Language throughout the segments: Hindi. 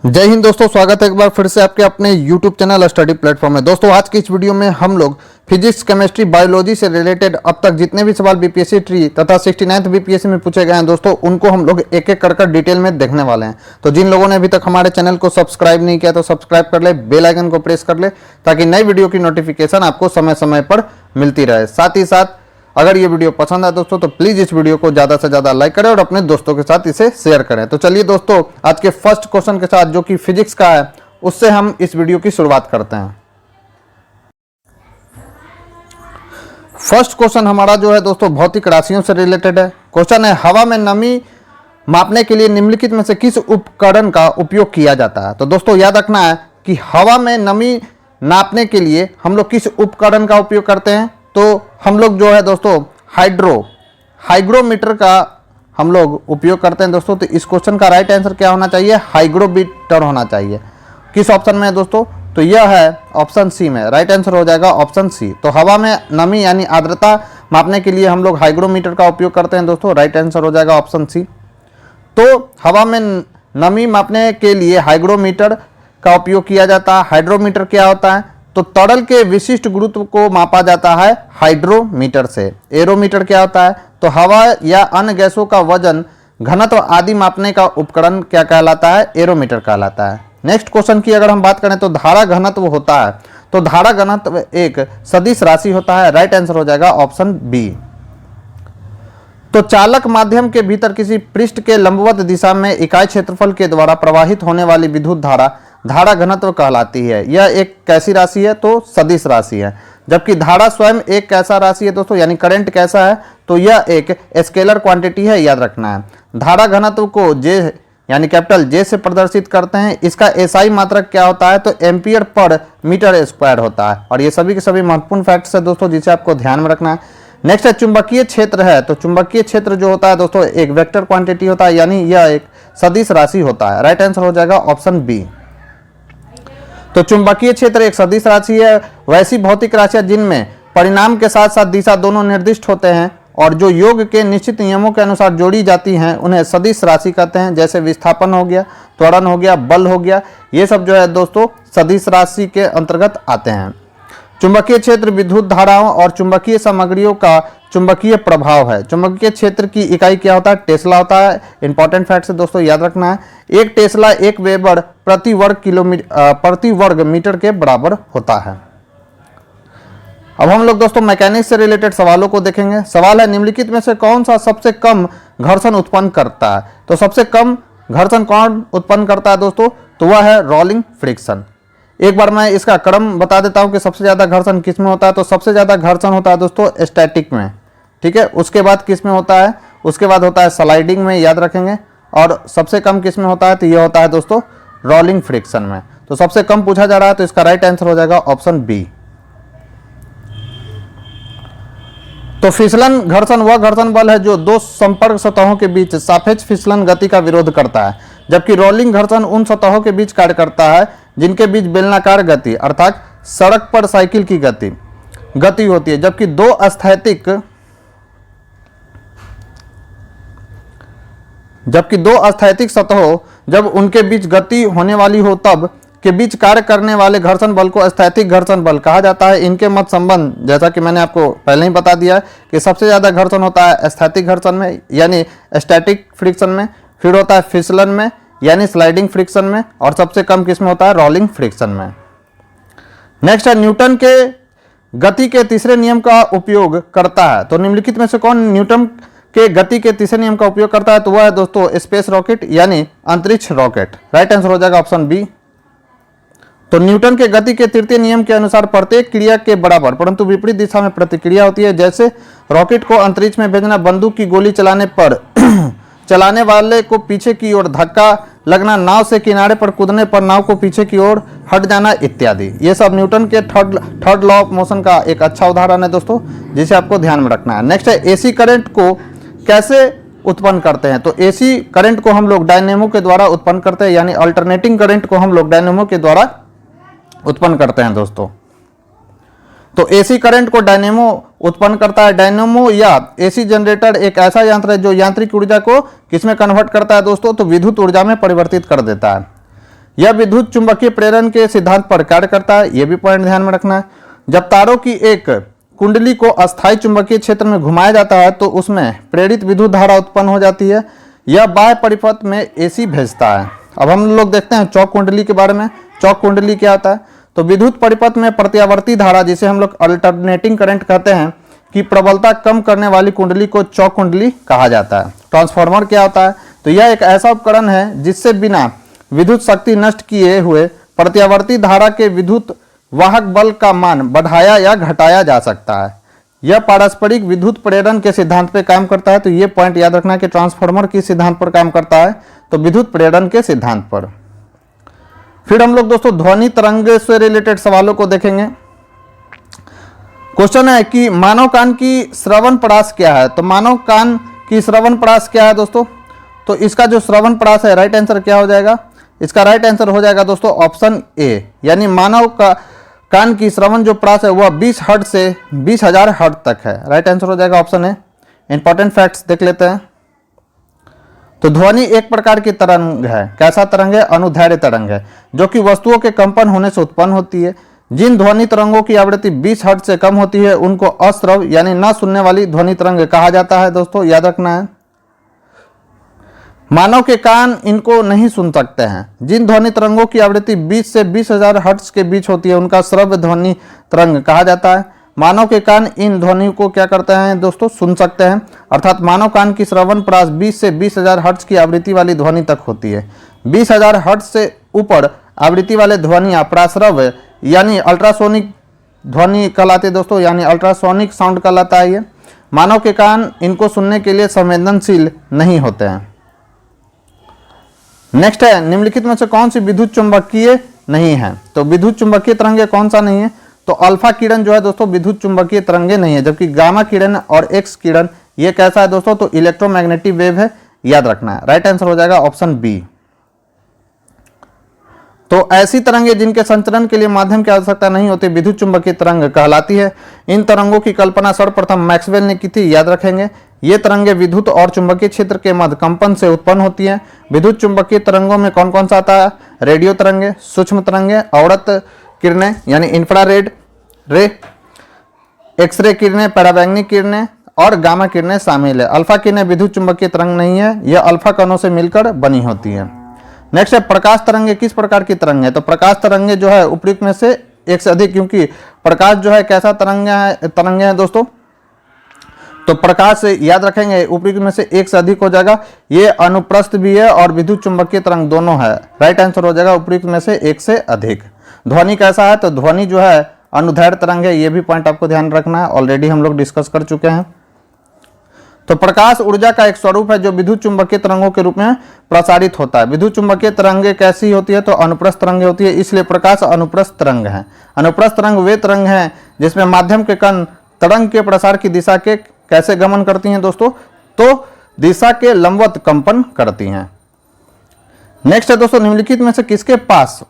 जय हिंद दोस्तों, स्वागत है एक बार फिर से आपके अपने YouTube चैनल स्टडी प्लेटफॉर्म में। दोस्तों आज की इस वीडियो में हम लोग फिजिक्स, केमिस्ट्री, बायोलॉजी से रिलेटेड अब तक जितने भी सवाल बीपीएससी ट्री तथा 69th बीपीएससी में पूछे गए हैं दोस्तों, उनको हम लोग एक एक कर डिटेल में देखने वाले हैं। तो जिन लोगों ने अभी तक हमारे चैनल को सब्सक्राइब नहीं किया तो सब्सक्राइब कर ले, बेल आइकन को प्रेस कर ले ताकि नई वीडियो की नोटिफिकेशन आपको समय समय पर मिलती रहे। साथ ही साथ अगर ये वीडियो पसंद आए दोस्तों तो प्लीज इस वीडियो को ज्यादा से ज्यादा लाइक करें और अपने दोस्तों के साथ इसे शेयर करें। तो चलिए दोस्तों आज के फर्स्ट क्वेश्चन के साथ, जो कि फिजिक्स का है, उससे हम इस वीडियो की शुरुआत करते हैं। फर्स्ट क्वेश्चन हमारा जो है दोस्तों भौतिक राशियों से रिलेटेड है। क्वेश्चन है, हवा में नमी मापने के लिए निम्नलिखित में से किस उपकरण का उपयोग किया जाता है। तो दोस्तों याद रखना है कि हवा में नमी नापने के लिए हम लोग किस उपकरण का उपयोग करते हैं। तो हम लोग जो है दोस्तों हाइग्रोमीटर का हम लोग उपयोग करते हैं दोस्तों। तो इस क्वेश्चन का राइट आंसर क्या होना चाहिए? हाइग्रोमीटर होना चाहिए। किस ऑप्शन में है दोस्तों? तो यह है ऑप्शन सी में। राइट आंसर हो जाएगा ऑप्शन सी। तो हवा में नमी यानी आर्द्रता मापने के लिए हम लोग हाइग्रोमीटर का उपयोग करते हैं दोस्तों। राइट आंसर हो जाएगा ऑप्शन सी। तो हवा में नमी मापने के लिए हाइग्रोमीटर का उपयोग किया जाता है। हाइड्रोमीटर क्या होता है? तो तरल के विशिष्ट गुरुत्व को मापा जाता है हाइड्रोमीटर से। एरोमीटर क्या होता है? तो हवा या अन्य गैसों का वजन, घनत्व आदि मापने का उपकरण क्या कहलाता है? एरोमीटर कहलाता है। नेक्स्ट क्वेश्चन की अगर हम बात करें तो धारा घनत्व होता है। तो धारा घनत्व एक सदिश राशि होता है। राइट आंसर हो जाएगा ऑप्शन बी। तो चालक माध्यम के भीतर किसी पृष्ठ के लंबवत दिशा में इकाई क्षेत्रफल के द्वारा प्रवाहित होने वाली विद्युत धारा धारा घनत्व कहलाती है। यह एक कैसी राशि है? तो सदिश राशि है। जबकि धारा स्वयं एक कैसा राशि है दोस्तों, यानी करंट कैसा है? तो यह एक स्केलर क्वांटिटी है, याद रखना है। धारा घनत्व को जे यानी कैपिटल जे से प्रदर्शित करते हैं। इसका एसआई मात्रक क्या होता है? तो एम्पियर पर मीटर स्क्वायर होता है। और ये सभी के सभी महत्वपूर्ण फैक्ट्स है दोस्तों, जिसे आपको ध्यान में रखना है। नेक्स्ट है चुंबकीय क्षेत्र है। तो चुंबकीय क्षेत्र जो होता है दोस्तों एक वेक्टर क्वांटिटी होता है, यानी यह एक सदिश राशि होता है। राइट आंसर हो जाएगा ऑप्शन बी। तो चुंबकीय क्षेत्र एक सदिश राशि है। वैसी भौतिक राशियां जिनमें परिमाण के साथ साथ दिशा दोनों निर्दिष्ट होते हैं और जो योग के निश्चित नियमों के अनुसार जोड़ी जाती हैं, उन्हें सदिश राशि कहते हैं। जैसे विस्थापन हो गया, त्वरण हो गया, बल हो गया, ये सब जो है दोस्तों सदिश राशि के अंतर्गत आते हैं। चुंबकीय क्षेत्र विद्युत धाराओं और चुंबकीय सामग्रियों का चुंबकीय प्रभाव है। चुंबकीय क्षेत्र की इकाई क्या होता है? टेस्ला होता है। इंपॉर्टेंट फैक्ट है दोस्तों, याद रखना है। एक टेस्ला एक वेबर प्रति वर्ग मीटर के बराबर होता है। अब हम लोग दोस्तों मैकेनिक्स से रिलेटेड सवालों को देखेंगे। सवाल है, निम्नलिखित में से कौन सा सबसे कम घर्षण उत्पन्न करता है? तो सबसे कम घर्षण कौन उत्पन्न करता है दोस्तों? तो वह है रोलिंग फ्रिक्शन। एक बार मैं इसका क्रम बता देता हूं कि सबसे ज्यादा घर्षण किस में होता है। तो सबसे ज्यादा घर्षण होता है दोस्तों स्टैटिक में, ठीक है। उसके बाद किस में होता है? उसके बाद होता है स्लाइडिंग में, याद रखेंगे। और सबसे कम किस में होता है? तो यह होता है दोस्तों रोलिंग फ्रिक्शन में। तो सबसे कम पूछा जा रहा है, तो इसका राइट आंसर हो जाएगा ऑप्शन बी। तो फिसलन घर्षण वह घर्षण बल है जो दो संपर्क सतहों के बीच सापेक्ष फिसलन गति का विरोध करता है। जबकि रोलिंग घर्षण उन सतहों के बीच कार्य करता है जिनके बीच बेलनाकार गति अर्थात सड़क पर साइकिल की गति होती है। जबकि दो अस्थैतिक सतहों जब उनके बीच गति होने वाली हो तब के बीच कार्य करने वाले घर्षण बल को स्थैतिक घर्षण बल कहा जाता है। इनके मत संबंध जैसा कि मैंने आपको पहले ही बता दिया कि सबसे ज्यादा घर्षण होता है स्थैतिक घर्षण में यानी स्टैटिक फ्रिक्शन में, फिर होता है फिसलन में यानी स्लाइडिंग फ्रिक्शन में, और सबसे कम किस में होता है? रोलिंग फ्रिक्शन में। नेक्स्ट है, न्यूटन के गति के तीसरे नियम का उपयोग करता है। तो निम्नलिखित में से कौन न्यूटन के गति के तीसरे नियम का उपयोग करता है? तो वह है दोस्तों स्पेस रॉकेट यानी अंतरिक्ष रॉकेट। राइट आंसर हो जाएगा ऑप्शन बी। तो न्यूटन के गति के तृतीय नियम के अनुसार प्रत्येक क्रिया के बराबर परंतु विपरीत दिशा में प्रतिक्रिया होती है। जैसे रॉकेट को अंतरिक्ष में भेजना, बंदूक की गोली चलाने पर चलाने वाले को पीछे की ओर धक्का लगना, नाव से किनारे पर कूदने पर नाव को पीछे की ओर हट जाना इत्यादि। ये सब न्यूटन के थर्ड लॉ ऑफ मोशन का एक अच्छा उदाहरण है दोस्तों, जिसे आपको ध्यान में रखना है। नेक्स्ट है, एसी करंट को कैसे उत्पन्न करते हैं? तो एसी करंट को हम लोग डायनेमो के द्वारा उत्पन्न करते हैं, यानी अल्टरनेटिंग करंट को हम लोग डायनेमो के द्वारा उत्पन्न करते हैं दोस्तों। तो एसी करंट को डायनेमो उत्पन्न करता है। डायनेमो या एसी जनरेटर एक ऐसा यंत्र है जो यांत्रिक ऊर्जा को किसमें कन्वर्ट करता है दोस्तों? तो विद्युत ऊर्जा में परिवर्तित कर देता है। यह विद्युत चुंबकीय प्रेरण के सिद्धांत पर कार्य करता है, यह भी पॉइंट ध्यान में रखना है। जब तारों की एक कुंडली को अस्थायी चुंबकीय क्षेत्र में घुमाया जाता है तो उसमें प्रेरित विद्युत धारा उत्पन्न हो जाती है, यह बाह्य परिपथ में एसी भेजता है। अब हम लोग देखते हैं चौक कुंडली के बारे में। चौक कुंडली क्या होता है? तो विद्युत परिपथ में प्रत्यावर्ती धारा, जिसे हम लोग अल्टरनेटिंग करंट कहते हैं, की प्रबलता कम करने वाली कुंडली को चौक कुंडली कहा जाता है। ट्रांसफार्मर क्या होता है? तो यह एक ऐसा उपकरण है जिससे बिना विद्युत शक्ति नष्ट किए हुए प्रत्यावर्ती धारा के विद्युत वाहक बल का मान बढ़ाया या घटाया जा सकता है। यह पारस्परिक विद्युत प्रेरण के सिद्धांत पर काम करता है। तो यह पॉइंट याद रखना है कि ट्रांसफार्मर किस सिद्धांत पर काम करता है? तो विद्युत प्रेरण के सिद्धांत पर। फिर हम लोग दोस्तों ध्वनि तरंग से रिलेटेड सवालों को देखेंगे। क्वेश्चन है कि मानव कान की श्रवण परास क्या है? तो मानव कान की श्रवण परास क्या है दोस्तों? तो इसका जो श्रवण परास है, राइट आंसर क्या हो जाएगा? इसका राइट आंसर हो जाएगा दोस्तों ऑप्शन ए, यानी मानव का कान की श्रवण जो परास है वह 20 हर्ट्ज से 20,000 हर्ट्ज तक है। राइट आंसर हो जाएगा ऑप्शन ए। इंपॉर्टेंट फैक्ट्स देख लेते हैं। तो ध्वनि एक प्रकार की तरंग है। कैसा तरंग है? अनुदैर्घ्य तरंग है, जो कि वस्तुओं के कंपन होने से उत्पन्न होती है। जिन ध्वनि तरंगों की आवृत्ति 20 हर्ट्ज से कम होती है उनको अश्रव यानी न सुनने वाली ध्वनि तरंग कहा जाता है। दोस्तों याद रखना है, मानव के कान इनको नहीं सुन सकते हैं। जिन ध्वनि तरंगों की आवृत्ति 20 से 20,000 हर्ट्ज के बीच होती है उनका श्रव्य ध्वनि तरंग कहा जाता है। मानव के कान इन ध्वनि को क्या करते हैं दोस्तों? सुन सकते हैं। अर्थात मानव कान की श्रवण परास 20 से 20,000 हर्ट्ज की आवृत्ति वाली ध्वनि तक होती है। 20,000 हर्ट्ज से ऊपर आवृत्ति वाले ध्वनियां प्राश्रव्य यानी अल्ट्रासोनिक ध्वनि कहलाते दोस्तों, यानी अल्ट्रासोनिक साउंड कहलाता है ये। मानव के कान इनको सुनने के लिए संवेदनशील नहीं होते हैं। नेक्स्ट है, निम्नलिखित में से कौन सी विद्युत चुंबकीय नहीं है? तो विद्युत चुंबकीय तरंगे कौन सा नहीं है? तो अल्फा किरण जो है दोस्तों विद्युत चुंबकीय तरंगे नहीं है, जबकि गामा किरण और एक्स किरण ये कैसा है दोस्तों? तो इलेक्ट्रोमैग्नेटिक वेव है, याद रखना है। राइट आंसर हो जाएगा ऑप्शन बी। तो ऐसी तरंगे जिनके संचरण के लिए माध्यम की आवश्यकता नहीं होती विद्युत चुंबकीय तरंग कहलाती है। इन तरंगों की कल्पना सर्वप्रथम मैक्सवेल ने की थी, याद रखेंगे। ये तरंगे विद्युत और चुंबकीय क्षेत्र के मध्य कंपन से उत्पन्न होती हैं। विद्युत चुंबकीय तरंगों में कौन कौन सा आता है? रेडियो तरंगे, सूक्ष्म तरंगे, अवरत किरणें यानी इंफ्रारेड रे, एक्सरे किरणें, पराबैंगनी किरणें और गामा किरणें शामिल है। अल्फा किरणें विद्युत चुंबकीय तरंग नहीं है, यह अल्फा कणों से मिलकर बनी होती है। नेक्स्ट है, प्रकाश तरंगे किस प्रकार की तरंग है? तो प्रकाश तरंगे जो है उपयुक्त में से एक से अधिक, क्योंकि प्रकाश जो है कैसा तरंगे हैं दोस्तों? तो प्रकाश याद रखेंगे उपयुक्त में से एक से अधिक हो जाएगा। ये अनुप्रस्थ भी है और विद्युत चुंबकीय तरंग दोनों है। राइट आंसर हो जाएगा उपयुक्त में से एक से अधिक। ध्वनि कैसा है? तो ध्वनि जो है अनुदैर्घ्य तरंग है, ये भी पॉइंट आपको ध्यान रखना है, ऑलरेडी हम लोग डिस्कस कर चुके हैं। तो प्रकाश ऊर्जा का एक स्वरूप है जो विद्युत चुंबकीय तरंगों के रूप में प्रसारित होता है। विद्युत चुंबकीय तरंगे कैसी होती है? तो अनुप्रस्थ तरंगे होती है, इसलिए प्रकाश अनुप्रस्थ तरंग है। अनुप्रस्थ तरंग वे तरंग हैं जिसमें माध्यम के कण तरंग के प्रसार की दिशा के कैसे गमन करती हैं दोस्तों? तो दिशा के लंबवत कंपन करती हैं। नेक्स्ट है दोस्तों, निम्नलिखित में से किसके पास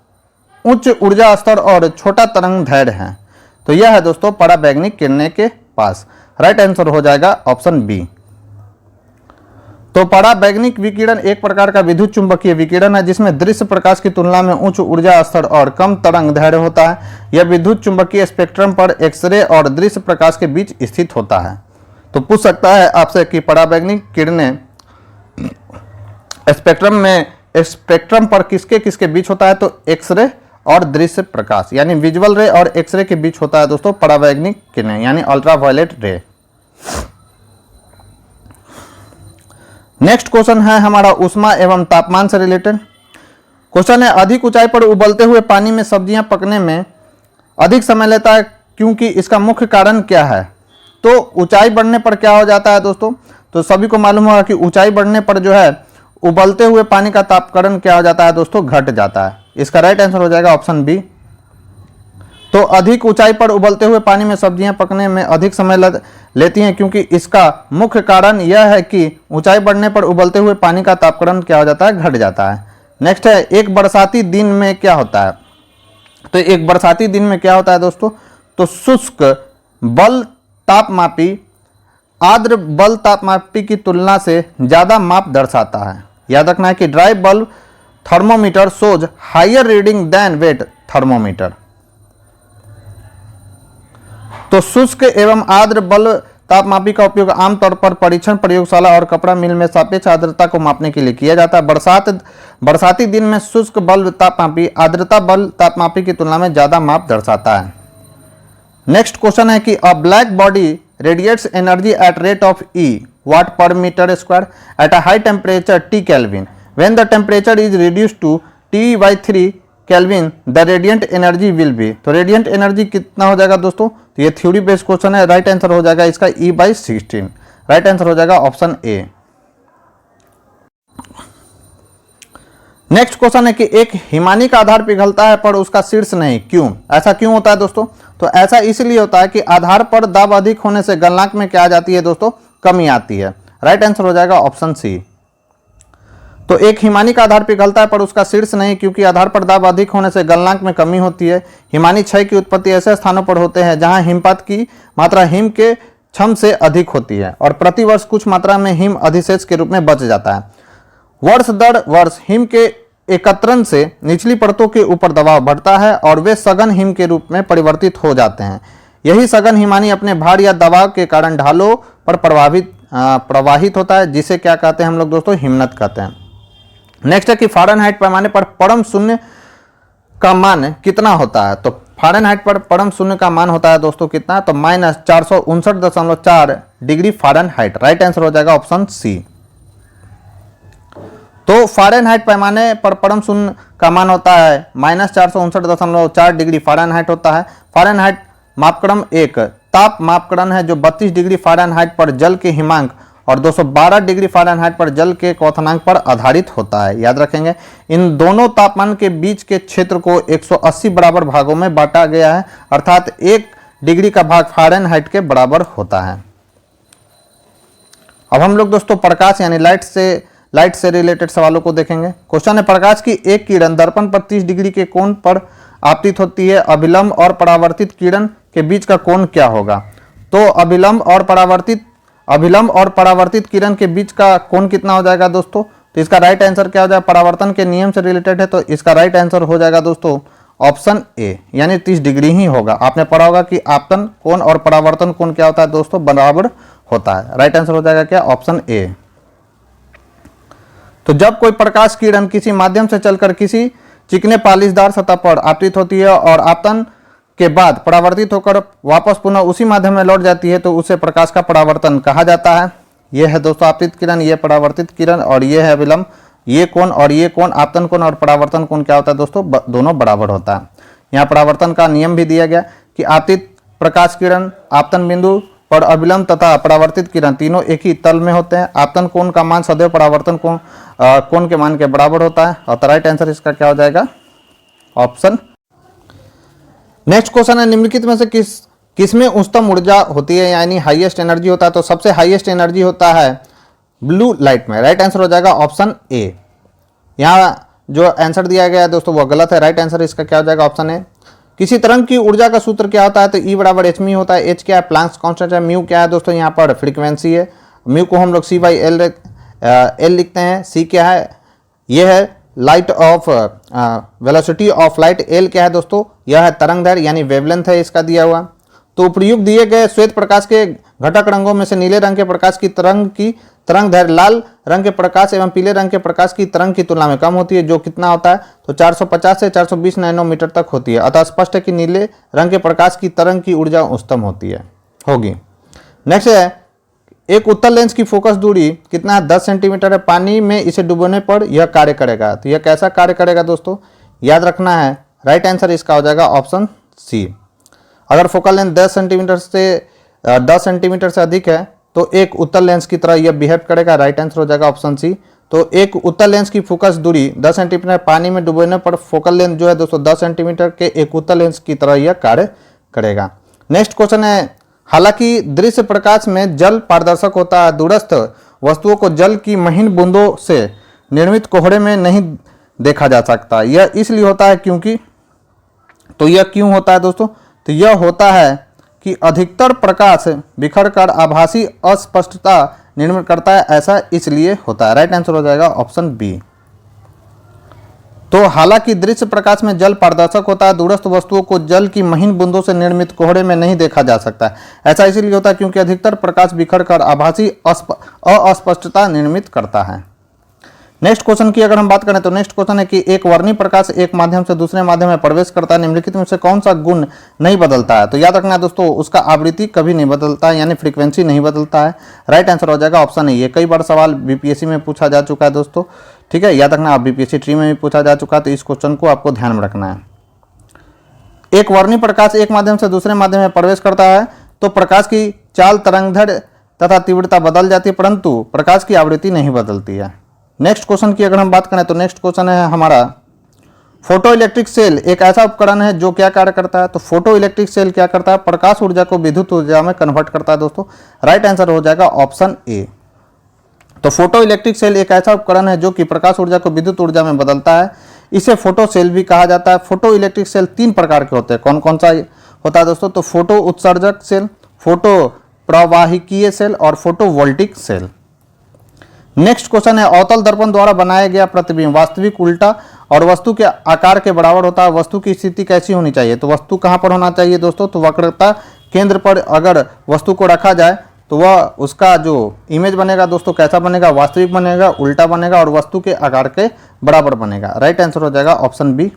उच्च ऊर्जा स्तर और छोटा तरंग दैर्घ्य है? तो यह है दोस्तों पराबैंगनी किरणें के पास। राइट आंसर हो जाएगा ऑप्शन बी। तो पराबैंगनिक विकिरण एक प्रकार का विद्युत चुंबकीय विकिरण है जिसमें दृश्य प्रकाश की तुलना में उच्च ऊर्जा स्तर और कम तरंग दैर्घ्य होता है। यह विद्युत चुंबकीय स्पेक्ट्रम पर एक्सरे और दृश्य प्रकाश के बीच स्थित होता है। तो पूछ सकता है आपसे कि पराबैंगनिक किरणें स्पेक्ट्रम पर किसके किसके बीच होता है? तो एक्सरे और दृश्य प्रकाश यानी विजुअल रे और एक्सरे के बीच होता है दोस्तों पराबैंगनिक किरणें यानी अल्ट्रावायलेट रे। नेक्स्ट क्वेश्चन है हमारा ऊष्मा एवं तापमान से रिलेटेड क्वेश्चन है। अधिक ऊंचाई पर उबलते हुए पानी में सब्जियां पकने में अधिक समय लेता है, क्योंकि इसका मुख्य कारण क्या है? तो ऊंचाई बढ़ने पर क्या हो जाता है दोस्तों? तो सभी को मालूम होगा कि ऊंचाई बढ़ने पर जो है उबलते हुए पानी का तापकरण क्या हो जाता है दोस्तों? घट जाता है। इसका राइट आंसर हो जाएगा ऑप्शन बी। तो अधिक ऊंचाई पर उबलते हुए पानी में सब्जियां पकने में अधिक समय लेती हैं, क्योंकि इसका मुख्य कारण यह है कि ऊंचाई बढ़ने पर उबलते हुए पानी का तापकरण क्या हो जाता है? घट जाता है। नेक्स्ट है, एक बरसाती दिन में क्या होता है? तो एक बरसाती दिन में क्या होता है दोस्तों? तो शुष्क बल तापमापी आर्द्र बल तापमापी की तुलना से ज्यादा माप दर्शाता है। याद रखना है कि dry bulb thermometer shows higher reading than wet thermometer। तो शुष्क एवं आर्द्र बल तापमापी का उपयोग आमतौर पर परीक्षण प्रयोगशाला और कपड़ा मिल में सापेक्ष आर्द्रता को मापने के लिए किया जाता है। बरसाती दिन में शुष्क बल तापमापी आर्द्रता बल तापमापी की तुलना में ज्यादा माप दर्शाता है। नेक्स्ट क्वेश्चन है कि a black body radiates energy at rate of E watt per metre square at a high temperature T kelvin. When the temperature is reduced to T/3 kelvin the radiant energy will be. तो रेडिएंट एनर्जी कितना हो जाएगा दोस्तों? तो ये थ्योरी बेस्ड क्वेश्चन है। राइट आंसर हो जाएगा इसका E/16। राइट आंसर हो जाएगा ऑप्शन ए। नेक्स्ट क्वेश्चन है कि एक हिमानी का आधार पिघलता है पर उसका शीर्ष नहीं, क्यों? ऐसा क्यों होता है दोस्तों? तो ऐसा इसलिए होता है कि आधार पर दाब अधिक होने से गलनांक में क्या आ जाती है दोस्तों? कमी आती है। राइट आंसर हो जाएगा ऑप्शन सी। तो एक हिमानी का आधार पिघलता है पर उसका शीर्ष नहीं, क्योंकि आधार पर दाब अधिक होने से गलनांक में कमी होती है। हिमानी क्षय की उत्पत्ति ऐसे स्थानों पर होते हैं जहां हिमपात की मात्रा हिम के क्षम से अधिक होती है और प्रतिवर्ष कुछ मात्रा में हिम अधिशेष के रूप में बच जाता है। वर्ष दर वर्ष हिम के एकत्रण से निचली परतों के ऊपर दबाव बढ़ता है और वे सघन हिम के रूप में परिवर्तित हो जाते हैं। यही सघन हिमानी अपने भार या दबाव के कारण ढालों पर प्रवाहित होता है, जिसे क्या कहते हैं हम लोग दोस्तों? हिमनद कहते हैं। नेक्स्ट है कि फ़ारेनहाइट पैमाने पर परम शून्य का मान कितना होता है? तो फ़ारेनहाइट पर परम शून्य का मान होता है दोस्तों कितना? तो -459.4 डिग्री फ़ारेनहाइट। राइट आंसर हो जाएगा ऑप्शन सी। तो फ़ारेनहाइट पैमाने पर परम शून्य का मान होता है -459.4 डिग्री फ़ारेनहाइट होता है। फ़ारेनहाइट मापक्रम एक ताप मापकरण है जो 32 डिग्री फ़ारेनहाइट पर जल के हिमांक और 212 डिग्री फ़ारेनहाइट पर जल के क्वथनांक पर आधारित होता है। याद रखेंगे, इन दोनों तापमान के बीच के क्षेत्र को 180 बराबर भागों में बांटा गया है, अर्थात 1 डिग्री का भाग फ़ारेनहाइट के बराबर होता है। अब हम लोग दोस्तों प्रकाश यानी लाइट से रिलेटेड सवालों को देखेंगे। क्वेश्चन है, प्रकाश की एक किरण दर्पण पर 30 डिग्री के कोण पर आपतित होती है। अभिलंब और परावर्तित किरण के बीच का कोण क्या होगा? तो अभिलंब और परावर्तित किरण के बीच का कोण कितना हो जाएगा दोस्तों? तो इसका राइट आंसर क्या हो जाएगा? परावर्तन के नियम से रिलेटेड है, तो इसका राइट आंसर हो जाएगा दोस्तों ऑप्शन ए, यानी 30 डिग्री ही होगा। आपने पढ़ा होगा कि आपतन कोण और परावर्तन कोण क्या होता है दोस्तों? बराबर होता है। राइट आंसर हो जाएगा क्या? Option A. तो जब कोई प्रकाश किरण किसी माध्यम से चलकर किसी चिकने पालिशदार सतह पर आपतित होती है और आपतन के बाद परावर्तित होकर वापस पुनः उसी माध्यम में लौट जाती है, तो उसे प्रकाश का परावर्तन कहा जाता है। यह है दोस्तों आपतित किरण, यह परावर्तित किरण और यह है अभिलंब। ये कोण और ये कोण, आपतन कोण और परावर्तन कोण क्या होता है दोस्तों? दोनों बराबर होता है। यहाँ परावर्तन का नियम भी दिया गया कि आपतित प्रकाश किरण आपतन बिंदु पर अभिलंब तथा परावर्तित किरण तीनों एक ही तल में होते हैं। आपतन कोण का मान सदैव परावर्तन कोण के मान के बराबर होता है। और राइट आंसर इसका क्या हो जाएगा? ऑप्शन। नेक्स्ट क्वेश्चन है, निम्नलिखित में से किसमें उच्चतम ऊर्जा होती है यानी हाईएस्ट एनर्जी होता है? तो सबसे हाईएस्ट एनर्जी होता है ब्लू लाइट में। राइट आंसर हो जाएगा ऑप्शन ए। यहाँ जो आंसर दिया गया है दोस्तों वो गलत है। राइट आंसर इसका क्या हो जाएगा? Option A. किसी तरंग की ऊर्जा का सूत्र क्या होता है? तो E बराबर hν होता है। H क्या है? प्लैंक्स कांस्टेंट है। म्यू क्या है दोस्तों? यहाँ पर फ्रीक्वेंसी है। म्यू को हम लोग C/L लिखते हैं। C क्या है? ये है light of velocity of light. L क्या है दोस्तों? यह है तरंग दैर्घ्य यानी वेवलेंथ है इसका दिया हुआ। तो उपयुक्त दिए गए श्वेत प्रकाश के घटक रंगों में से नीले रंग के प्रकाश की तरंग दैर्घ्य लाल रंग के प्रकाश एवं पीले रंग के प्रकाश की तरंग की तुलना में कम होती है, जो कितना होता है? तो 450 से 420 नैनोमीटर तक होती है। अतः स्पष्ट है कि नीले रंग के प्रकाश की तरंग की ऊर्जा उच्चतम होगी। नेक्स्ट है, एक उत्तल लेंस की फोकस दूरी कितना है? 10 सेंटीमीटर है। पानी में इसे डुबोने पर यह कार्य करेगा। तो यह कैसा कार्य करेगा दोस्तों? याद रखना है। राइट आंसर इसका हो जाएगा ऑप्शन सी। अगर फोकल लेंथ 10 सेंटीमीटर से अधिक है तो एक उत्तल लेंस की तरह यह बिहेव करेगा। राइट आंसर हो जाएगा ऑप्शन सी। तो एक उत्तल लेंस की फोकस दूरी 10 सेंटीमीटर, पानी में डुबोने पर फोकल लेंथ जो है दोस्तों 10 सेंटीमीटर के एक उत्तल लेंस की तरह यह कार्य करेगा। नेक्स्ट क्वेश्चन है, हालांकि दृश्य प्रकाश में जल पारदर्शक होता है, दूरस्थ वस्तुओं को जल की महीन बूंदों से निर्मित कोहरे में नहीं देखा जा सकता। यह इसलिए होता है क्योंकि, तो यह क्यों होता है दोस्तों? तो यह होता है कि अधिकतर प्रकाश बिखरकर आभासी अस्पष्टता निर्मित करता है, ऐसा इसलिए होता है। राइट आंसर हो जाएगा ऑप्शन बी। तो हालांकि दृश्य प्रकाश में जल पारदर्शक होता है, दूरस्थ वस्तुओं को जल की महीन बूंदों से निर्मित कोहरे में नहीं देखा जा सकता है। ऐसा इसीलिए होता है क्योंकि अधिकतर प्रकाश बिखर कर आभासी अस्पष्टता निर्मित करता है। नेक्स्ट क्वेश्चन की अगर हम बात करें तो नेक्स्ट क्वेश्चन है कि एक वर्णी प्रकाश एक माध्यम से दूसरे माध्यम में प्रवेश करता है, निम्नलिखित में से कौन सा गुण नहीं बदलता है? तो याद रखना है दोस्तों, उसका आवृत्ति कभी नहीं बदलता है, यानी फ्रीक्वेंसी नहीं बदलता है। राइट आंसर हो जाएगा ऑप्शन ए। ये कई बार सवाल बीपीएससी में पूछा जा चुका है दोस्तों, ठीक है, याद रखना। आप बीपीएससी ट्री में भी पूछा जा चुका है, तो इस क्वेश्चन को आपको ध्यान में रखना है। एक वर्णी प्रकाश एक माध्यम से दूसरे माध्यम में प्रवेश करता है तो प्रकाश की चाल, तरंगदैर्घ्य तथा तीव्रता बदल जाती है, परंतु प्रकाश की आवृत्ति नहीं बदलती है। नेक्स्ट क्वेश्चन की अगर हम बात करें तो नेक्स्ट क्वेश्चन है हमारा, फोटो इलेक्ट्रिक सेल एक ऐसा उपकरण है जो क्या कार्य करता है? तो फोटो इलेक्ट्रिक सेल क्या करता है? प्रकाश ऊर्जा को विद्युत ऊर्जा में कन्वर्ट करता है दोस्तों। राइट आंसर हो जाएगा ऑप्शन ए। तो फोटो इलेक्ट्रिक सेल एक ऐसा उपकरण है जो कि प्रकाश ऊर्जा को विद्युत ऊर्जा में बदलता है, इसे फोटो सेल भी कहा जाता है। फोटो इलेक्ट्रिक सेल 3 प्रकार के होते हैं, कौन कौन सा होता है दोस्तों? तो फोटो उत्सर्जक सेल, फोटो प्रवाहिकीय सेल और photovoltaic cell. Next question है, अवतल दर्पण द्वारा बनाया गया प्रतिबिंब वास्तविक, उल्टा और वस्तु के आकार के बराबर होता है। वस्तु की स्थिति कैसी होनी चाहिए? तो वस्तु कहाँ पर होना चाहिए दोस्तों? तो वक्रता केंद्र पर अगर वस्तु को रखा जाए तो वह उसका जो इमेज बनेगा दोस्तों कैसा बनेगा? वास्तविक बनेगा, उल्टा बनेगा और वस्तु के आकार के बराबर बनेगा। राइट आंसर हो जाएगा ऑप्शन बी।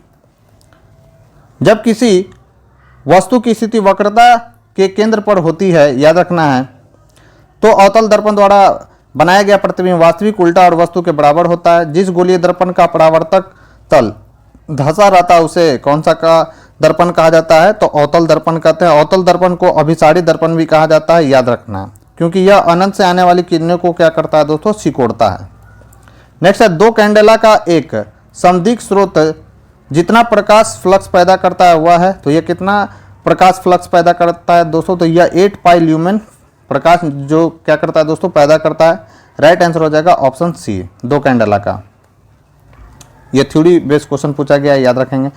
जब किसी वस्तु की स्थिति वक्रता के केंद्र पर होती है, याद रखना है, तो अवतल दर्पण द्वारा बनाया गया प्रतिबिंब वास्तविक, उल्टा और वस्तु के बराबर होता है। जिस गोलीय दर्पण का परावर्तक तल धंसा रहता है उसे कौन सा का दर्पण कहा जाता है? तो अवतल दर्पण कहते हैं। अवतल दर्पण को अभिसारी दर्पण भी कहा जाता है, याद रखना है, क्योंकि यह अनंत से आने वाली किरणों को क्या करता है दोस्तों? सिकोड़ता है। नेक्स्ट है, 2 कैंडेला का एक समदिग्ध स्रोत जितना प्रकाश फ्लक्स पैदा करता है वह है, तो यह कितना प्रकाश फ्लक्स पैदा करता है दोस्तों? तो यह 8 पाई ल्यूमेन प्रकाश जो क्या करता है दोस्तों? पैदा करता है। राइट आंसर हो जाएगा ऑप्शन सी, 2 कैंडेला का। यह थ्योरी बेस्ड क्वेश्चन पूछा गया है, याद रखेंगे।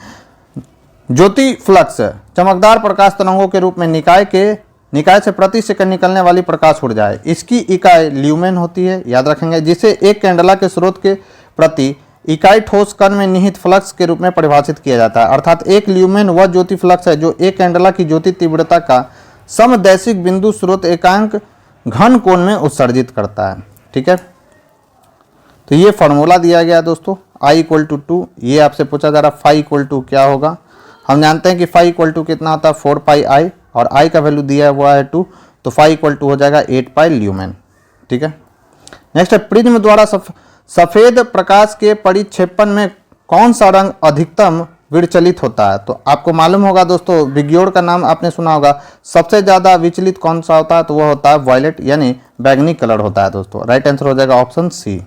ज्योति फ्लक्स चमकदार प्रकाश तरंगों के रूप में निकाय से प्रति सेकंड निकलने वाली प्रकाश ऊर्जा है। इसकी इकाई ल्यूमेन होती है, याद रखेंगे, जिसे एक कैंडेला के स्रोत के प्रति इकाई ठोस कण में निहित फ्लक्स के रूप में परिभाषित किया जाता है। अर्थात एक ल्यूमेन वह ज्योति फ्लक्स है जो एक कैंडेला की ज्योति तीव्रता का समदैशिक बिंदु स्रोत एकांक घन कोण में उत्सर्जित करता है। ठीक है, तो ये फॉर्मूला दिया गया दोस्तों, I = 2। ये आपसे पूछा जा रहा फाई इक्वल टू क्या होगा? हम जानते हैं कि फाई इक्वल टू कितना होता है? 4 पाई आई, और आई का वैल्यू दिया हुआ है 2, तो फाई इक्वल टू हो जाएगा 8 पाई ल्यूमेन। ठीक है, नेक्स्ट है, प्रिज्म द्वारा सफेद प्रकाश के परिक्षेपण में कौन सा रंग अधिकतम विचलित होता है? तो आपको मालूम होगा दोस्तों, विग्योर का नाम आपने सुना होगा। सबसे ज्यादा विचलित कौन सा होता है? तो वह होता है वायलेट, यानी बैगनी कलर होता है दोस्तों। राइट आंसर हो जाएगा ऑप्शन सी।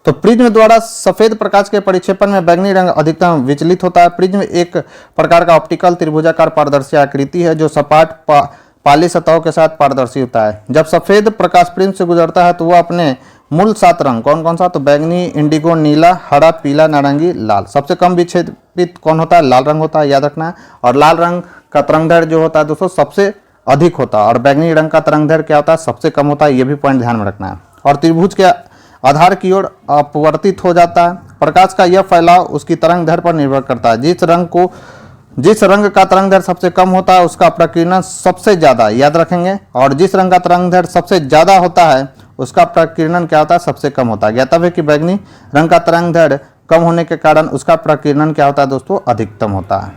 तो प्रिज्म द्वारा सफेद प्रकाश के परिक्षेपण में बैगनी रंग अधिकतम विचलित होता है। प्रिज्म एक प्रकार का ऑप्टिकल त्रिभुजाकार पारदर्शी आकृति है जो सपाट पाली सतहों के साथ पारदर्शी होता है। जब सफेद प्रकाश प्रिज्म से गुजरता है तो वह अपने मूल 7 रंग कौन कौन सा? तो बैगनी, इंडिगो, नीला, हरा, पीला, नारंगी, लाल। सबसे कम विक्षेपित कौन होता है? लाल रंग होता है, याद रखना है। और लाल रंग का तरंगदैर्घ्य जो होता है दोस्तों सबसे अधिक होता है, और बैगनी रंग का तरंगदैर्घ्य क्या होता है? सबसे कम होता है। ये भी पॉइंट ध्यान में रखना है। और त्रिभुज के आधार की ओर अपवर्तित हो जाता है। प्रकाश का यह फैलाव उसकी तरंगदैर्घ्य पर निर्भर करता है। जिस रंग का तरंगदैर्घ्य सबसे कम होता है उसका प्रकीर्णन सबसे ज्यादा, याद रखेंगे। और जिस रंग का तरंगदैर्घ्य सबसे ज्यादा होता है उसका प्रकीर्णन क्या होता है? सबसे कम होता है। ज्ञातव्य है कि बैगनी रंग का तरंगदैर्घ्य कम होने के कारण उसका प्रकीर्णन क्या होता है दोस्तों? अधिकतम होता है।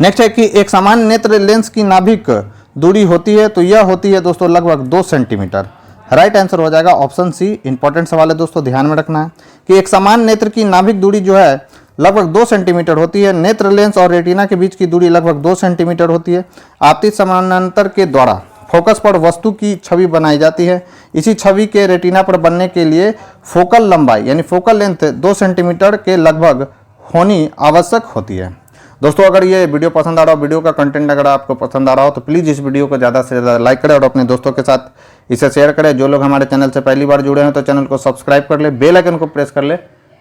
नेक्स्ट है कि एक सामान्य नेत्र लेंस की नाभिक दूरी होती है, तो यह होती है दोस्तों लगभग 2 सेंटीमीटर। राइट आंसर हो जाएगा ऑप्शन सी। इंपॉर्टेंट सवाल है दोस्तों, ध्यान में रखना है कि एक सामान्य नेत्र की नाभिक दूरी जो है लगभग 2 सेंटीमीटर होती है। नेत्र लेंस और रेटिना के बीच की दूरी लगभग 2 सेंटीमीटर होती है। आपतित समानांतर के द्वारा फोकस पर वस्तु की छवि बनाई जाती है। इसी छवि के रेटिना पर बनने के लिए फोकल लंबाई यानी फोकल लेंथ 2 सेंटीमीटर के लगभग होनी आवश्यक होती है। दोस्तों अगर ये वीडियो पसंद आ रहा हो, वीडियो का कंटेंट अगर आपको पसंद आ रहा हो, तो प्लीज़ इस वीडियो को ज़्यादा से ज़्यादा लाइक करें और अपने दोस्तों के साथ इसे शेयर करें। जो लोग हमारे चैनल से पहली बार जुड़े हैं तो चैनल को सब्सक्राइब कर ले, बेल आइकन को प्रेस कर ले,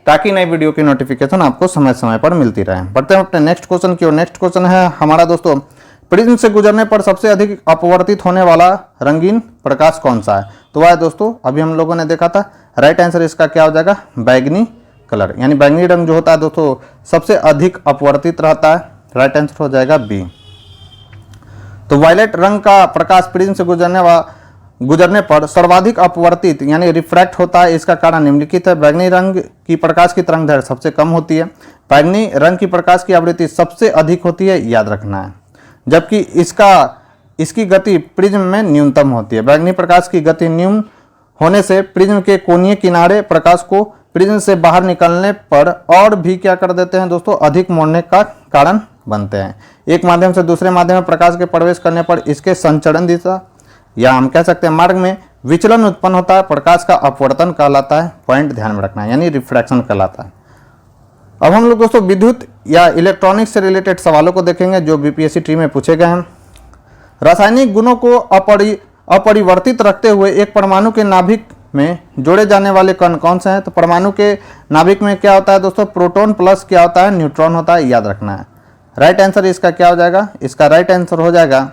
ताकि नई वीडियो की नोटिफिकेशन आपको समय समय पर मिलती रहे। बढ़ते हैं अपने नेक्स्ट क्वेश्चन की ओर। नेक्स्ट क्वेश्चन है हमारा दोस्तों, प्रिज्म से गुजरने पर सबसे अधिक अपवर्तित होने वाला रंगीन प्रकाश कौन सा है? तो वह है दोस्तों, अभी हम लोगों ने देखा था, राइट आंसर इसका क्या हो जाएगा? बैगनी कलर, यानी बैगनी रंग जो होता है दोस्तों सबसे अधिक अपवर्तित रहता है। राइट आंसर हो जाएगा बी। तो वायलेट रंग का प्रकाश प्रिज्म से गुजरने पर सर्वाधिक अपवर्तित यानी रिफ्रैक्ट होता है। इसका कारण निम्नलिखित है। बैगनी रंग की प्रकाश की तरंगदैर्घ्य सबसे कम होती है। बैगनी रंग की प्रकाश की आवृत्ति सबसे अधिक होती है, याद रखना है, जबकि इसकी गति प्रिज्म में न्यूनतम होती है। बैगनी प्रकाश की गति न्यून होने से प्रिज्म के कोणीय किनारे प्रकाश को प्रिज्म से बाहर निकलने पर और भी क्या कर देते हैं दोस्तों? अधिक मोड़ने का कारण बनते हैं। एक माध्यम से दूसरे माध्यम में प्रकाश के प्रवेश करने पर इसके संचरण दिशा या हम कह सकते हैं मार्ग में विचलन उत्पन्न होता है। प्रकाश का अपवर्तन कहलाता है। पॉइंट ध्यान में रखना है, यानी रिफ्रैक्शन कहलाता है। अब हम लोग दोस्तों विद्युत या इलेक्ट्रॉनिक्स से रिलेटेड सवालों को देखेंगे जो बीपीएससी ट्री में पूछे गए हैं। रासायनिक गुणों को अपरिवर्तित रखते हुए एक परमाणु के नाभिक में जोड़े जाने वाले कण कौन से हैं? तो परमाणु के नाभिक में क्या होता है दोस्तों? प्रोटॉन प्लस क्या होता है? न्यूट्रॉन होता है, याद रखना है। राइट आंसर इसका क्या हो जाएगा? इसका राइट आंसर हो जाएगा,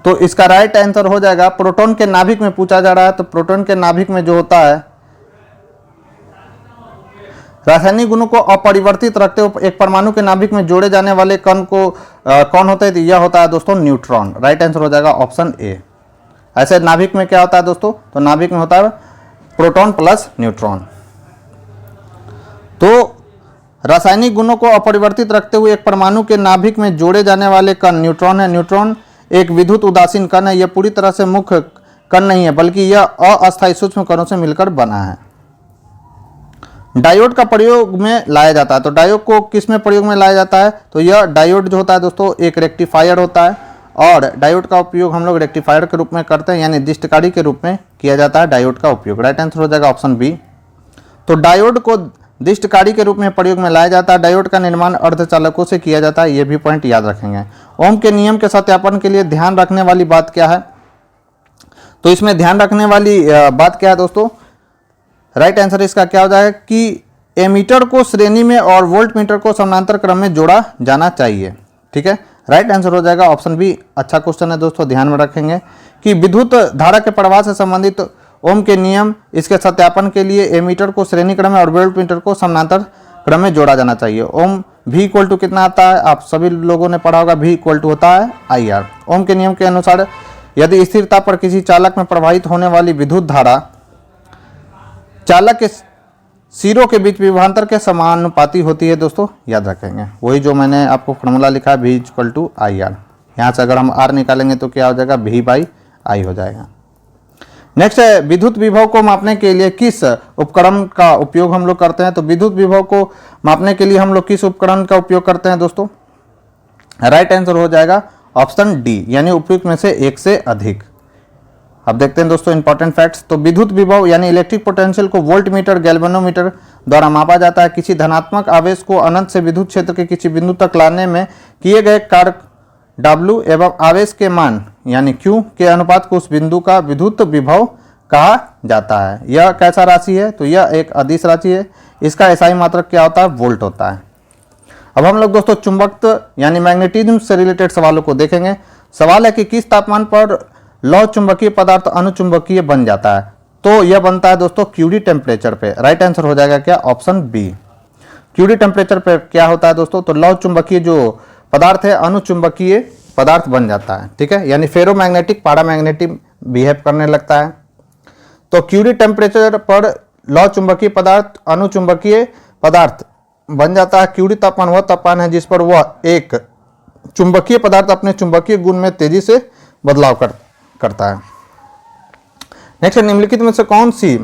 तो इसका राइट आंसर हो जाएगा प्रोटॉन के नाभिक में पूछा जा रहा है। तो प्रोटॉन के नाभिक में जो होता है रासायनिक गुणों को अपरिवर्तित रखते हुए एक परमाणु के नाभिक में जोड़े जाने वाले कण को कौन होता है? तो यह होता है दोस्तों न्यूट्रॉन। राइट आंसर हो जाएगा ऑप्शन ए। ऐसे नाभिक में क्या होता है दोस्तों? तो नाभिक में होता है प्रोटॉन प्लस न्यूट्रॉन। तो रासायनिक गुणों को अपरिवर्तित रखते हुए एक परमाणु के नाभिक में जोड़े जाने वाले कण न्यूट्रॉन है। न्यूट्रॉन एक विद्युत उदासीन कण है। यह पूरी तरह से मुख्य कण नहीं है, बल्कि यह अस्थायी सूक्ष्म कणों से मिलकर बना है। डायोड का प्रयोग में लाया जाता है। तो डायोड को किस में प्रयोग में लाया जाता है? तो यह डायोड जो होता है दोस्तों एक रेक्टिफायर होता है, और डायोड का उपयोग हम लोग रेक्टिफायर के रूप में करते हैं, यानी दिष्टकारी के रूप में किया जाता है डायोड का उपयोग। राइट आंसर हो जाएगा ऑप्शन बी। तो डायोड को दिष्टकारी के रूप में प्रयोग में लाया जाता है। डायोड का निर्माण अर्धचालकों से किया जाता है, ये भी पॉइंट याद रखेंगे। ओम के नियम के सत्यापन के लिए ध्यान रखने वाली बात क्या है? तो इसमें ध्यान रखने वाली बात क्या है दोस्तों? राइट आंसर इसका क्या हो जाएगा कि एमीटर को श्रेणी में और वोल्ट मीटर को समानांतर क्रम में जोड़ा जाना चाहिए। ठीक है, राइट आंसर हो जाएगा ऑप्शन बी। अच्छा क्वेश्चन है दोस्तों, ध्यान में रखेंगे कि विद्युत धारा के प्रवाह से संबंधित ओम के नियम इसके सत्यापन के लिए एमीटर को श्रेणी क्रम में और वोल्ट मीटर को समानांतर क्रम में जोड़ा जाना चाहिए। ओम V इक्वल टू कितना आता है? आप सभी लोगों ने पढ़ा होगा, V इक्वल टू होता है IR। ओम के नियम के अनुसार यदि स्थिरता पर किसी चालक में प्रवाहित होने वाली विद्युत धारा चालक के सिरों के बीच विभवांतर के समानुपाती होती है दोस्तों, याद रखेंगे। वही जो मैंने आपको फॉर्मूला लिखा है V इक्वल टू IR। यहाँ से अगर हम R निकालेंगे तो क्या हो जाएगा? V बाई I हो जाएगा। नेक्स्ट है विद्युत विभव को मापने के लिए किस उपकरण का उपयोग हम लोग करते हैं? तो विद्युत विभव को मापने के लिए हम लोग किस उपकरण का उपयोग करते हैं दोस्तों? राइट आंसर हो जाएगा ऑप्शन डी, यानी उपयुक्त में से एक से अधिक। अब देखते हैं दोस्तों इंपॉर्टेंट फैक्ट्स। तो विद्युत विभव यानी इलेक्ट्रिक पोटेंशियल को वोल्ट मीटर गैल्वेनोमीटर द्वारा मापा जाता है। किसी धनात्मक आवेश को अनंत से विद्युत क्षेत्र के किसी बिंदु तक लाने में किए गए कार्य W एवं आवेश के मान यानी Q के अनुपात को उस बिंदु का विद्युत विभव कहा जाता है। यह कैसा राशि है? तो यह एक अदिश राशि है। इसका SI मात्रक क्या होता है? वोल्ट होता है। अब हम लोग दोस्तों चुंबकत्व यानी मैग्नेटिज्म से रिलेटेड सवालों को देखेंगे। सवाल है कि किस तापमान पर लौह चुंबकीय पदार्थ अनुचुंबकीय बन जाता है? तो यह बनता है दोस्तों QD टेम्परेचर पे। राइट आंसर हो जाएगा क्या? Option B. QD टेम्परेचर पे क्या होता है दोस्तों? तो लौह चुंबकीय जो पदार्थ है अनुचुंबकीय पदार्थ बन जाता है। ठीक है, यानी फेरोमैग्नेटिक पैरामैग्नेटिक बिहेव करने लगता है। तो QD टेम्परेचर पर लौह चुंबकीय पदार्थ अनुचुंबकीय पदार्थ बन जाता है। QD तापमान वह तापमान है जिस पर वह एक चुंबकीय पदार्थ अपने चुंबकीय गुण में तेजी से बदलाव करता है। नेक्स्ट, निम्नलिखित में से कौन सी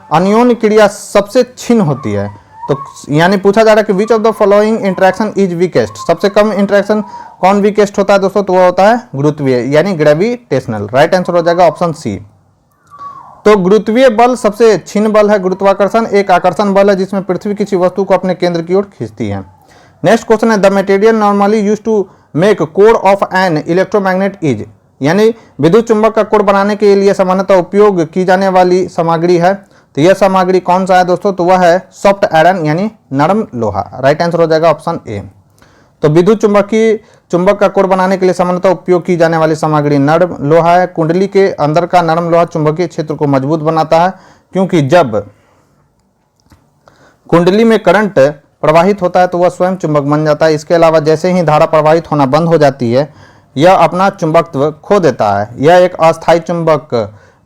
अनियोन्य क्रिया सबसे क्षीण होती है? तो यानी पूछा जा रहा है कि which of the following interaction is weakest? सबसे कम इंटरेक्शन कौन वीकेस्ट होता है दोस्तों? तो वह होता है गुरुत्वीय यानी ग्रेविटेशनल। राइट आंसर हो जाएगा ऑप्शन सी। तो गुरुत्वीय बल सबसे क्षीण बल है। गुरुत्वाकर्षण एक आकर्षण बल है जिसमें पृथ्वी किसी वस्तु को अपने केंद्र की ओर खींचती है। नेक्स्ट क्वेश्चन है the material normally used to make core of an electromagnet is, यानी विद्युत चुंबक का कोर बनाने के लिए सामान्यतः उपयोग की जाने वाली सामग्री है। तो यह सामग्री कौन सा है दोस्तों? तो वह है सॉफ्ट आयरन यानी नरम लोहा। राइट आंसर हो जाएगा ऑप्शन ए। तो विद्युत चुंबक का कोर बनाने के लिए सामान्यतः उपयोग की जाने वाली सामग्री नरम लोहा है। कुंडली के अंदर का नरम लोहा चुंबकीय क्षेत्र को मजबूत बनाता है, क्योंकि जब कुंडली में करंट प्रवाहित होता है तो वह स्वयं चुंबक बन जाता है। इसके अलावा जैसे ही धारा प्रवाहित होना बंद हो जाती है, यह अपना चुंबकत्व खो देता है। यह एक अस्थायी चुंबक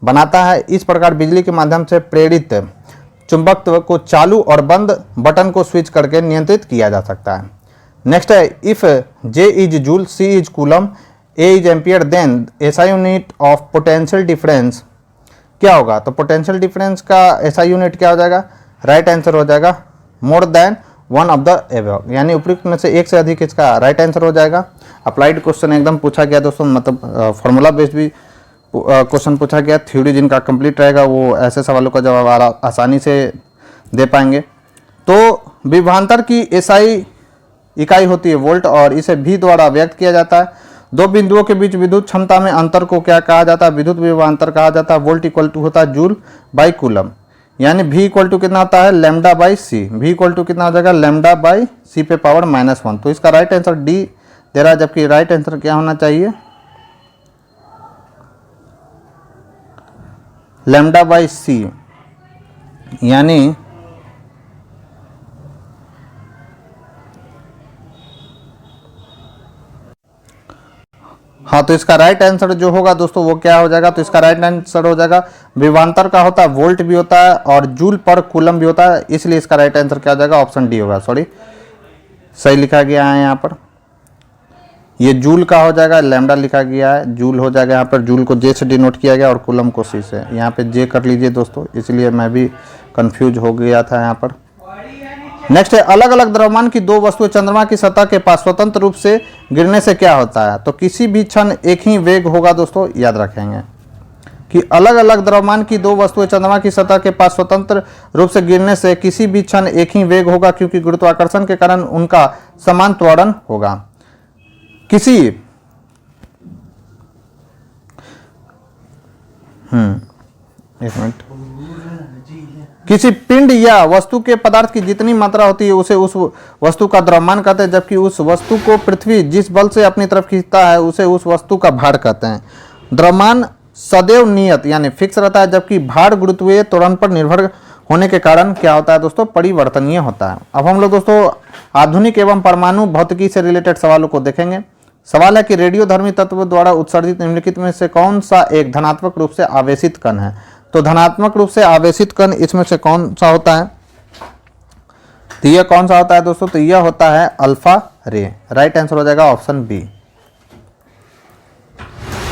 बनाता है। इस प्रकार बिजली के माध्यम से प्रेरित चुंबकत्व को चालू और बंद बटन को स्विच करके नियंत्रित किया जा सकता है। नेक्स्ट है, if J is joule, C is coulomb, A is ampere, then SI unit of potential difference क्या होगा? तो पोटेंशियल डिफरेंस का SI यूनिट क्या हो जाएगा? राइट आंसर हो जाएगा more than one of the above, यानी उपयुक्त में से एक से अधिक इसका राइट आंसर हो जाएगा। अप्लाइड क्वेश्चन एकदम पूछा गया दोस्तों, मतलब फॉर्मूला बेस्ड भी क्वेश्चन पूछा गया। थ्योरी जिनका कंप्लीट रहेगा वो ऐसे सवालों का जवाब आसानी से दे पाएंगे। तो विभवांतर की SI इकाई होती है वोल्ट, और इसे V द्वारा व्यक्त किया जाता है। दो बिंदुओं के बीच विद्युत क्षमता में अंतर को क्या कहा जाता है? विद्युत विभवांतर कहा जाता है। वोल्ट इक्वल टू होता है जूल बाई कूलम, यानी V इक्वल टू कितना आता है? Lambda by C. V equal to कितना हो जाएगा? लैम्डा बाई सी पे पावर -1। तो इसका राइट आंसर D दे रहा है, जबकि राइट आंसर क्या होना चाहिए? लैम्डा बाई सी, यानी हाँ, तो इसका राइट आंसर जो होगा दोस्तों वो क्या हो जाएगा? तो इसका राइट आंसर हो जाएगा, विभवांतर का होता है वोल्ट भी होता है और जूल पर कूलम भी होता है, इसलिए इसका राइट आंसर क्या हो जाएगा? ऑप्शन डी होगा। सॉरी, सही लिखा गया है यहाँ पर, ये जूल का हो जाएगा, लैम्डा लिखा गया है, जूल हो जाएगा यहाँ पर। जूल को जे से डिनोट किया गया और कूलम को सी से। यहाँ पे जे कर लीजिए दोस्तों, इसलिए मैं भी कंफ्यूज हो गया था यहाँ पर। नेक्स्ट है, अलग अलग द्रव्यमान की दो वस्तुएं चंद्रमा की सतह के पास स्वतंत्र रूप से गिरने से क्या होता है? तो किसी भी क्षण एक ही वेग होगा दोस्तों, याद रखेंगे कि अलग अलग द्रव्यमान की दो वस्तुएं चंद्रमा की सतह के पास स्वतंत्र रूप से गिरने से किसी भी क्षण एक ही वेग होगा, क्योंकि गुरुत्वाकर्षण के कारण उनका समान त्वरण होगा। किसी एक मिनट, किसी पिंड या वस्तु के पदार्थ की जितनी मात्रा होती है उसे उस वस्तु का द्रव्यमान कहते हैं, जबकि उस वस्तु को पृथ्वी जिस बल से अपनी तरफ खींचता है उसे उस वस्तु का भार कहते हैं। द्रव्यमान सदैव नियत यानी फिक्स रहता है, जबकि भार गुरुत्वीय त्वरण पर निर्भर होने के कारण क्या होता है दोस्तों? परिवर्तनीय होता है। अब हम लोग दोस्तों आधुनिक एवं परमाणु भौतिकी से रिलेटेड सवालों को देखेंगे। सवाल है कि रेडियोधर्मी तत्व द्वारा उत्सर्जित निम्नलिखित में से कौन सा एक धनात्मक रूप से आवेशित कण है? तो धनात्मक रूप से आवेशित कण इसमें से कौन सा होता है? तो यह कौन सा होता है दोस्तों? तो यह होता है अल्फा रे। राइट आंसर हो जाएगा ऑप्शन बी।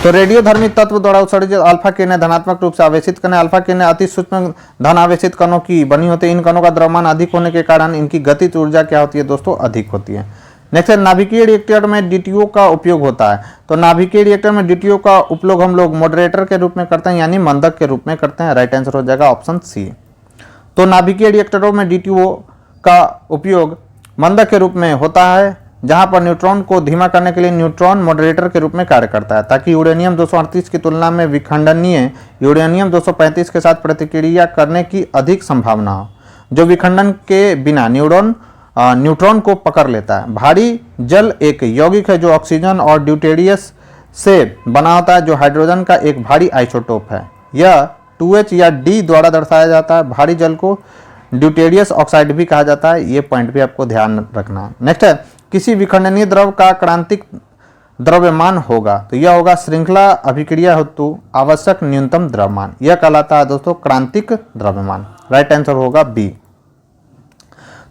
तो रेडियोधर्मी तत्व द्वारा उत्सर्जित अल्फा किरणें धनात्मक रूप से आवेशित कण है। अल्फा किरणें अति सूक्ष्म धन आवेशित कणों की बनी होती है। इन कणों का द्रव्यमान अधिक होने के कारण इनकी गतिज ऊर्जा क्या होती है दोस्तों? अधिक होती है। नेक्स्ट है, नाभिकीय रिएक्टर में डीटीओ का उपयोग होता है। तो नाभिकीय रिएक्टर में डीटीओ का उपयोग हम लोग मॉडरेटर के रूप में करते हैं, यानी मंदक के रूप में करते हैं। राइट आंसर हो जाएगा ऑप्शन सी। तो नाभिकीय रिएक्टरों में डीटीओ का उपयोग मंदक के रूप में होता है, जहां पर न्यूट्रॉन को धीमा करने के लिए न्यूट्रॉन मॉडरेटर के रूप में कार्य करता है, ताकि यूरेनियम 238 की तुलना में विखंडनीय यूरेनियम 235 के साथ प्रतिक्रिया करने की अधिक संभावना हो, जो विखंडन के बिना न्यूट्रॉन को पकड़ लेता है। भारी जल एक यौगिक है जो ऑक्सीजन और ड्यूटेरियस से बना होता है, जो हाइड्रोजन का एक भारी आइसोटोप है। यह 2H या D द्वारा दर्शाया जाता है। भारी जल को ड्यूटेरियस ऑक्साइड भी कहा जाता है। ये पॉइंट भी आपको ध्यान रखना है। नेक्स्ट है, किसी विखंडनीय द्रव का क्रांतिक द्रव्यमान होगा। तो यह होगा श्रृंखला अभिक्रिया हेतु आवश्यक न्यूनतम द्रव्यमान। यह कहलाता है दोस्तों क्रांतिक द्रव्यमान। राइट आंसर होगा बी।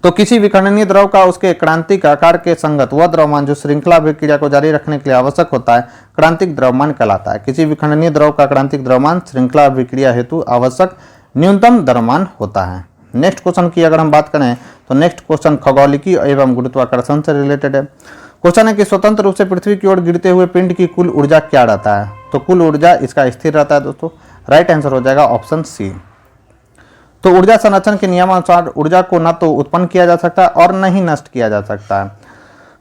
तो किसी विखंडनीय द्रव का उसके क्रांतिक आकार के संगत वह द्रव्यमान जो श्रृंखला अभिक्रिया को जारी रखने के लिए आवश्यक होता है, क्रांतिक द्रव्यमान कहलाता है। किसी विखंडनीय द्रव का क्रांतिक द्रव्यमान श्रृंखला अभिक्रिया हेतु आवश्यक न्यूनतम द्रव्यमान होता है। नेक्स्ट क्वेश्चन की अगर हम बात करें तो नेक्स्ट क्वेश्चन खगोलिकी एवं गुरुत्वाकर्षण से रिलेटेड है। क्वेश्चन है कि स्वतंत्र रूप से पृथ्वी की ओर गिरते हुए पिंड की कुल ऊर्जा क्या रहता है? तो कुल ऊर्जा इसका स्थिर रहता है दोस्तों। राइट आंसर हो जाएगा ऑप्शन सी। तो ऊर्जा संरक्षण के नियमानुसार ऊर्जा को न तो उत्पन्न किया जा सकता है और न ही नष्ट किया जा सकता है,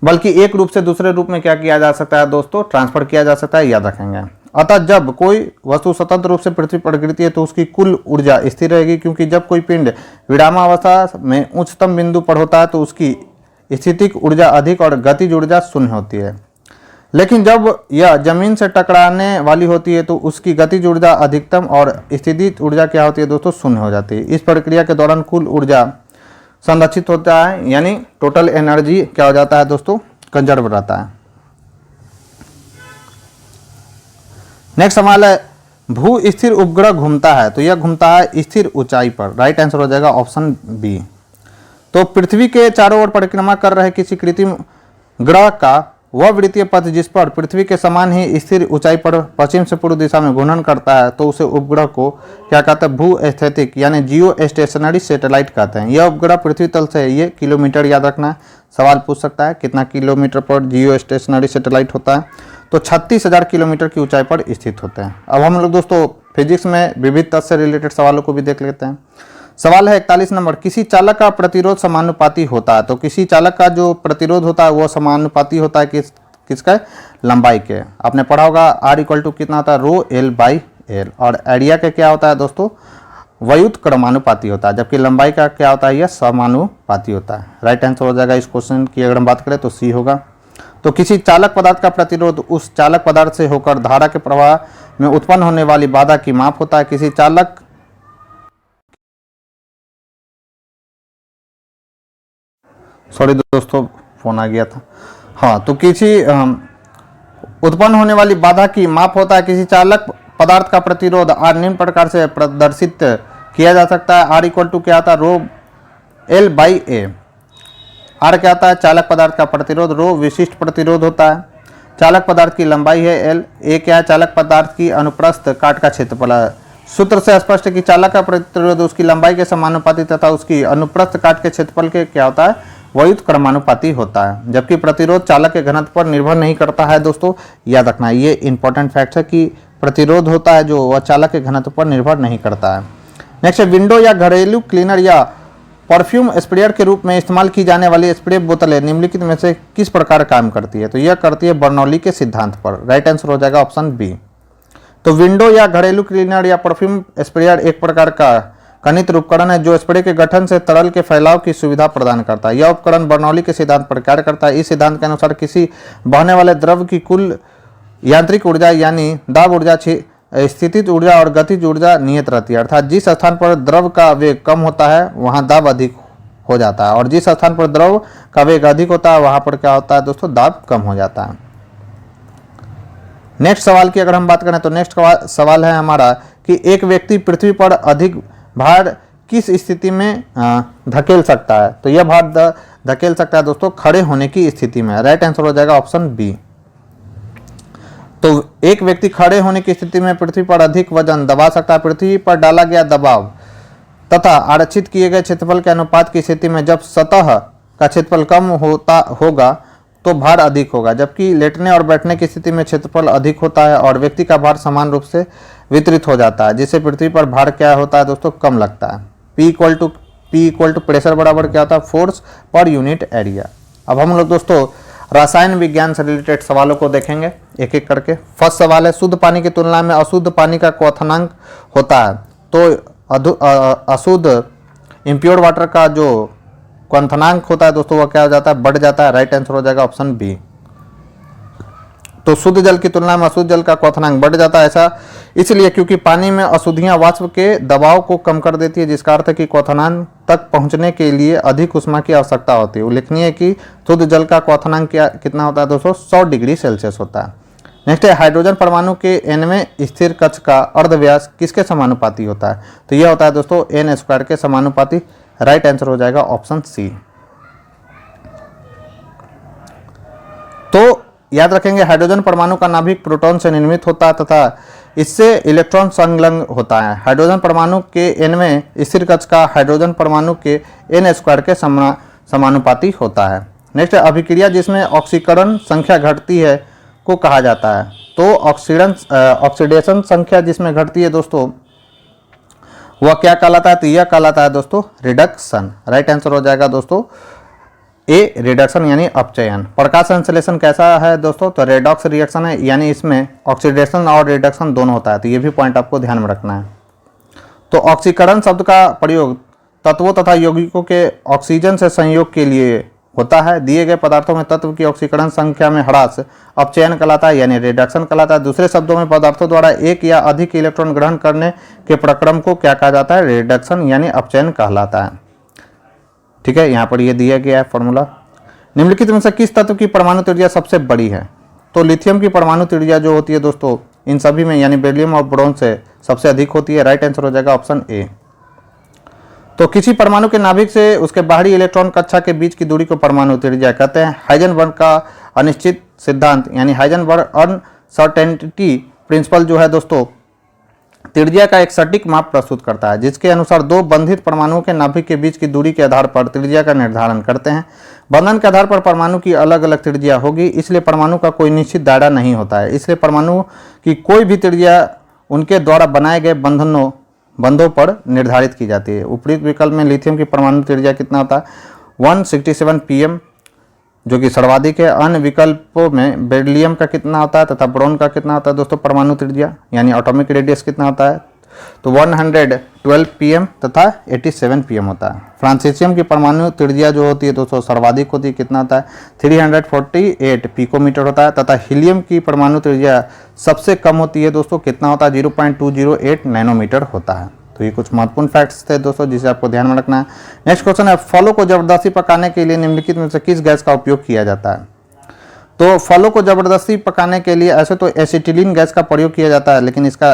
बल्कि एक रूप से दूसरे रूप में क्या किया जा सकता है दोस्तों? ट्रांसफर किया जा सकता है, याद रखेंगे। अतः जब कोई वस्तु स्वतंत्र रूप से पृथ्वी पर गिरती है तो उसकी कुल ऊर्जा स्थिर रहेगी, क्योंकि जब कोई पिंड विरामावस्था में उच्चतम बिंदु पर होता है तो उसकी स्थितिक ऊर्जा अधिक और गतिज ऊर्जा शून्य होती है। लेकिन जब यह जमीन से टकराने वाली होती है तो उसकी गतिज ऊर्जा अधिकतम और स्थितिज ऊर्जा क्या होती है दोस्तों, शून्य हो जाती है। इस प्रक्रिया के दौरान कुल ऊर्जा संरक्षित होता है, यानी टोटल एनर्जी क्या हो जाता है दोस्तों, कंजर्व रहता है। नेक्स्ट सवाल है, भू स्थिर उपग्रह घूमता है, तो यह घूमता है स्थिर ऊंचाई पर। राइट आंसर हो जाएगा ऑप्शन बी। तो पृथ्वी के चारों ओर परिक्रमा कर रहे किसी कृत्रिम ग्रह का वह वृत्तीय पथ जिस पर पृथ्वी के समान ही स्थिर ऊंचाई पर पश्चिम से पूर्व दिशा में घूर्णन करता है, तो उसे उपग्रह को क्या कहते हैं, भू स्थैतिक यानी जियो स्टेशनरी सैटेलाइट कहते हैं। यह उपग्रह पृथ्वी तल से, ये किलोमीटर याद रखना है, सवाल पूछ सकता है कितना किलोमीटर पर जियो स्टेशनरी सैटेलाइट होता है, तो 36,000 किलोमीटर की ऊंचाई पर स्थित होते हैं। अब हम लोग दोस्तों फिजिक्स में विविध तत्व से रिलेटेड सवालों को भी देख लेते हैं। सवाल है 41 नंबर, किसी चालक का प्रतिरोध समानुपाती होता है, तो किसी चालक का जो प्रतिरोध होता है वो समानुपाती होता है किसका, लंबाई के। आपने पढ़ा होगा R = कितना होता है, ρl/l, और एरिया का क्या होता है दोस्तों, व्युत क्रमानुपाती होता है, जबकि लंबाई का क्या होता है, यह समानुपाती होता है। राइट आंसर हो जाएगा इस क्वेश्चन की अगर हम बात करें तो सी होगा। तो किसी चालक पदार्थ का प्रतिरोध उस चालक पदार्थ से होकर धारा के प्रवाह में उत्पन्न होने वाली बाधा की माप होता है। किसी चालक सॉरी दोस्तों फोन आ गया था। हाँ, तो किसी उत्पन्न होने वाली बाधा की माप होता है। किसी चालक पदार्थ का प्रतिरोध R निम्न प्रकार से प्रदर्शित किया जा सकता है। R = क्या आता है, ρl/a। R क्या आता है, चालक पदार्थ का प्रतिरोध, ρ विशिष्ट प्रतिरोध होता है, चालक पदार्थ की लंबाई है l, a क्या है, चालक पदार्थ की अनुप्रस्थ काट का क्षेत्रफल है। सूत्र से स्पष्ट है कि चालक का प्रतिरोध उसकी लंबाई के समानुपाती तथा उसकी अनुप्रस्थ काट के क्षेत्रफल के क्या होता है, व्युत क्रमानुपाती होता है। जबकि प्रतिरोध चालक के घनत्व पर निर्भर नहीं करता है दोस्तों, याद रखना ये इंपॉर्टेंट फैक्ट है कि प्रतिरोध होता है जो वह चालक के घनत्व पर निर्भर नहीं करता है। नेक्स्ट है, विंडो या घरेलू क्लीनर या परफ्यूम स्प्रेयर के रूप में इस्तेमाल की जाने वाली स्प्रे बोतलें निम्नलिखित में से किस प्रकार काम करती है, तो यह करती है बर्नौली के सिद्धांत पर। राइट आंसर हो जाएगा ऑप्शन बी। तो विंडो या घरेलू क्लीनर या परफ्यूम स्प्रेयर एक प्रकार का कनित उपकरण है जो स्प्रे के गठन से तरल के फैलाव की सुविधा प्रदान करता है। यह उपकरण बर्नौली के सिद्धांत पर कार्य करता है। इस सिद्धांत के अनुसार किसी बहने वाले द्रव की कुल यांत्रिक ऊर्जा यानी दाब ऊर्जा, स्थितिज ऊर्जा और गतिज ऊर्जा नियत रहती है। अर्थात जिस स्थान पर द्रव का वेग कम होता है वहां दाब अधिक हो जाता है, और जिस स्थान पर द्रव का वेग अधिक होता है वहां पर क्या होता है दोस्तों, दाब कम हो जाता है। नेक्स्ट सवाल की अगर हम बात करें तो नेक्स्ट सवाल है हमारा कि एक व्यक्ति पृथ्वी पर अधिक भार किस स्थिति में धकेल सकता है, तो यह भार धकेल सकता है दोस्तों खड़े होने की स्थिति में। राइट आंसर हो जाएगा ऑप्शन बी। तो एक व्यक्ति खड़े होने की स्थिति में पृथ्वी पर अधिक वजन दबा सकता है। पृथ्वी पर डाला गया दबाव तथा आरक्षित किए गए क्षेत्रफल के अनुपात की स्थिति में जब सतह का क्षेत्रफल कम होगा तो भार अधिक होगा, जबकि लेटने और बैठने की स्थिति में क्षेत्रफल अधिक होता है और व्यक्ति का भार समान रूप से वितरित हो जाता है, जिससे पृथ्वी पर भार क्या होता है दोस्तों, कम लगता है। P = प्रेशर बराबर क्या होता है, फोर्स पर यूनिट एरिया। अब हम लोग दोस्तों रसायन विज्ञान से रिलेटेड सवालों को देखेंगे एक एक करके। फर्स्ट सवाल है, शुद्ध पानी की तुलना में अशुद्ध पानी का क्वथनांक होता है, तो अशुद्ध इम्प्योर वाटर का जो क्वथनांक होता है दोस्तों वह क्या हो जाता है, बढ़ जाता है। राइट आंसर हो जाएगा ऑप्शन बी। तो शुद्ध जल की तुलना में अशुद्ध जल का क्वथनांक बढ़ जाता है, ऐसा इसलिए क्योंकि पानी में अशुद्धियां वाष्प के दबाव को कम कर देती है, जिसका अर्थ है कि क्वथनांक तक पहुंचने के लिए अधिक उष्मा की आवश्यकता होती है। उल्लेखनीय है कि शुद्ध जल का क्वथनांक कितना होता है दोस्तों, 100 डिग्री सेल्सियस होता है। नेक्स्ट है, हाइड्रोजन परमाणु के nवें स्थिर कक्ष का अर्धव्यास किसके समानुपाती होता है, तो यह होता है दोस्तों n² के समानुपाती। राइट आंसर हो जाएगा ऑप्शन सी। तो याद रखेंगे हाइड्रोजन परमाणु का नाभिक प्रोटॉन से निर्मित होता है तथा इससे इलेक्ट्रॉन संलग्न होता है। हाइड्रोजन परमाणु के nवें स्थिर कक्ष का हाइड्रोजन परमाणु के n² के समानुपाती होता है। नेक्स्ट है, अभिक्रिया जिसमें ऑक्सीकरण संख्या घटती है को कहा जाता है, तो ऑक्सीडेशन संख्या जिसमें घटती है दोस्तों वह क्या कहलाता है, तो यह कहलाता है दोस्तों रिडक्शन। राइट आंसर हो जाएगा दोस्तों ए, रिडक्शन यानी अपचयन। प्रकाश संश्लेषण कैसा है दोस्तों, तो रेडॉक्स रिएक्शन है, यानी इसमें ऑक्सीडेशन और रिडक्शन दोनों होता है, तो ये भी पॉइंट आपको ध्यान में रखना है। तो ऑक्सीकरण शब्द का प्रयोग तत्वों तथा यौगिकों के ऑक्सीजन से संयोग के लिए होता है। दिए गए पदार्थों में तत्व की ऑक्सीकरण संख्या में ह्रास अपचयन कहलाता है, यानी रिडक्शन कहलाता है। दूसरे शब्दों में पदार्थों द्वारा एक या अधिक इलेक्ट्रॉन ग्रहण करने के प्रक्रम को क्या कहा जाता है? रिडक्शन यानी अपचयन कहलाता है। ठीक है, यहाँ पर ये दिया गया है फॉर्मूला। निम्नलिखित में से किस तत्व की परमाणु त्रिज्या सबसे बड़ी है? तो लिथियम की परमाणु त्रिज्या जो होती है दोस्तों इन सभी में, यानी बेरिलियम और बोरोन से सबसे अधिक होती है। राइट आंसर हो जाएगा ऑप्शन ए। तो किसी परमाणु के नाभिक से उसके बाहरी इलेक्ट्रॉन कक्षा के बीच की दूरी को परमाणु त्रिज्या कहते हैं। हाइजेनबर्ग का अनिश्चित सिद्धांत यानी हाइजेनबर्ग अनसर्टेनिटी प्रिंसिपल जो है दोस्तों त्रिज्या का एक सटीक माप प्रस्तुत करता है, जिसके अनुसार दो बंधित परमाणुओं के नाभिक के बीच की दूरी के आधार पर त्रिज्या का निर्धारण करते हैं। बंधन के आधार पर परमाणु की अलग अलग त्रिज्या होगी, इसलिए परमाणु का कोई निश्चित दायरा नहीं होता है। इसलिए परमाणु की कोई भी त्रिज्या उनके द्वारा बनाए गए बंधों पर निर्धारित की जाती है। उपरोक्त विकल्प में लिथियम की परमाणु त्रिज्या कितना होता है? 167 pm जो कि सर्वाधिक है। अन्य विकल्पों में बेरिलियम का कितना होता है तथा बोरोन का कितना होता है दोस्तों परमाणु त्रिज्या यानी एटॉमिक रेडियस कितना होता है? तो 112 pm तथा 87 pm होता है। फ्रांसीसियम की परमाणु त्रिज्या जो होती है दोस्तों सर्वाधिक होती है, कितना होता है? 348 पिकोमीटर होता है तथा हीलियम की परमाणु त्रिज्या सबसे कम होती है दोस्तों, कितना होता है? 0.208 नैनोमीटर होता है। तो ये कुछ महत्वपूर्ण फैक्ट्स थे दोस्तों जिसे आपको ध्यान में रखना है। नेक्स्ट क्वेश्चन है, फलों को जबरदस्ती पकाने के लिए निम्नलिखित में से किस गैस का उपयोग किया जाता है? तो फलों को जबरदस्ती पकाने के लिए ऐसे तो एसिटिलीन गैस का प्रयोग किया जाता है, लेकिन इसका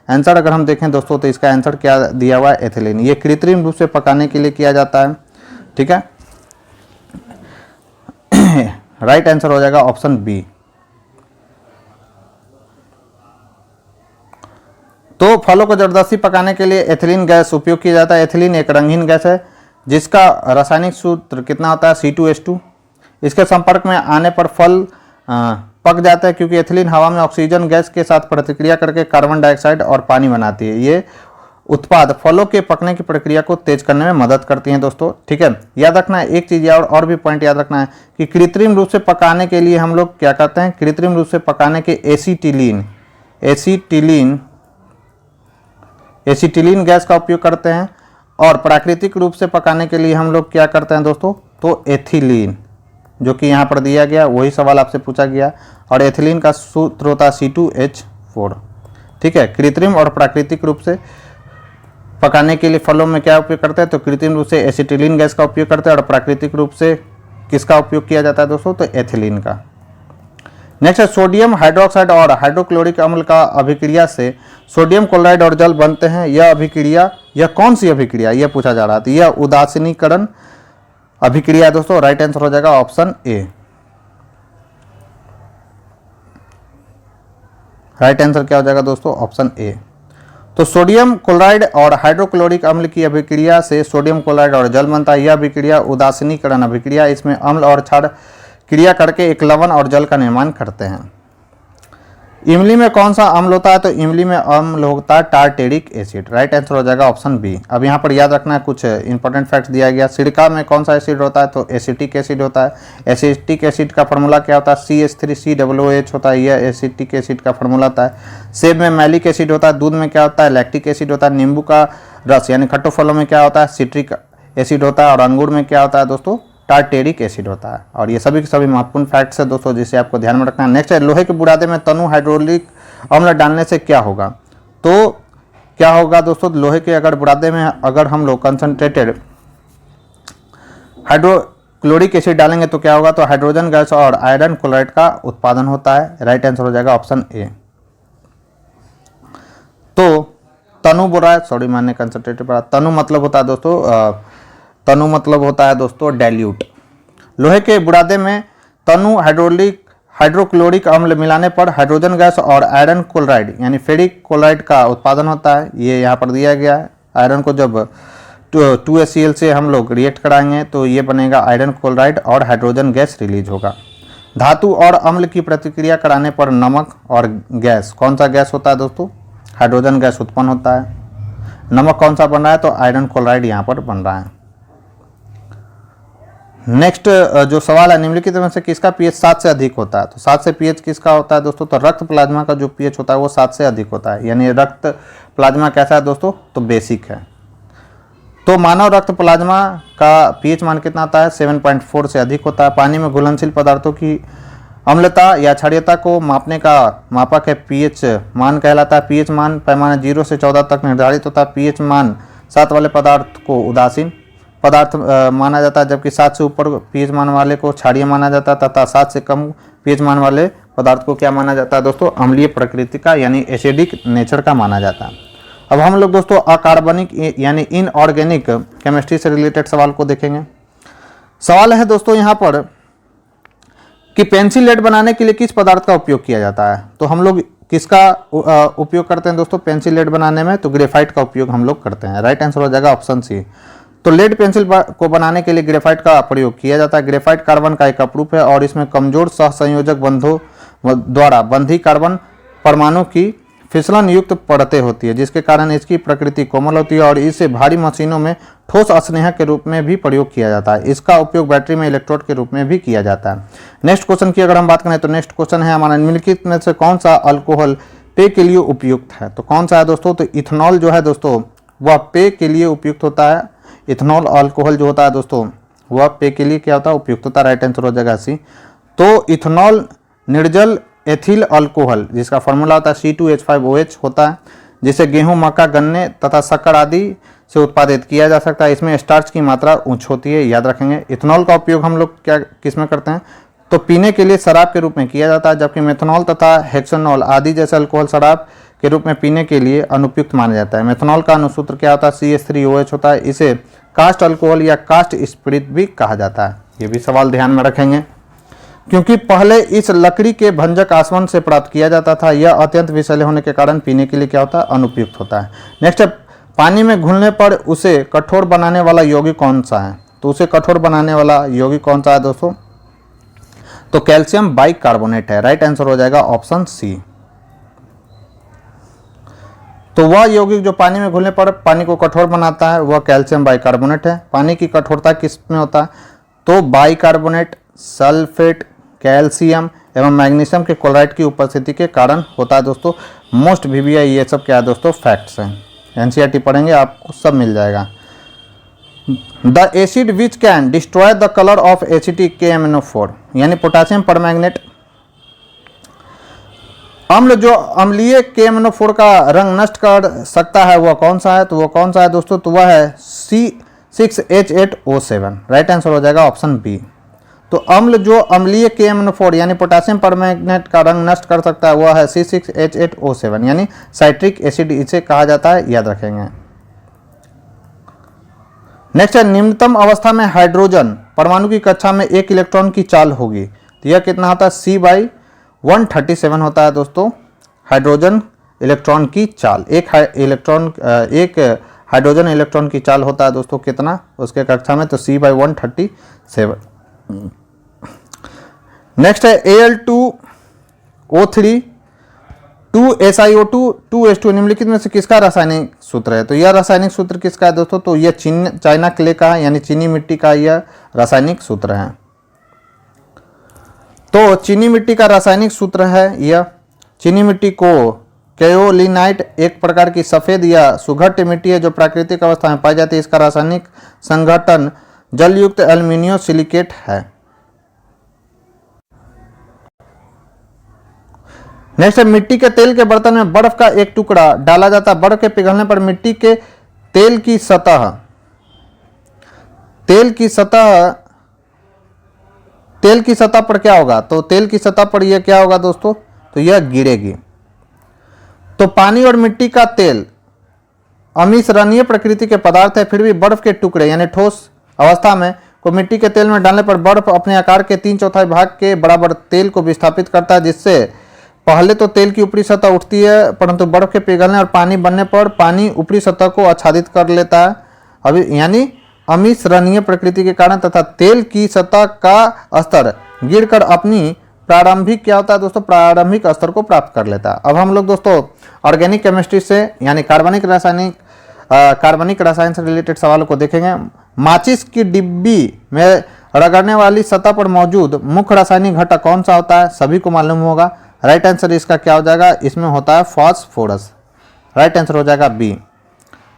आंसर अगर हम देखें दोस्तों तो इसका आंसर क्या दिया हुआ है? एथिलीन। ये कृत्रिम रूप से पकाने के लिए किया जाता है। ठीक है, राइट आंसर हो जाएगा ऑप्शन बी। तो फलों को जबरदस्ती पकाने के लिए एथिलीन गैस उपयोग किया जाता है। एथिलीन एक रंगीन गैस है जिसका रासायनिक सूत्र कितना होता है? C2H2। इसके संपर्क में आने पर फल पक जाता है क्योंकि एथिलीन हवा में ऑक्सीजन गैस के साथ प्रतिक्रिया करके कार्बन डाइऑक्साइड और पानी बनाती है। ये उत्पाद फलों के पकने की प्रक्रिया को तेज करने में मदद करती हैं दोस्तों। ठीक है, याद रखना है एक चीज़ और भी पॉइंट याद रखना है कि कृत्रिम रूप से पकाने के लिए हम लोग क्या करते हैं? कृत्रिम रूप से पकाने के एसिटिलीन गैस का उपयोग करते हैं और प्राकृतिक रूप से पकाने के लिए हम लोग क्या करते हैं दोस्तों? तो एथिलीन, जो कि यहाँ पर दिया गया वही सवाल आपसे पूछा गया, और एथिलीन का सूत्र होता है C2H4। ठीक है, कृत्रिम और प्राकृतिक रूप से पकाने के लिए फलों में क्या उपयोग करते हैं? तो कृत्रिम रूप से एसिटिलीन गैस का उपयोग करते हैं और प्राकृतिक रूप से किसका उपयोग किया जाता है दोस्तों? तो एथिलीन का। नेक्स्ट है, सोडियम हाइड्रोक्साइड और हाइड्रोक्लोरिक अम्ल का अभिक्रिया से सोडियम क्लोराइड और जल बनते हैं। यह अभिक्रिया यह कौन सी अभिक्रिया यह पूछा जा रहा था? यह उदासीनीकरण अभिक्रिया है दोस्तों। राइट आंसर हो जाएगा ऑप्शन ए। राइट आंसर क्या हो जाएगा दोस्तों? Option A. तो सोडियम क्लोराइड और हाइड्रोक्लोरिक अम्ल की अभिक्रिया से सोडियम क्लोराइड और जल बनता है। यह अभिक्रिया उदासीनीकरण अभिक्रिया, इसमें अम्ल और क्षार क्रिया करके एक लवण और जल का निर्माण करते हैं। इमली में कौन सा अम्ल होता है? तो इमली में अम्ल होता है टारटेरिक एसिड। राइट आंसर हो जाएगा ऑप्शन बी। अब यहाँ पर याद रखना है कुछ इंपॉर्टेंट फैक्ट्स दिया गया। सिरका में कौन सा एसिड होता है? तो एसिटिक एसिड होता है। एसिटिक एसिड का फार्मूला क्या होता है? CH3COOH होता है। यह एसिटिक एसिड का फार्मूला होता है। सेब में मैलिक एसिड होता है। दूध में क्या होता है? लैक्टिक एसिड होता है। नींबू का रस यानी खट्टे फलों में क्या होता है? सिट्रिक एसिड होता है। और अंगूर में क्या होता है दोस्तों? टारटेरिक एसिड होता है। और ये सभी के सभी महत्वपूर्ण फैक्ट्स है दोस्तों जिसे आपको ध्यान में रखना है। नेक्स्ट है, लोहे के बुरादे में तनु हाइड्रोलिक अम्ल डालने से क्या होगा? तो क्या होगा दोस्तों? लोहे के अगर बुरादे में अगर हम लोग कंसंट्रेटेड हाइड्रोक्लोरिक एसिड डालेंगे तो क्या होगा? तो हाइड्रोजन गैस और आयरन क्लोराइड का उत्पादन होता है। राइट आंसर हो जाएगा ऑप्शन ए। तो तनु बोरा सॉरी मैंने कंसंट्रेटेड पढ़ा। तनु मतलब होता है दोस्तों डाइल्यूट। लोहे के बुरादे में तनु हाइड्रोक्लोरिक अम्ल मिलाने पर हाइड्रोजन गैस और आयरन क्लोराइड यानी फेरिक क्लोराइड का उत्पादन होता है। ये यहाँ पर दिया गया है। आयरन को जब 2HCl से हम लोग रिएक्ट कराएंगे तो ये बनेगा आयरन क्लोराइड और हाइड्रोजन गैस रिलीज होगा। धातु और अम्ल की प्रतिक्रिया कराने पर नमक और गैस कौन सा गैस होता है दोस्तों? हाइड्रोजन गैस उत्पन्न होता है। नमक कौन सा बन रहा है? तो आयरन क्लोराइड यहाँ पर बन रहा है। नेक्स्ट जो सवाल है, निम्नलिखित में से किसका पीएच 7 से अधिक होता है? तो 7 से पीएच किसका होता है दोस्तों? तो रक्त प्लाज्मा का जो पीएच होता है वो 7 से अधिक होता है। यानी रक्त प्लाज्मा कैसा है दोस्तों? तो बेसिक है। तो मानव रक्त प्लाज्मा का पीएच मान कितना आता है? 7.4 से अधिक होता है। पानी में घुलनशील पदार्थों की अम्लता या क्षारीयता को मापने का मापक है पीएच मान कहलाता है। पीएच मान पैमाना 0 से 14 तक निर्धारित होता है। पीएच मान 7 वाले पदार्थ को उदासीन पदार्थ माना जाता है, जबकि 7 से ऊपर पीएच मान वाले को क्षारीय माना जाता है तथा 7 से कम पीएच मान वाले पदार्थ को क्या माना जाता है दोस्तों? अम्लीय प्रकृति का यानी एसिडिक नेचर का माना जाता है। अब हम लोग दोस्तों अकार्बनिक यानी इनऑर्गेनिक केमिस्ट्री से रिलेटेड सवाल को देखेंगे। सवाल है दोस्तों यहाँ पर कि पेंसिल लेड बनाने के लिए किस पदार्थ का उपयोग किया जाता है? तो हम लोग किसका उपयोग करते हैं दोस्तों पेंसिल लेड बनाने में? तो ग्रेफाइट का उपयोग हम लोग करते हैं। राइट आंसर हो जाएगा ऑप्शन सी। तो लेड पेंसिल को बनाने के लिए ग्रेफाइट का प्रयोग किया जाता है। ग्रेफाइट कार्बन का एक अपरूप है और इसमें कमजोर सहसंयोजक बंधों द्वारा बंधी कार्बन परमाणु की फिसलन युक्त परतें होती है, जिसके कारण इसकी प्रकृति कोमल होती है और इसे भारी मशीनों में ठोस अस्नेहक के रूप में भी प्रयोग किया जाता है। इसका उपयोग बैटरी में इलेक्ट्रोड के रूप में भी किया जाता है। नेक्स्ट क्वेश्चन की अगर हम बात करें तो नेक्स्ट क्वेश्चन है हमारा, निम्नलिखित में से कौन सा अल्कोहल पेय के लिए उपयुक्त है? तो कौन सा है दोस्तों? तो इथेनॉल जो है दोस्तों वह पेय के लिए उपयुक्त होता है। इथेनॉल अल्कोहल जो होता है दोस्तों वह पेय के लिए क्या होता है? उपयुक्त होता है। राइट आंसर हो जाएगा सी। तो इथेनॉल निर्जल एथिल अल्कोहल जिसका फॉर्मूला होता है C2H5OH होता है, जिसे गेहूं, मक्का, गन्ने तथा शक्कर आदि से उत्पादित किया जा सकता है। इसमें स्टार्च की मात्रा उच्च होती है, याद रखेंगे। इथेनॉल का उपयोग हम लोग क्या किस में करते हैं? तो पीने के लिए शराब के रूप में किया जाता है, जबकि मेथनॉल तथा हेक्सेनॉल आदि जैसे अल्कोहल शराब के रूप में पीने के लिए अनुपयुक्त माना जाता है। मेथनॉल का अनुसूत्र क्या होता है? CH3OH होता है। इसे कास्ट अल्कोहल या कास्ट स्पिरिट भी कहा जाता है। ये भी सवाल ध्यान में रखेंगे, क्योंकि पहले इस लकड़ी के भंजक आसवन से प्राप्त किया जाता था। यह अत्यंत विषैले होने के कारण पीने के लिए क्या होता है? अनुपयुक्त होता है। नेक्स्ट है, पानी में घुलने पर उसे कठोर बनाने वाला यौगिक कौन सा है? तो उसे कठोर बनाने वाला यौगिक कौन सा है दोस्तों? तो कैल्शियम बाइकार्बोनेट है। राइट आंसर हो जाएगा ऑप्शन सी। तो वह यौगिक जो पानी में घुलने पर पानी को कठोर बनाता है वह कैल्शियम बाइकार्बोनेट है। पानी की कठोरता किस में होता है? तो बाइकार्बोनेट, सल्फेट, कैल्शियम एवं मैग्नीशियम के क्लोराइड की उपस्थिति के कारण होता है दोस्तों। मोस्ट VBI ये सब क्या है दोस्तों? फैक्ट्स हैं। NCERT पढ़ेंगे आपको सब मिल जाएगा। The acid which can destroy the colour of acetic KMnO4 यानी पोटासियम परमैंगनेट अम्ल जो अम्लीय KMnO4 का रंग नष्ट कर सकता है वह कौन सा है? तो वह कौन सा है दोस्तों? तो वह है C6H8O7। राइट आंसर हो जाएगा ऑप्शन बी। तो अम्ल जो अम्लीय KMnO4 यानी पोटासियम परमैंगनेट का रंग नष्ट कर सकता है वह है C6H8O7 यानी साइट्रिक एसिड इसे कहा जाता है, याद रखेंगे। नेक्स्ट है, निम्नतम अवस्था में हाइड्रोजन परमाणु की कक्षा में एक इलेक्ट्रॉन की चाल होगी तो यह कितना होता है? C/137 होता है दोस्तों हाइड्रोजन इलेक्ट्रॉन की चाल। एक हाइड्रोजन इलेक्ट्रॉन की चाल होता है दोस्तों कितना उसके कक्षा में? तो C/137। नेक्स्ट है Al2O3 2SiO2 2H2 निम्नलिखित में से किसका रासायनिक सूत्र है? तो यह रासायनिक सूत्र किसका है दोस्तों? तो यह चाइना क्ले का है यानी चीनी मिट्टी का यह रासायनिक सूत्र है। तो चीनी मिट्टी का रासायनिक सूत्र है यह। चीनी मिट्टी को केओलिनाइट एक प्रकार की सफेद या सुघट्ट मिट्टी है जो प्राकृतिक अवस्था में पाई जाती है। इसका रासायनिक संघटन जलयुक्त एल्यूमिनियम सिलिकेट है। नेक्स्ट है, मिट्टी के तेल के बर्तन में बर्फ का एक टुकड़ा डाला जाता है। बर्फ के पिघलने पर मिट्टी के तेल की सतह पर क्या होगा? तो तेल की सतह पर यह क्या होगा दोस्तों? तो यह गिरेगी। तो पानी और मिट्टी का तेल अमिश्रणीय प्रकृति के पदार्थ है, फिर भी बर्फ के टुकड़े यानी ठोस अवस्था में को मिट्टी के तेल में डालने पर बर्फ अपने आकार के 3/4 भाग के बराबर तेल को विस्थापित करता है, जिससे पहले तो तेल की ऊपरी सतह उठती है, परंतु बर्फ के पिघलने और पानी बनने पर पानी ऊपरी सतह को आच्छादित कर लेता है। अभी यानी अमिश्रणीय प्रकृति के कारण तथा तेल की सतह का स्तर गिरकर अपनी प्रारंभिक क्या होता है दोस्तों? प्रारंभिक स्तर को प्राप्त कर लेता है। अब हम लोग दोस्तों ऑर्गेनिक केमिस्ट्री से यानी कार्बनिक रसायन से रिलेटेड सवालों को देखेंगे। माचिस की डिब्बी में रगड़ने वाली सतह पर मौजूद मुख्य रासायनिक घटक कौन सा होता है? सभी को मालूम होगा। राइट आंसर इसका क्या हो जाएगा? इसमें होता है फास्फोरस। राइट आंसर हो जाएगा बी।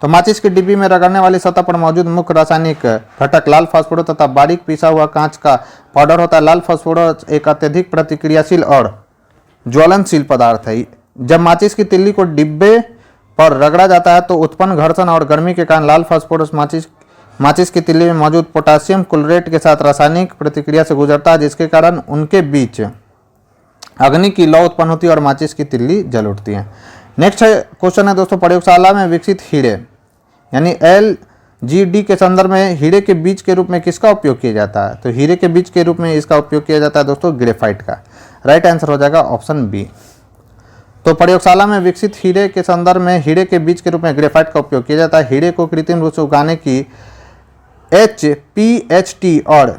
तो माचिस की डिब्बी में रगड़ने वाली सतह पर मौजूद मुख्य रासायनिक घटक लाल फास्फोरस तथा बारीक पिसा हुआ कांच का पाउडर होता है। लाल फास्फोरस एक अत्यधिक प्रतिक्रियाशील और ज्वलनशील पदार्थ है। जब माचिस की तिल्ली को डिब्बे पर रगड़ा जाता है तो उत्पन्न घर्षण और गर्मी के कारण लाल फास्फोरस माचिस की तिल्ली में मौजूद पोटासियम क्लोरेट के साथ रासायनिक प्रतिक्रिया से गुजरता है, जिसके कारण उनके बीच अग्नि की लौ उत्पन्न होती है और माचिस की तिल्ली जल उठती है। नेक्स्ट क्वेश्चन है दोस्तों, प्रयोगशाला में विकसित हीरे यानी LGD के संदर्भ में हीरे के बीज के रूप में किसका उपयोग किया जाता है? तो हीरे के बीज के रूप में इसका उपयोग किया जाता है दोस्तों ग्रेफाइट का। राइट आंसर हो जाएगा ऑप्शन बी। तो प्रयोगशाला में विकसित हीरे के संदर्भ में हीरे के बीज के रूप में ग्रेफाइट का उपयोग किया जाता है। हीरे को कृत्रिम रूप से उगाने की HPHT और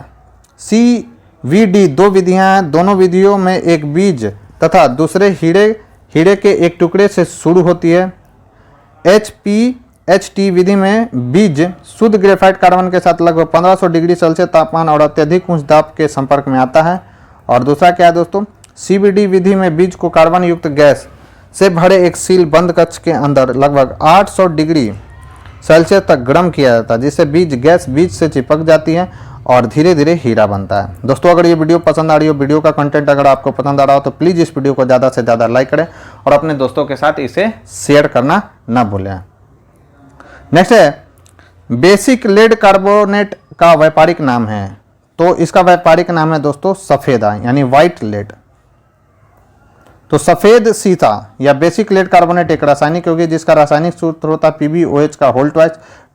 CVD दो विधियां हैं। दोनों विधियों में एक बीज तथा दूसरे हीरे के एक टुकड़े से शुरू होती है। HPHT विधि में बीज शुद्ध ग्रेफाइट कार्बन के साथ लगभग 1500 डिग्री सेल्सियस तापमान और अत्यधिक उच्च दाब के संपर्क में आता है। और दूसरा क्या है दोस्तों, CVD विधि में बीज को कार्बन युक्त गैस से भरे एक सील बंद कक्ष के अंदर लगभग 800 डिग्री सेल्सियस तक गर्म किया जाता है, जिससे गैस बीज से चिपक जाती है और धीरे धीरे हीरा बनता है। दोस्तों अगर ये वीडियो पसंद आ रही हो, वीडियो का कंटेंट अगर आपको पसंद आ रहा हो तो प्लीज़ इस वीडियो को ज़्यादा से ज़्यादा लाइक करें और अपने दोस्तों के साथ इसे शेयर करना ना भूलें। नेक्स्ट है, बेसिक लेड कार्बोनेट का व्यापारिक नाम है। तो इसका व्यापारिक नाम है दोस्तों सफ़ेद आयन यानी व्हाइट लेड। तो सफ़ेद सीसा या बेसिक लेड कार्बोनेट एक रासायनिक यौगिक जिसका रासायनिक सूत्र होता है PbOH का होल ट्वाइस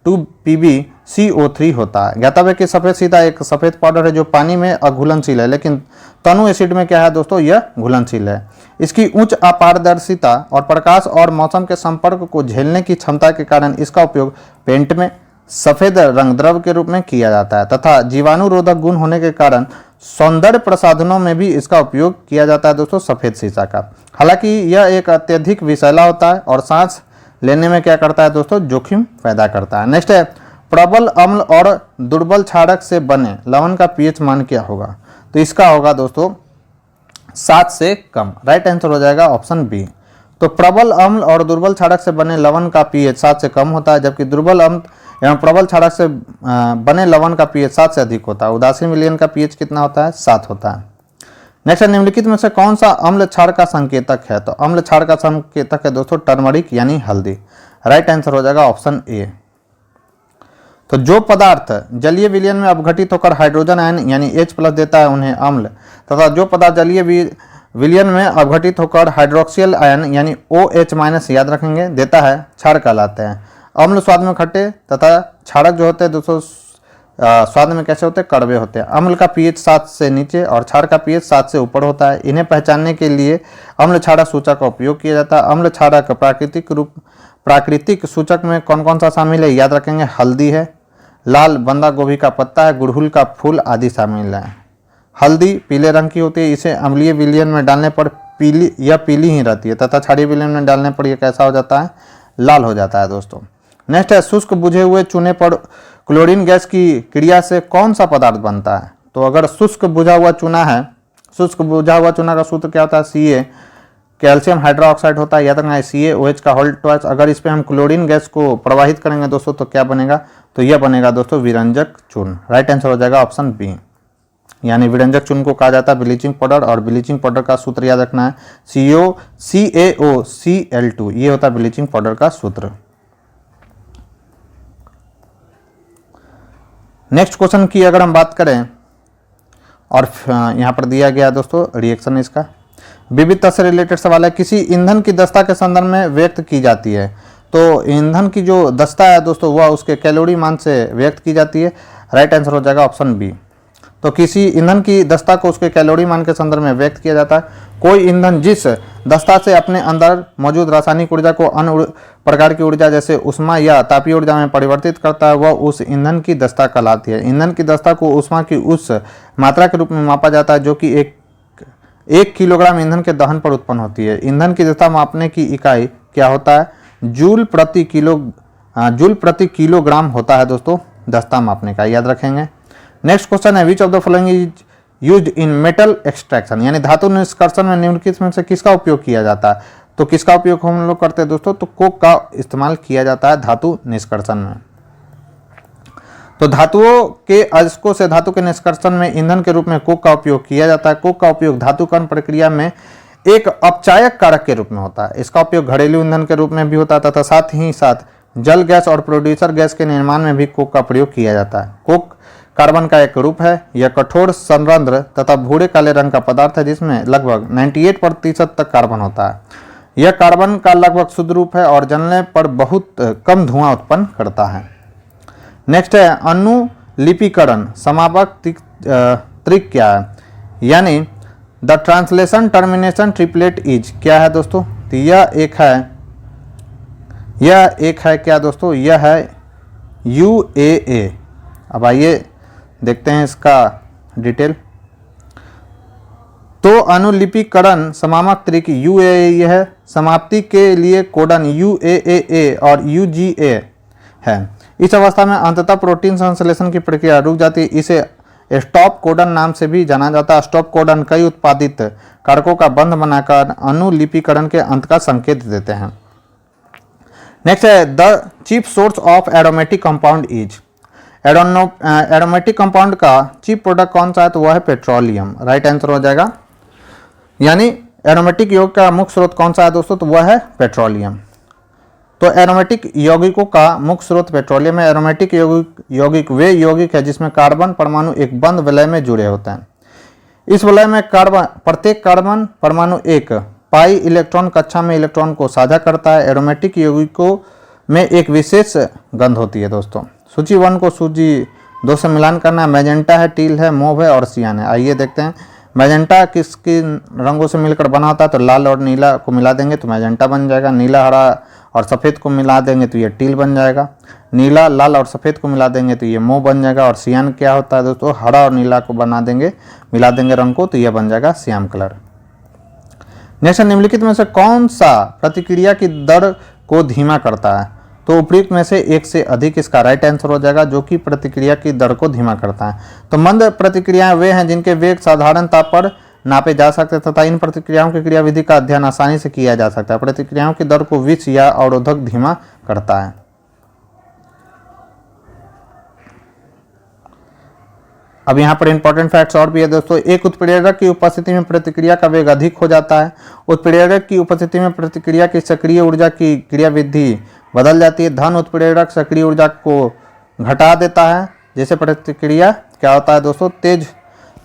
2PbCO3 होता है। ज्ञातव्य कि सफ़ेद सीसा एक सफ़ेद पाउडर है जो पानी में अघुलनशील है, लेकिन तनु एसिड में क्या है दोस्तों, यह घुलनशील है। इसकी उच्च अपारदर्शिता और प्रकाश और मौसम के संपर्क को झेलने की क्षमता के कारण इसका उपयोग पेंट में सफ़ेद रंग द्रव के रूप में किया जाता है तथा जीवाणुरोधक गुण होने के कारण सौंदर्य प्रसाधनों में भी इसका उपयोग किया जाता है दोस्तों सफ़ेद सीसा का। हालांकि यह एक अत्यधिक विषैला होता है और सांस लेने में क्या करता है दोस्तों, जोखिम पैदा करता है। नेक्स्ट है, प्रबल अम्ल और दुर्बल क्षारक से बने लवण का pH मान क्या होगा? तो इसका होगा दोस्तों 7 से कम। राइट आंसर हो जाएगा ऑप्शन बी। तो प्रबल अम्ल और दुर्बल क्षारक से बने लवण का pH 7 से कम होता है, जबकि दुर्बल अम्ल एवं प्रबल क्षारक से बने लवण का pH 7 से अधिक होता है। उदासीन विलयन का pH कितना होता है? 7 होता है। नेक्स्ट है, निम्नलिखित में से कौन सा अम्ल क्षार का संकेतक है? तो अम्ल क्षार का संकेतक है दोस्तों टर्मरिक यानी हल्दी। राइट आंसर हो जाएगा ऑप्शन ए। तो जो पदार्थ जलीय विलयन में अपघटित होकर हाइड्रोजन आयन यानी H+ देता है उन्हें अम्ल, तथा जो पदार्थ जलीय विलयन में अपघटित होकर हाइड्रोक्सियल आयन यानी OH- याद रखेंगे देता है, क्षार कहलाते हैं। अम्ल स्वाद में खट्टे तथा क्षारक जो होते हैं दोस्तों स्वाद में कैसे होते हैं? कड़वे होते हैं। अम्ल का pH 7 से नीचे और क्षार का pH 7 से ऊपर होता है। इन्हें पहचानने के लिए अम्ल क्षारक सूचक का उपयोग किया जाता है। अम्ल क्षारक प्राकृतिक सूचक में कौन कौन सा शामिल है? याद रखेंगे, हल्दी है, लाल बंदा गोभी का पत्ता है, गुड़हल का फूल आदि शामिल है। हल्दी पीले रंग की होती है, इसे अम्लीय विलयन में डालने पर पीली ही रहती है तथा क्षारीय विलयन में डालने पर यह कैसा हो जाता है? लाल हो जाता है दोस्तों। नेक्स्ट है, शुष्क बुझे हुए चूने पर क्लोरीन गैस की क्रिया से कौन सा पदार्थ बनता है? तो अगर शुष्क बुझा हुआ चूना है, शुष्क बुझा हुआ चूना का सूत्र क्या होता है? Ca कैल्शियम हाइड्रोक्साइड होता है, याद रखना है CaOH का होल ट्वाइस। अगर इस पर हम क्लोरीन गैस को प्रवाहित करेंगे दोस्तों तो क्या बनेगा? तो यह बनेगा दोस्तों विरंजक चूर्ण। राइट आंसर हो जाएगा ऑप्शन बी, यानी विरंजक चूर्ण को कहा जाता है ब्लीचिंग पाउडर। और ब्लीचिंग पाउडर का सूत्र याद रखना है CaOCl2, ये होता है ब्लीचिंग पाउडर का सूत्र। नेक्स्ट क्वेश्चन की अगर हम बात करें, और यहाँ पर दिया गया दोस्तों रिएक्शन इसका विविधता से रिलेटेड सवाल है। किसी ईंधन की दक्षता के संदर्भ में व्यक्त की जाती है। तो ईंधन की जो दक्षता है दोस्तों वह उसके कैलोरी मान से व्यक्त की जाती है। राइट आंसर हो जाएगा ऑप्शन बी। तो किसी ईंधन की दक्षता को उसके कैलोरी मान के संदर्भ में व्यक्त किया जाता है। कोई ईंधन जिस दक्षता से अपने अंदर मौजूद रासायनिक ऊर्जा को अन्य प्रकार की ऊर्जा जैसे ऊष्मा या तापीय ऊर्जा में परिवर्तित करता है वह उस ईंधन की दक्षता कहलाती है। ईंधन की दक्षता को ऊष्मा की उस मात्रा के रूप में मापा जाता है जो कि एक किलोग्राम ईंधन के दहन पर उत्पन्न होती है। ईंधन की दक्षता मापने की इकाई क्या होता है? जूल प्रति किलोग्राम होता है दोस्तों दक्षता मापने का, याद रखेंगे। नेक्स्ट क्वेश्चन है, which of the following is used in metal extraction, यानी धातु निष्कर्षण में निम्नलिखित में से किसका उपयोग किया जाता है? तो किसका उपयोग हम लोग करते हैं दोस्तों, तो कोक का इस्तेमाल किया जाता है धातु निष्कर्षण में। तो धातुओं के अयस्कों से धातु के निष्कर्षण में ईंधन के रूप में कोक का उपयोग किया जाता है। कोक का उपयोग धातुकरण प्रक्रिया में एक अपचायक कारक के रूप में होता है। इसका उपयोग घरेलू ईंधन के रूप में भी होता है तथा साथ ही साथ जल गैस और प्रोड्यूसर गैस के निर्माण में भी कोक का प्रयोग किया जाता है। कोक कार्बन का एक रूप है। यह कठोर संरंध्र तथा भूरे काले रंग का पदार्थ है जिसमें लगभग 98% तक कार्बन होता है। यह कार्बन का लगभग शुद्ध रूप है और जलने पर बहुत कम धुआं उत्पन्न करता है। नेक्स्ट है अनुलिपिकरण समापक त्रिक क्या है, यानी the translation termination triplet is क्या है दोस्तों, तो यह एक है क्या दोस्तों, यह है UAA। अब आइए देखते हैं इसका डिटेल। तो अनुलिपिकरण समापक त्रिक UAA है। समाप्ति के लिए कोडन UAAA और UGA है। इस अवस्था में अंततः प्रोटीन संश्लेषण की प्रक्रिया रुक जाती है। इसे स्टॉप कोडन नाम से भी जाना जाता है। स्टॉप कोडन कई उत्पादित कारकों का बंध बनाकर अनुलिपिकरण के अंत का संकेत देते हैं। नेक्स्ट है the chief source of aromatic compound is, aromatic compound का चीफ प्रोडक्ट कौन सा है, तो वह है पेट्रोलियम। राइट आंसर हो जाएगा। यानी एरोमेटिक यौगिक का मुख्य स्रोत कौन सा है दोस्तों, तो वह है पेट्रोलियम। तो एरोमेटिक यौगिकों का मुख्य स्रोत पेट्रोलियम है। एरोमेटिक यौगिक वे यौगिक है जिसमें कार्बन परमाणु एक बंद वलय में जुड़े होते हैं। इस वलय में प्रत्येक कार्बन परमाणु एक पाई इलेक्ट्रॉन कक्षा में इलेक्ट्रॉन को साझा करता है। एरोमेटिक यौगिकों में एक विशेष गंध होती है दोस्तों। सूची 1 को सूची 2 से मिलान करना है। मैजेंटा है, टील है, मोव है और सियान है। आइए देखते हैं मैजेंटा किस किन रंगों से मिलकर बना होता है, तो लाल और नीला को मिला देंगे तो मैजेंटा बन जाएगा। नीला, हरा और सफ़ेद को मिला देंगे तो ये टील बन जाएगा। नीला, लाल और सफ़ेद को मिला देंगे तो ये मोव बन जाएगा। और सियान क्या होता है दोस्तों, हरा और नीला को मिला देंगे रंग को तो यह बन जाएगा सियाम कलर। नेक्स्ट, निम्नलिखित में से कौन सा प्रतिक्रिया की दर को धीमा करता है, तो उपयुक्त में से एक से अधिक इसका राइट आंसर हो जाएगा जो कि प्रतिक्रिया की दर को धीमा करता है। तो मंद प्रतिक्रियाएं वे हैं जिनके वेग साधारणता पर नापे जा सकते हैं तथा इन प्रतिक्रियाओं की क्रियाविधि का अध्ययन आसानी से किया जा सकता है। प्रतिक्रियाओं की दर को विष या अवरोधक धीमा करता है। अब यहाँ पर इंपॉर्टेंट फैक्ट्स और भी है दोस्तों। एक उत्प्रेरक की उपस्थिति में प्रतिक्रिया का वेग अधिक हो जाता है। उत्प्रेरक की उपस्थिति में प्रतिक्रिया की सक्रिय ऊर्जा की क्रियाविधि बदल जाती है। धन उत्प्रेरक सक्रिय ऊर्जा को घटा देता है, जैसे प्रतिक्रिया क्या होता है दोस्तों,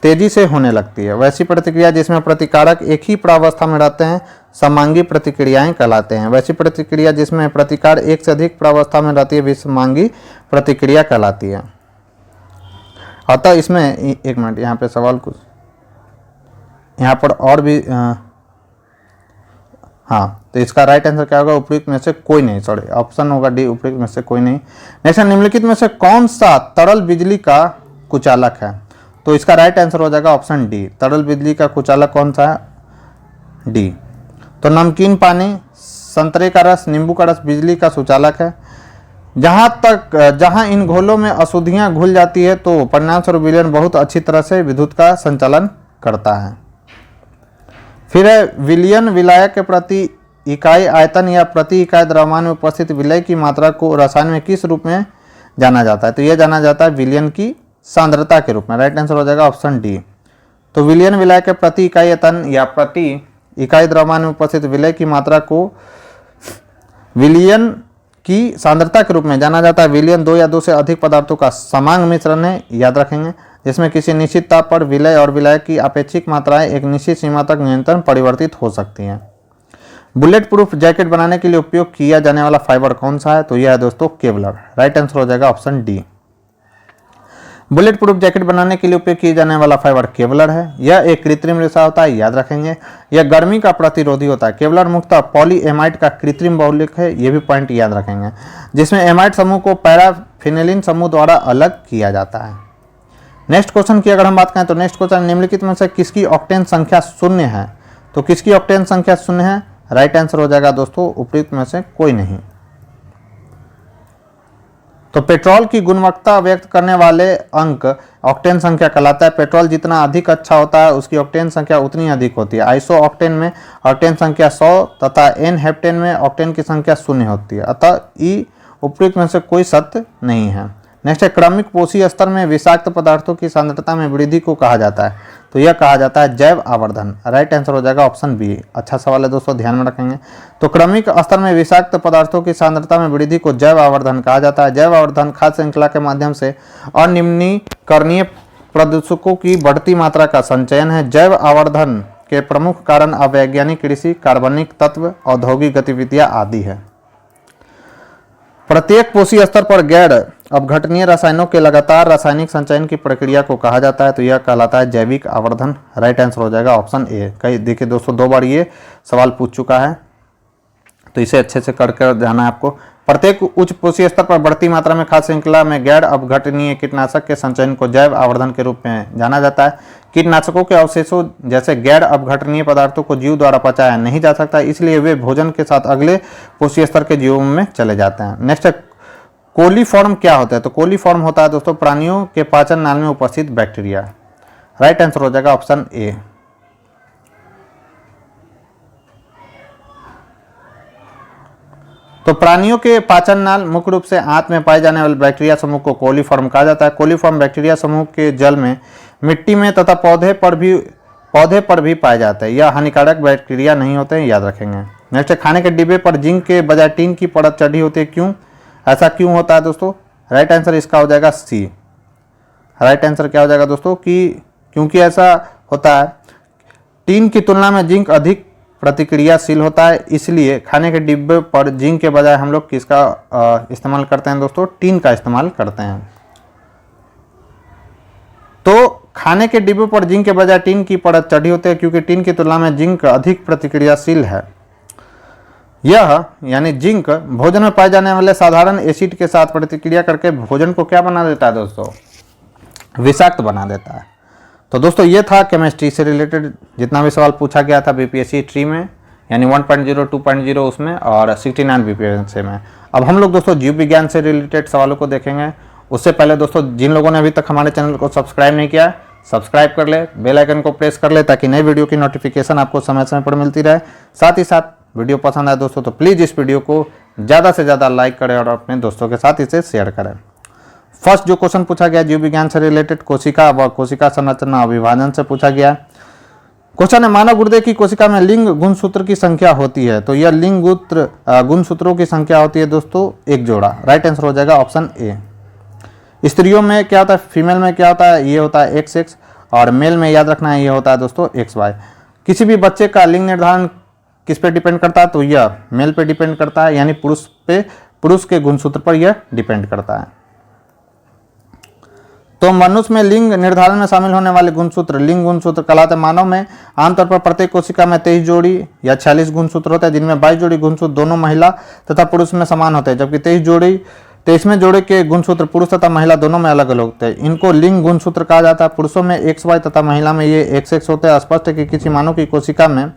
तेजी से होने लगती है। वैसी प्रतिक्रिया जिसमें प्रतिकारक एक ही प्रावस्था में रहते हैं समांगी प्रतिक्रियाएं कहलाते हैं। वैसी प्रतिक्रिया जिसमें प्रतिकार एक से अधिक प्रावस्था में रहती है विषमांगी प्रतिक्रिया कहलाती है। अतः इसमें एक मिनट, यहाँ पे सवाल कुछ यहाँ पर और भी हाँ, तो इसका राइट आंसर क्या होगा, उपयुक्त में से कोई नहीं, सॉरी ऑप्शन होगा डी, उपयुक्त में से कोई नहीं। नेक्स्ट, निम्नलिखित में से कौन सा तरल बिजली का कुचालक है, तो इसका राइट आंसर हो जाएगा ऑप्शन डी। तरल बिजली का कुचालक कौन सा है, डी। तो नमकीन पानी, संतरे का रस, नींबू का रस बिजली का सुचालक है। जहां इन घोलों में अशुद्धियां घुल जाती है तो परिणामस्वरूप विलयन बहुत अच्छी तरह से विद्युत का संचालन करता है। फिर है विलयन विलायक के प्रति इकाई आयतन या प्रति इकाई द्रव्यमान में उपस्थित विलय की मात्रा को रसायन में किस रूप में जाना जाता है, तो यह जाना जाता है विलयन की सांद्रता के रूप में। राइट आंसर हो जाएगा ऑप्शन डी। तो विलयन विलाय के प्रति इकाई आयतन या प्रति इकाई द्रव्यमान में उपस्थित विलय की मात्रा को विलयन की सांद्रता के रूप में जाना जाता है। विलयन 2 या 2 से अधिक पदार्थों का समांग मिश्रण है, याद रखेंगे, जिसमें किसी निश्चित ताप पर विलय और विलायक की अपेक्षिक मात्राएं एक निश्चित सीमा तक निरंतर परिवर्तित हो सकती हैं। बुलेट प्रूफ जैकेट बनाने के लिए उपयोग किया जाने वाला फाइबर कौन सा है, तो यह है दोस्तों केवलर। राइट आंसर हो जाएगा option D. Bullet proof jacket बनाने के लिए उपयोग किए जाने वाला फाइबर केवलर है। यह एक कृत्रिम रेशा होता है, याद रखेंगे। यह गर्मी का प्रतिरोधी होता है। केवलर मुख्यतः पॉलीएमाइड का कृत्रिम बहुलक है, यह भी पॉइंट याद रखेंगे, जिसमें एमाइड समूह को पैराफिनेलिन समूह द्वारा अलग किया जाता है। नेक्स्ट क्वेश्चन की अगर हम बात करें तो नेक्स्ट क्वेश्चन, निम्नलिखित में से किसकी ऑक्टेन संख्या 0 है, तो किसकी ऑक्टेन संख्या 0 है, राइट आंसर हो जाएगा दोस्तों उपयुक्त में से कोई नहीं। तो पेट्रोल की गुणवत्ता व्यक्त करने वाले अंक ऑक्टेन संख्या कहलाता है। पेट्रोल जितना अधिक अच्छा होता है उसकी ऑक्टेन संख्या उतनी अधिक होती है। आइसो ऑक्टेन में ऑक्टेन संख्या 100 तथा एन हेप्टेन में ऑक्टेन की संख्या 0 होती है। अतः ई उपयुक्त में से कोई सत्य नहीं है। नेक्स्ट है, क्रमिक पोषी स्तर में विषाक्त पदार्थों की सांद्रता में वृद्धि को कहा जाता है। तो यह कहा जाता है जैव आवर्धन। राइट आंसर हो जाएगा ऑप्शन बी। अच्छा सवाल है दोस्तों, ध्यान में रखेंगे। तो क्रमिक स्तर में विषाक्त पदार्थों की सांद्रता में वृद्धि को जैव आवर्धन कहा जाता है। जैव आवर्धन खाद्य श्रृंखला के माध्यम से अनिम्नीकरणीय प्रदूषकों की बढ़ती मात्रा का संचयन है। जैव आवर्धन के प्रमुख कारण अवैज्ञानिक कृषि, कार्बनिक तत्व, औद्योगिक गतिविधियां आदि है। प्रत्येक पोषी स्तर पर गैर अपघटनीय रसायनों के लगातार रासायनिक संचयन की प्रक्रिया को कहा जाता है। तो यह कहलाता है जैविक आवर्धन। राइट आंसर हो जाएगा ऑप्शन ए। कई देखिए दोस्तों, 2 बार ये सवाल पूछ चुका है, तो इसे अच्छे से कर जाना है आपको। प्रत्येक उच्च पोषी स्तर पर बढ़ती मात्रा में खाद्य श्रृंखला में गैर अपघटनीय कीटनाशक के संचयन को जैव आवर्धन के रूप में जाना जाता है। कीटनाशकों के अवशेषों जैसे गैर अपघटनीय पदार्थों को जीव द्वारा पचाया नहीं जा सकता, इसलिए वे भोजन के साथ अगले पोषी स्तर के जीवों में चले जाते हैं। नेक्स्ट है, कोलीफॉर्म क्या होता है? तो कोलीफॉर्म होता है दोस्तों प्राणियों के पाचन नाल में उपस्थित बैक्टीरिया। राइट आंसर हो जाएगा ऑप्शन ए। तो प्राणियों के पाचन नाल मुख्य रूप से आंत में पाए जाने वाले बैक्टीरिया समूह को कोलीफॉर्म कहा जाता है। कोलीफॉर्म बैक्टीरिया समूह के जल में, मिट्टी में तथा पौधे पर भी पाए जाते हैं। यह हानिकारक बैक्टीरिया नहीं होते हैं, याद रखेंगे। नेक्स्ट है, खाने के डिब्बे पर जिंक के बजाय टीन की परत चढ़ी होती है, क्यों? ऐसा क्यों होता है दोस्तों? राइट आंसर इसका हो जाएगा सी। राइट आंसर क्या हो जाएगा दोस्तों? क्योंकि ऐसा होता है, टीन की तुलना में जिंक अधिक प्रतिक्रियाशील होता है, इसलिए खाने के डिब्बे पर जिंक के बजाय हम लोग किसका इस्तेमाल करते हैं दोस्तों? टीन का इस्तेमाल करते हैं। तो खाने के डिब्बे पर जिंक के बजाय टीन की परत चढ़ी होती है क्योंकि टीन की तुलना में जिंक अधिक प्रतिक्रियाशील है। यह यानी जिंक भोजन में पाए जाने वाले साधारण एसिड के साथ प्रतिक्रिया करके भोजन को क्या बना देता है दोस्तों? विषाक्त बना देता है। तो दोस्तों ये था केमिस्ट्री से रिलेटेड जितना भी सवाल पूछा गया था बीपीएससी ट्री में, यानी 1.0, 2.0 उसमें और 69 बीपीएससी में। अब हम लोग दोस्तों जीव विज्ञान से रिलेटेड सवालों को देखेंगे। उससे पहले दोस्तों जिन लोगों ने अभी तक हमारे चैनल को सब्सक्राइब नहीं किया, सब्सक्राइब कर ले, बेल आइकन को प्रेस कर ले ताकि नई वीडियो की नोटिफिकेशन आपको समय समय पर मिलती रहे। साथ ही साथ वीडियो पसंद आए दोस्तों तो प्लीज़ इस वीडियो को ज़्यादा से ज़्यादा लाइक करें और अपने दोस्तों के साथ इसे शेयर करें। फर्स्ट जो क्वेश्चन पूछा गया जीव विज्ञान से रिलेटेड कोशिका व कोशिका संरचना अभिभाजन से पूछा गया। क्वेश्चन है, मानव गुर्दे की कोशिका में लिंग गुणसूत्र की संख्या होती है। तो यह लिंग गुणसूत्रों की संख्या होती है दोस्तों 1 जोड़ा। राइट आंसर हो जाएगा ऑप्शन ए। स्त्रियों में क्या होता है, फीमेल में क्या होता है, ये होता है XX, और मेल में याद रखना है ये होता है दोस्तों XY। किसी भी बच्चे का लिंग निर्धारण किस पे डिपेंड करता है? तो यह मेल पे डिपेंड करता है, यानी पुरुष के गुणसूत्र पर यह डिपेंड करता है। तो मनुष्य में लिंग निर्धारण में शामिल होने वाले गुणसूत्र लिंग गुणसूत्र कहलाते हैं। मानव में आमतौर पर प्रत्येक कोशिका में 23 जोड़ी या 46 गुणसूत्र होते हैं, जिनमें 22 जोड़ी गुणसूत्र दोनों महिला तथा पुरुष में समान होते हैं, जबकि 23वें जोड़े के गुणसूत्र पुरुष तथा महिला दोनों में अलग अलग होते हैं। इनको लिंग गुणसूत्र कहा जाता है। पुरुषों में XY तथा महिला में ये XX होते हैं। स्पष्ट है कि किसी मानव की कोशिका में,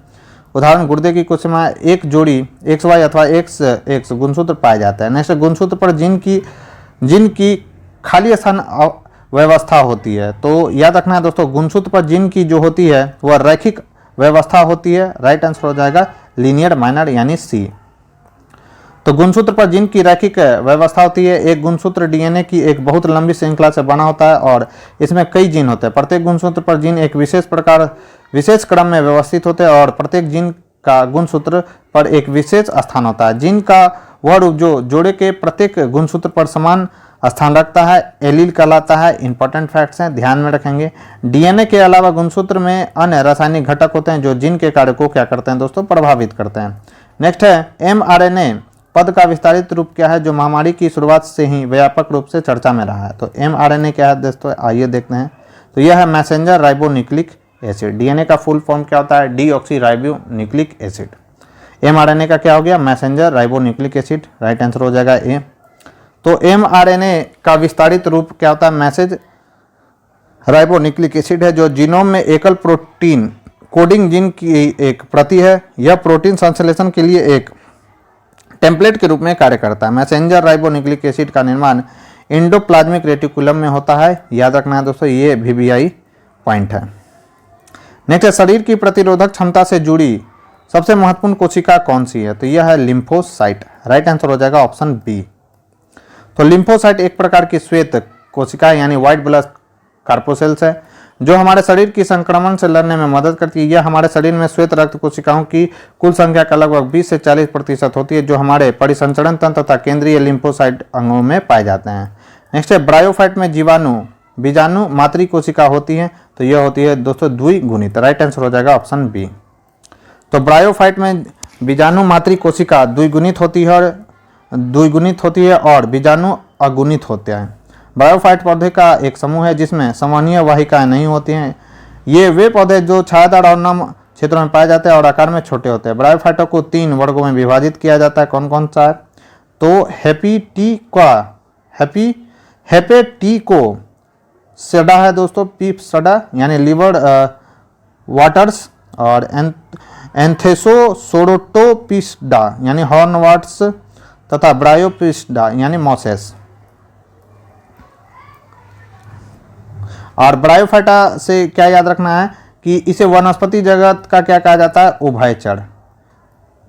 उदाहरण गुर्दे की कोशिका में, एक जोड़ी XY अथवा XX गुणसूत्र पाए जाते हैं। नेक्स्ट, गुणसूत्र पर जिन की खाली स्थान व्यवस्था होती है। तो याद रखना है दोस्तों, गुणसूत्र पर जिन की जो होती है वह रैखिक व्यवस्था होती है। राइट आंसर हो जाएगा लीनियर माइनर यानी सी। तो गुणसूत्र पर जिन की रैखिक व्यवस्था होती है। एक गुणसूत्र डीएनए की एक बहुत लंबी श्रृंखला से बना होता है और इसमें कई जीन होते हैं। प्रत्येक गुणसूत्र पर जीन एक विशेष क्रम में व्यवस्थित होते हैं और प्रत्येक जीन का गुणसूत्र पर एक विशेष स्थान होता है। जीन का वह रूप जो जोड़े के प्रत्येक गुणसूत्र पर समान स्थान रखता है एलील कहलाता है। इंपॉर्टेंट फैक्ट्स हैं, ध्यान में रखेंगे। डीएनए के अलावा गुणसूत्र में अन्य रासायनिक घटक होते हैं जो जीन के कार्य को क्या करते हैं दोस्तों? प्रभावित करते हैं। नेक्स्ट है, mRNA पद का विस्तारित रूप क्या है जो महामारी की शुरुआत से ही व्यापक रूप से चर्चा में रहा है? तो mRNA क्या है दोस्तों? आइए देखते हैं। तो यह है मैसेंजर राइबोन्यूक्लिक एसिड। डीएनए का फुल फॉर्म क्या होता है? Deoxyribonucleic acid. mRNA का क्या हो गया? Messenger ribonucleic acid. Right answer हो जाएगा ए। तो mRNA का विस्तारित रूप क्या होता है? मैसेज राइबोन्यूक्लिक एसिड है जो जीनोम में एकल प्रोटीन कोडिंग जीन की एक प्रति है। यह प्रोटीन संश्लेषण के लिए एक टेम्पलेट के रूप में कार्य करता है। मैसेंजर राइबोन्यूक्लिक एसिड का निर्माण एंडोप्लाज्मिक रेटिकुलम में होता है। याद रखना है दोस्तों, ये VVI पॉइंट है। नेक्स्ट, शरीर की प्रतिरोधक क्षमता से जुड़ी सबसे महत्वपूर्ण कोशिका कौन सी है? तो यह है लिम्फोसाइट। राइट आंसर हो जाएगा ऑप्शन बी। तो लिम्फोसाइट एक प्रकार की श्वेत कोशिका यानी व्हाइट ब्लड कार्पोसेल्स है जो हमारे शरीर की संक्रमण से लड़ने में मदद करती है। यह हमारे शरीर में श्वेत रक्त कोशिकाओं की कुल संख्या का लगभग 20 से 40% होती है जो हमारे परिसंचरण तंत्र तथा केंद्रीय लिम्फोसाइट अंगों में पाए जाते हैं। नेक्स्ट है, ब्रायोफाइट में बीजाणु मातृ कोशिका होती है। तो यह होती है दोस्तों द्विगुणित। राइट आंसर हो जाएगा ऑप्शन बी। तो ब्रायोफाइट में बीजाणु मातृ कोशिका द्विगुणित होती है और बीजाणु अगुणित होते हैं। ब्रायोफाइट पौधे का एक समूह है जिसमें संवहनीय वाहिकाएं नहीं होती हैं। ये वे पौधे जो छायादार और नम क्षेत्रों में पाए जाते हैं और आकार में छोटे होते हैं। ब्रायोफाइटों को 3 वर्गों में विभाजित किया जाता है। कौन कौन सा है? तो हेपेटिको सडा है दोस्तों, पीप सडा यानी लिवर वाटर्स, और एंथेसोसोरोटोपिस्डा यानी हॉर्नवाट्स तथा ब्रायोपिस्डा यानी मॉसेस। और ब्रायोफाइटा से क्या याद रखना है कि इसे वनस्पति जगत का क्या कहा जाता है? उभयचर।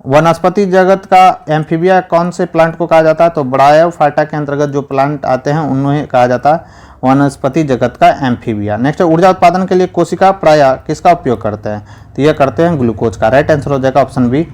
वनस्पति जगत का एम्फीबिया कौन से प्लांट को कहा जाता है? तो ब्रायोफाइटा के अंतर्गत जो प्लांट आते हैं उन्हें कहा जाता है वनस्पति जगत का एम्फीबिया। नेक्स्ट, ऊर्जा उत्पादन के लिए कोशिका प्रायः किसका उपयोग करते हैं? तो यह करते हैं ग्लूकोज का। राइट आंसर हो जाएगा ऑप्शन बी।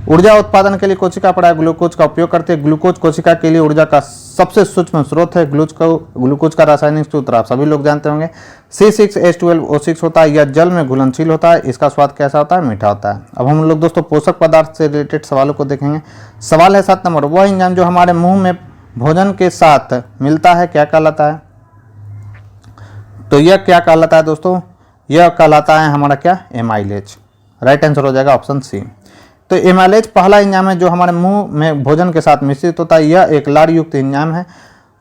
ऊर्जा उत्पादन के लिए कोशिका प्रायः ग्लूकोज का उपयोग करते हैं। ग्लूकोज कोशिका के लिए ऊर्जा का सबसे सूक्ष्म स्रोत है। ग्लूकोज का रासायनिक सूत्र आप सभी लोग जानते होंगे, C6H12O6 होता है। यह जल में घुलनशील होता है। इसका स्वाद कैसा होता है? मीठा होता है। अब हम लोग दोस्तों पोषक पदार्थ से रिलेटेड सवालों को देखेंगे। सवाल है 7 नंबर, वह एंजाइम जो हमारे मुंह में भोजन के साथ मिलता है क्या कहलाता है? तो यह क्या कहलाता है दोस्तों? यह कहलाता है हमारा क्या? एमाइलेज। राइट आंसर हो जाएगा ऑप्शन सी। तो एमाइलेज पहला एंजाइम है जो हमारे मुंह में भोजन के साथ मिश्रित होता है। यह एक लार युक्त एंजाइम है।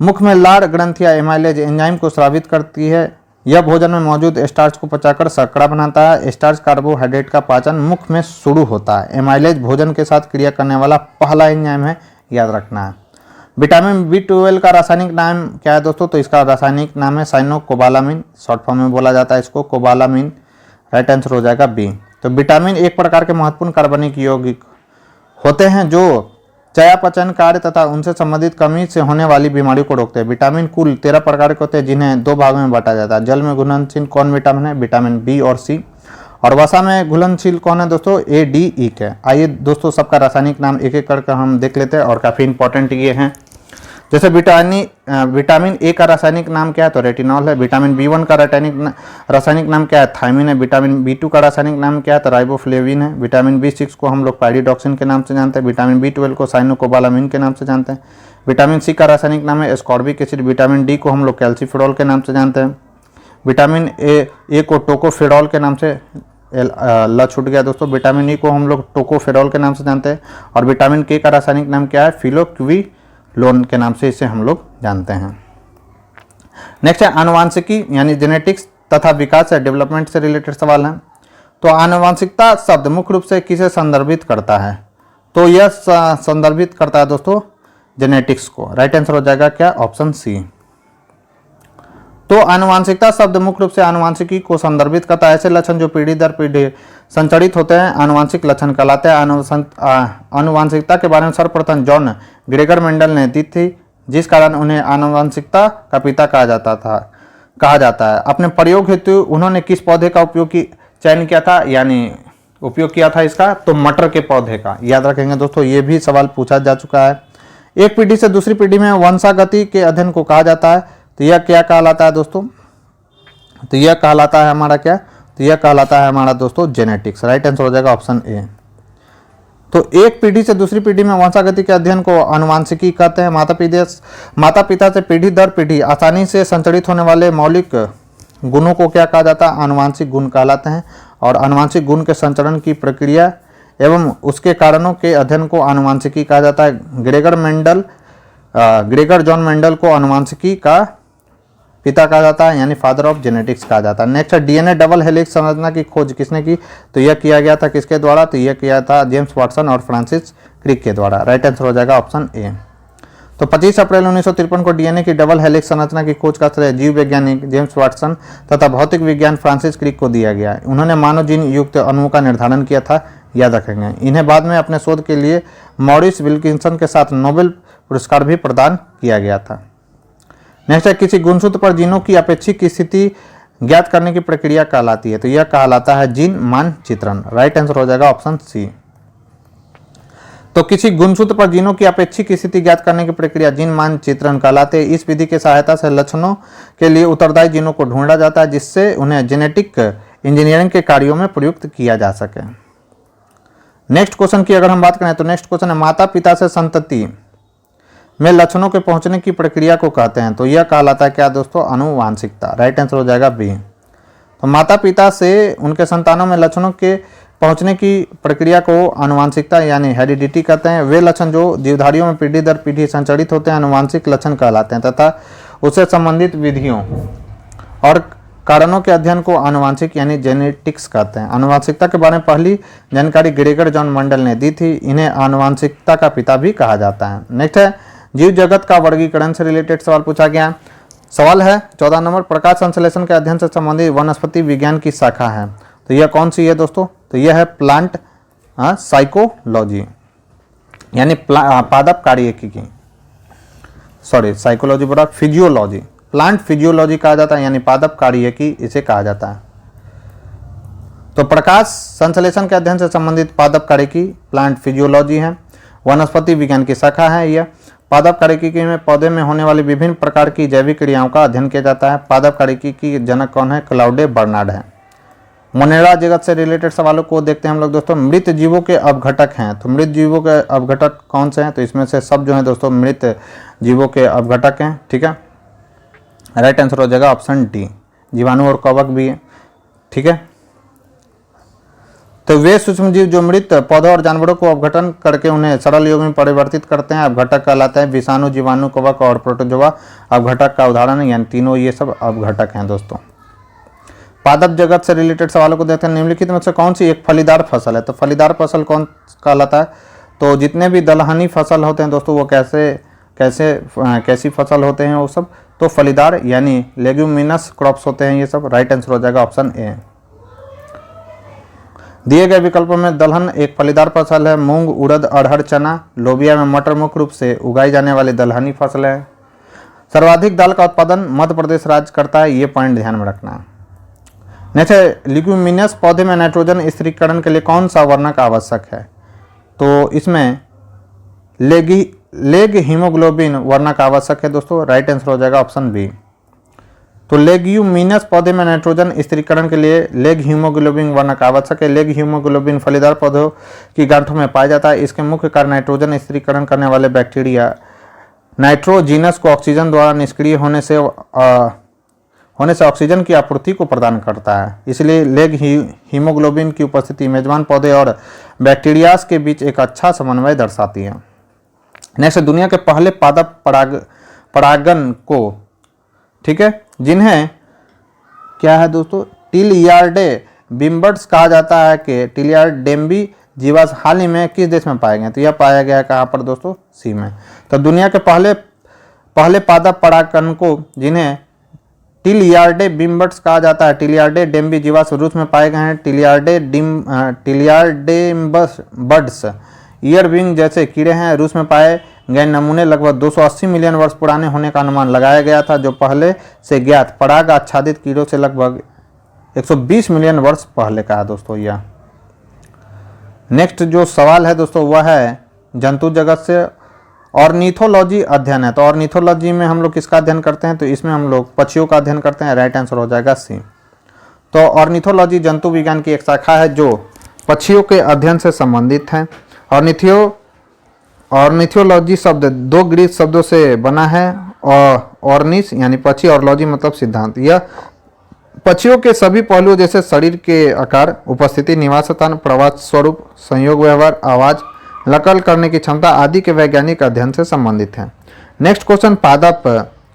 मुख में लार ग्रंथियां एमाइलेज एंजाइम को स्रावित करती है। यह भोजन में मौजूद स्टार्च को पचाकर शर्करा बनाता है। स्टार्च कार्बोहाइड्रेट का पाचन मुख में शुरू होता है। एमाइलेज भोजन के साथ क्रिया करने वाला पहला एंजाइम है, याद रखना है। विटामिन B12 का रासायनिक नाम क्या है दोस्तों? तो इसका रासायनिक नाम है साइनोकोबालामिन, शॉर्ट फॉर्म में बोला जाता है इसको कोबालामिन। राइट आंसर हो जाएगा बी। तो विटामिन एक प्रकार के महत्वपूर्ण कार्बनिक यौगिक होते हैं जो चयापचय कार्य तथा उनसे संबंधित कमी से होने वाली बीमारियों को रोकते हैं। विटामिन कुल 13 प्रकार के होते हैं जिन्हें 2 भागों में बांटा जाता है। जल में घुलनशील कौन विटामिन है? विटामिन बी और सी। और वसा में घुलनशील कौन है दोस्तों? A, D, E के। आइए दोस्तों सबका रासायनिक नाम एक एक करके हम देख लेते हैं और काफ़ी इंपॉर्टेंट ये हैं। जैसे विटामिन ए का रासायनिक नाम क्या है? तो रेटिनॉल है। विटामिन B1 का रासायनिक नाम क्या है? थायमिन है। विटामिन B2 का रासायनिक नाम क्या है? तो राइबोफ्लेविन है। विटामिन B6 को हम लोग पायरिडॉक्सिन के नाम से जानते हैं। विटामिन B12 को साइनोकोबालामिन के नाम से जानते हैं। विटामिन C का रासायनिक नाम है एस्कॉर्बिक एसिड। विटामिन D को हम लोग कैल्सीफेरॉल के नाम से जानते हैं। विटामिन ए को टोकोफेरॉल के नाम से ल छूट गया दोस्तों। विटामिन ई को हम लोग टोकोफेरॉल के नाम से जानते हैं। और विटामिन के का रासायनिक नाम क्या है? फिलोक्विलोन के नाम से इसे हम लोग जानते हैं। नेक्स्ट है आनुवांशिकी यानी जेनेटिक्स तथा विकास से डेवलपमेंट से रिलेटेड सवाल है। तो आनुवांशिकता शब्द मुख्य रूप से किसे संदर्भित करता है? तो यह संदर्भित करता है दोस्तों जेनेटिक्स को। राइट आंसर हो जाएगा क्या? Option C. तो आनुवांशिकता शब्द मुख्य रूप से आनुवांशिकी को संदर्भित करता है। ऐसे लक्षण जो पीढ़ी दर पीढ़ी संचरित होते हैं आनुवांशिक लक्षण कहलाते हैं। आनुवांशिकता के बारे में सर्वप्रथम जॉन ग्रेगर मेंडल ने दी थी, जिस कारण उन्हें आनुवांशिकता का पिता कहा जाता है। अपने प्रयोग हेतु उन्होंने किस पौधे का चयन किया था, यानी उपयोग किया था इसका? तो मटर के पौधे का। याद रखेंगे दोस्तों, ये भी सवाल पूछा जा चुका है। एक पीढ़ी से दूसरी पीढ़ी में वंशागति के अध्ययन को कहा जाता है। तो यह क्या कहलाता है दोस्तों? तो यह कहलाता है हमारा क्या? तो यह कहलाता है हमारा दोस्तों जेनेटिक्स। राइट आंसर हो जाएगा ऑप्शन ए। तो एक पीढ़ी से दूसरी पीढ़ी में वंशागति के अध्ययन को आनुवांशिकी कहते हैं। माता पिता से पीढ़ी दर पीढ़ी आसानी से संचरित होने वाले मौलिक गुणों को क्या कहा जाता है? आनुवांशिक गुण कहलाते हैं। और आनुवांशिक गुण के संचरण की प्रक्रिया एवं उसके कारणों के अध्ययन को आनुवांशिकी कहा जाता है। ग्रेगर जॉन मेंडल को आनुवांशिकी का पिता कहा जाता है, यानी फादर ऑफ जेनेटिक्स कहा जाता है। नेक्स्ट डीएनए डबल हेलिक्स संरचना की खोज किसने की? तो यह किया गया था किसके द्वारा? तो यह किया था जेम्स वाटसन और फ्रांसिस क्रिक के द्वारा। राइट आंसर हो जाएगा ऑप्शन ए। तो 25 अप्रैल 1953 को डीएनए की डबल हेलिक्स संरचना की खोज का श्रेय जीव वैज्ञानिक जेम्स वाटसन तथा भौतिक विज्ञान फ्रांसिस क्रिक को दिया गया। उन्होंने मानव जीन युक्त अणुओं का निर्धारण किया था, याद रखेंगे। इन्हें बाद में अपने शोध के लिए मॉरिस विल्किंसन के साथ नोबेल पुरस्कार भी प्रदान किया गया था। नेक्स्ट है, किसी गुणसूत्र पर जीनों की अपेक्षिक स्थिति ज्ञात करने की प्रक्रिया कहलाती है, तो यह कहलाता है जीन मानचित्रण। राइट आंसर हो जाएगा ऑप्शन सी। तो किसी गुणसूत्र पर जीनों की अपेक्षिक स्थिति ज्ञात करने की प्रक्रिया जीन मानचित्रण कहलाते हैं। इस विधि की सहायता से लक्षणों के लिए उत्तरदायी जीनों को ढूंढा जाता है, जिससे उन्हें जेनेटिक इंजीनियरिंग के कार्यों में प्रयुक्त किया जा सके। नेक्स्ट क्वेश्चन की अगर हम बात करें तो नेक्स्ट क्वेश्चन है, माता पिता से संतति में लक्षणों के पहुंचने की प्रक्रिया को कहते हैं, तो यह कहलाता है क्या दोस्तों, अनुवांशिकता। राइट आंसर हो जाएगा बी। तो माता पिता से उनके संतानों में लक्षणों के पहुंचने की प्रक्रिया को अनुवांशिकता यानी हेरिडिटी कहते हैं। वे लक्षण जो जीवधारियों में पीढ़ी दर पीढ़ी संचरित होते हैं अनुवांशिक लक्षण कहलाते हैं तथा उससे संबंधित विधियों और कारणों के अध्ययन को आनुवांशिक यानी जेनेटिक्स कहते हैं। आनुवांशिकता के बारे में पहली जानकारी ग्रेगर जॉन मंडल ने दी थी। इन्हें आनुवांशिकता का पिता भी कहा जाता है। नेक्स्ट है, जीव जगत का वर्गीकरण से रिलेटेड सवाल पूछा गया। सवाल है 14 नंबर, प्रकाश संश्लेषण के अध्ययन से संबंधित वनस्पति विज्ञान की शाखा है, तो यह कौन सी है दोस्तों, तो यह है प्लांट साइकोलॉजी यानी पादप कार्यकी की, सॉरी साइकोलॉजी बोला, फिजियोलॉजी, प्लांट फिजियोलॉजी कहा जाता है यानी पादप कार्यकी इसे कहा जाता है। तो प्रकाश संश्लेषण के अध्ययन से संबंधित पादप कार्यकी प्लांट फिजियोलॉजी है, वनस्पति विज्ञान की शाखा है। यह पादप कार्यकी में पौधे में होने वाली विभिन्न प्रकार की जैविक क्रियाओं का अध्ययन किया जाता है। पादप कार्यकी की जनक कौन है, क्लाउडे बर्नार्ड है। मोनेरा जगत से रिलेटेड सवालों को देखते हैं हम लोग दोस्तों। मृत जीवों के अपघटक हैं, तो मृत जीवों के अपघटक कौन से हैं, तो इसमें से सब जो है दोस्तों मृत जीवों के अपघटक हैं। ठीक है, राइट आंसर हो जाएगा ऑप्शन डी, जीवाणु और कवक भी है। ठीक है, तो वे सूक्ष्म जीव जो मृत पौधों और जानवरों को अपघटन करके उन्हें सरल युग में परिवर्तित करते हैं अपघटक कहलाते हैं। विषाणु, जीवाणु, कवक और प्रोटोजोआ अपघटक का उदाहरण है, यानी तीनों ये सब अपघटक हैं दोस्तों। पादप जगत से रिलेटेड सवालों को देखते हैं। निम्नलिखित में से कौन सी एक फलीदार फसल है, तो फलीदार फसल कौन कहलाता है, तो जितने भी दलहनी फसल होते हैं दोस्तों वो कैसी फसल होते हैं वो सब, तो फलीदार यानी लेग्यूमिनस क्रॉप्स होते हैं ये सब। राइट आंसर हो जाएगा ऑप्शन ए। दिए गए विकल्पों में दलहन एक फलीदार फसल है। मूंग, उड़द, अरहर, चना, लोबिया में मटर मुख्य रूप से उगाई जाने वाली दलहनी फसल है। सर्वाधिक दाल का उत्पादन मध्य प्रदेश राज्य करता है, ये पॉइंट ध्यान में रखना। नेक्स्ट है, लिग्यूमिनस पौधे में नाइट्रोजन स्थिरीकरण के लिए कौन सा वर्णक आवश्यक है, तो इसमें लेग हीमोग्लोबिन वर्णक आवश्यक है दोस्तों। राइट आंसर हो जाएगा ऑप्शन बी। तो लेग्यूमिनस पौधे में नाइट्रोजन स्थिरीकरण के लिए लेग हीमोग्लोबिन वर्णक आवश्यक है। लेग हीमोग्लोबिन फलीदार पौधों की गांठों में पाया जाता है। इसके मुख्य कारण नाइट्रोजन स्थिरीकरण करने वाले बैक्टीरिया नाइट्रोजीनस को ऑक्सीजन द्वारा निष्क्रिय होने से ऑक्सीजन की आपूर्ति को प्रदान करता है। इसलिए लेग हीमोग्लोबिन की उपस्थिति मेजबान पौधे और बैक्टीरियाज के बीच एक अच्छा समन्वय दर्शाती है। नेक्स्ट, दुनिया के पहले पादप परागन को, ठीक है, जिन्हें क्या है दोस्तों, टिलियार्डे बिम्बर्ड्स कहा जाता है कि टिलियार्डेम्बी जीवाश्म हाल ही में किस देश में पाए गए, तो यह पाया गया है कहाँ पर दोस्तों, सी में। तो दुनिया के पहले पादप परागन को जिन्हें टिलियार्डे बिम्बर्ड्स कहा जाता है, टिलियार्डे डेम्बी जीवाश्म रूस में पाए गए हैं। टिलियार्डेम्बर्ड्स ईयरविंग जैसे कीड़े हैं। रूस में पाए गए नमूने लगभग 280 मिलियन वर्ष पुराने होने का अनुमान लगाया गया था, जो पहले से ज्ञात पराग आच्छादित कीड़ों से लगभग 120 मिलियन वर्ष पहले का है दोस्तों यह। नेक्स्ट जो सवाल है दोस्तों वह है जंतु जगत से ऑर्निथोलॉजी अध्ययन है। तो ऑर्निथोलॉजी में हम लोग किसका अध्ययन करते हैं, तो इसमें हम लोग पक्षियों का अध्ययन करते हैं। राइट आंसर हो जाएगा सी। तो ऑर्निथोलॉजी जंतु विज्ञान की एक शाखा है जो पक्षियों के अध्ययन से संबंधित है। ऑर्निथोलॉजी शब्द दो ग्रीक शब्दों से बना है, ऑर्निस यानी पक्षी और लॉजी मतलब सिद्धांत। यह पक्षियों के सभी पहलुओं जैसे शरीर के आकार, उपस्थिति, निवास स्थान, प्रवास स्वरूप, संयोग व्यवहार, आवाज, नकल करने की क्षमता आदि के वैज्ञानिक अध्ययन से संबंधित है। नेक्स्ट क्वेश्चन पादप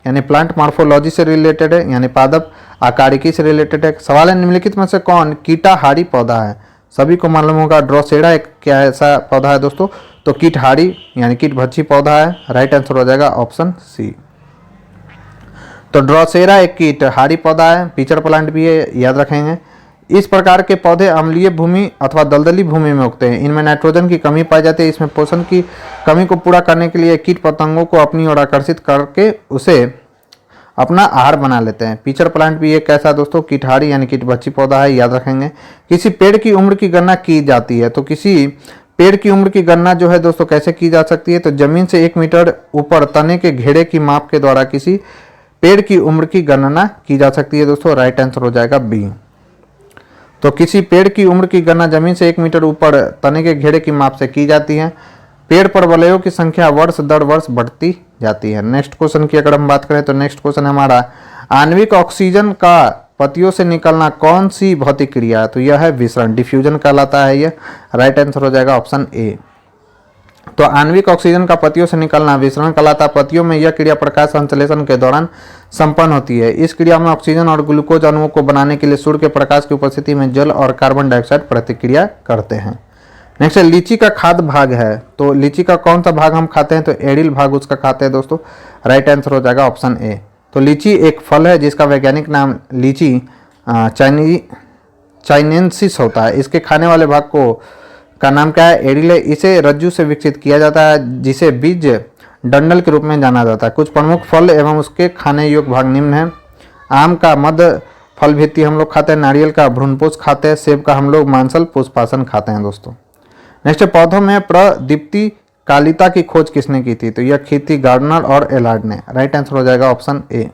यानी प्लांट मॉर्फोलॉजी से रिलेटेड है, यानी पादप आकारिकी से रिलेटेड है। सवाल है, निम्नलिखित में से कौन कीटाहारी पौधा है। सभी को मालूम होगा ड्रोसेरा एक क्या ऐसा पौधा है दोस्तों, तो कीटहारी यानी कीटभक्षी पौधा है, राइट आंसर हो जाएगा ऑप्शन सी। तो ड्रोसेरा एक कीटहारी पौधा है, पिचड़ प्लांट भी है, याद रखेंगे। इस प्रकार के पौधे अम्लीय भूमि अथवा दलदली भूमि में उगते हैं। इनमें नाइट्रोजन की कमी पाई जाती है। इसमें पोषण की कमी को पूरा करने के लिए कीट पतंगों को अपनी ओर आकर्षित करके उसे अपना आहार बना लेते हैं। पिचड़ प्लांट भी एक ऐसा दोस्तों कीटहारी यानी कीटभक्षी पौधा है, याद रखेंगे। किसी पेड़ की उम्र की गणना की जाती है, तो किसी पेड़ की उम्र की गणना जो है दोस्तों कैसे की जा सकती है, तो जमीन से 1 मीटर ऊपर तने के घेरे की माप के द्वारा किसी पेड़ की उम्र की गणना की जा सकती है दोस्तों, राइट आंसर हो जाएगा बी। तो किसी पेड़ की उम्र की गणना जमीन से 1 मीटर ऊपर तने के घेरे की माप से की जाती है। पेड़ पर वलयों की संख्या वर्ष दर वर्ष बढ़ती जाती है। नेक्स्ट क्वेश्चन की अगर हम बात करें तो नेक्स्ट क्वेश्चन हमारा आणविक ऑक्सीजन का पत्तियों से निकलना कौन सी भौतिक क्रिया है, तो यह है विसरण, डिफ्यूजन कहलाता है यह, राइट आंसर हो जाएगा ऑप्शन ए। तो आणविक ऑक्सीजन का पत्तियों से निकलना विसरण कहलाता है। पत्तियों में यह क्रिया प्रकाश संश्लेषण के दौरान संपन्न होती है। इस क्रिया में ऑक्सीजन और ग्लूकोज अणुओं को बनाने के लिए सूर्य के प्रकाश की उपस्थिति में जल और कार्बन डाइऑक्साइड प्रतिक्रिया करते हैं। नेक्स्ट है लीची का खाद्य भाग है, तो लीची का कौन सा भाग हम खाते हैं, तो एडिल भाग उसका खाते हैं दोस्तों, राइट आंसर हो जाएगा ऑप्शन ए। तो लीची एक फल है जिसका वैज्ञानिक नाम लीची चाइनेंसिस होता है। इसके खाने वाले भाग को का नाम क्या है, एडिल है। इसे रज्जु से विकसित किया जाता है जिसे बीज डंडल के रूप में जाना जाता है। कुछ प्रमुख फल एवं उसके खाने योग्य भाग निम्न है। आम का मध्य फल भित्ति हम लोग खाते हैं, नारियल का भ्रूणपोष खाते हैं, सेब का हम लोग मांसल पुष्पासन खाते हैं दोस्तों। नेक्स्ट पौधों में प्रदीप्ति कालिता की खोज किसने की थी, तो यह की थी गार्डनर और एलार्ड ने, राइट आंसर हो जाएगा ऑप्शन ए।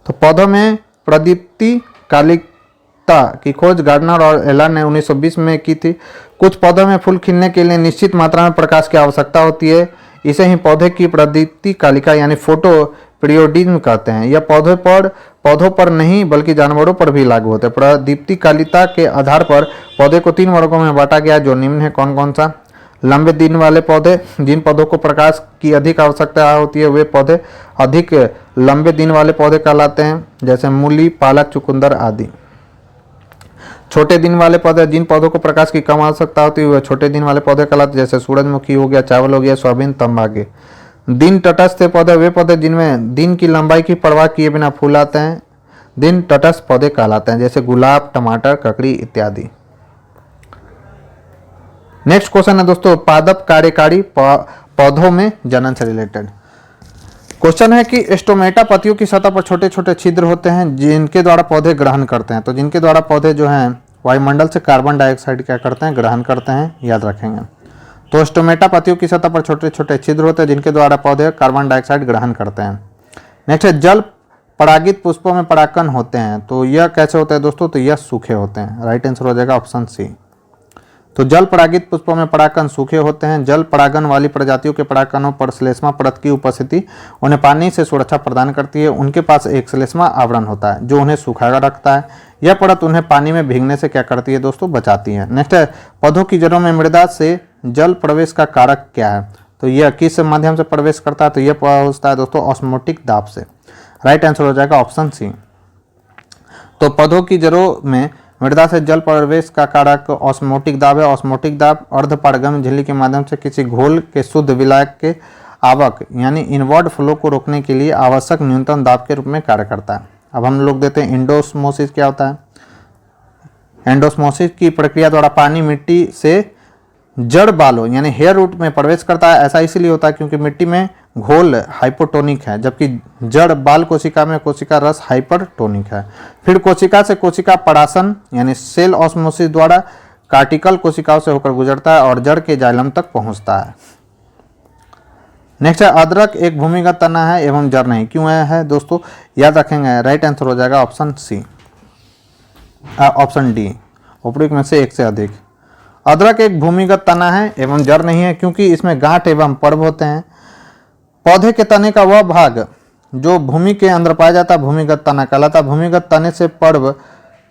तो पौधों में प्रदीप्ति कालिता की खोज गार्डनर और एलार्ड ने 1920 में की थी। कुछ पौधों में फूल खिलने के लिए निश्चित मात्रा में प्रकाश की आवश्यकता होती है, इसे ही पौधे की प्रदीप्ति कालिका यानी फोटो पीरियोडिज्म कहते हैं। यह पौधों पर नहीं बल्कि जानवरों पर भी लागू होते हैं। प्रदीप्ति कालिता के आधार पर पौधे को 3 वर्गों में बांटा गया जो निम्न है, कौन कौन सा, लंबे दिन वाले पौधे, जिन पौधों को प्रकाश की अधिक आवश्यकता होती है वे पौधे अधिक लंबे दिन वाले पौधे कहलाते हैं, जैसे मूली, पालक, चुकंदर आदि। छोटे दिन वाले पौधे, जिन पौधों को प्रकाश की कम आवश्यकता होती है वह छोटे दिन वाले पौधे कहलाते हैं, जैसे सूरजमुखी हो गया, चावल हो गया, सोयाबीन, तंबाकू। दिन तटस्थ पौधे वे पौधे जिनमें दिन की लंबाई की परवाह किए बिना फूल आते हैं, दिन तटस्थ पौधे कहलाते हैं, जैसे गुलाब, टमाटर, ककड़ी इत्यादि। नेक्स्ट क्वेश्चन है दोस्तों पादप कार्यकारी पौधों में जनन से रिलेटेड क्वेश्चन है कि स्टोमेटा पत्तियों की सतह पर छोटे छोटे छिद्र होते हैं जिनके द्वारा पौधे ग्रहण करते हैं। तो जिनके द्वारा पौधे जो हैं वायुमंडल से कार्बन डाइऑक्साइड क्या करते हैं, ग्रहण करते हैं, याद रखेंगे। तो स्टोमेटा पत्तियों की सतह पर छोटे छोटे छिद्र होते हैं जिनके द्वारा पौधे कार्बन डाइऑक्साइड ग्रहण करते हैं। नेक्स्ट है जल परागित पुष्पों में परागकण होते हैं, तो यह कैसे होते हैं दोस्तों, तो यह सूखे होते हैं, राइट आंसर हो जाएगा ऑप्शन सी। तो जल परागित पुष्पों में परागकण सूखे होते हैं। जल परागन वाली प्रजातियों के परागकणों पर श्लेष्मा परत की उपस्थिति उन्हें पानी से सुरक्षा प्रदान करती है। उनके पास एक श्लेष्मा आवरण होता है जो उन्हें सूखा रखता है। यह परत उन्हें पानी में भीगने से क्या करती है दोस्तों, बचाती है। नेक्स्ट है पौधों की जड़ों में मृदा से जल प्रवेश का कारक क्या है, तो यह किस माध्यम से प्रवेश करता है, तो यह पहुंचता है दोस्तों ऑस्मोटिक दाब से, राइट आंसर हो जाएगा ऑप्शन सी। तो पौधों की जड़ों में मृदा से जल प्रवेश का कारक ऑस्मोटिक दाब है। ऑस्मोटिक दाब अर्धपारगम्य झिल्ली के माध्यम से किसी घोल के शुद्ध विलायक के आवक यानी इनवर्ड फ्लो को रोकने के लिए आवश्यक न्यूनतम दाब के रूप में कार्य करता है। अब हम लोग देते हैं एंडोस्मोसिस क्या होता है। एंडोस्मोसिस की प्रक्रिया द्वारा पानी मिट्टी से जड़ बालों यानी हेयर रूट में प्रवेश करता है। ऐसा इसलिए होता है क्योंकि मिट्टी में घोल हाइपोटोनिक है जबकि जड़ बाल कोशिका में कोशिका रस हाइपरटोनिक है। फिर कोशिका से कोशिका परासन यानी सेल ऑस्मोसिस द्वारा कार्टिकल कोशिकाओं से होकर गुजरता है और जड़ के जाइलम तक पहुंचता है। नेक्स्ट है अदरक एक भूमिगत तना है एवं जड़ नहीं, क्यों है दोस्तों, याद रखेंगे, राइट आंसर हो जाएगा ऑप्शन सी, ऑप्शन डी, उपरोक्त में से एक से अधिक। अदरक एक भूमिगत तना है एवं जड़ नहीं है क्योंकि इसमें गांठ एवं पर्व होते हैं। पौधे के तने का वह भाग जो भूमि के अंदर पाया जाता है भूमिगत तना कहलाता है। भूमिगत तने से पर्व,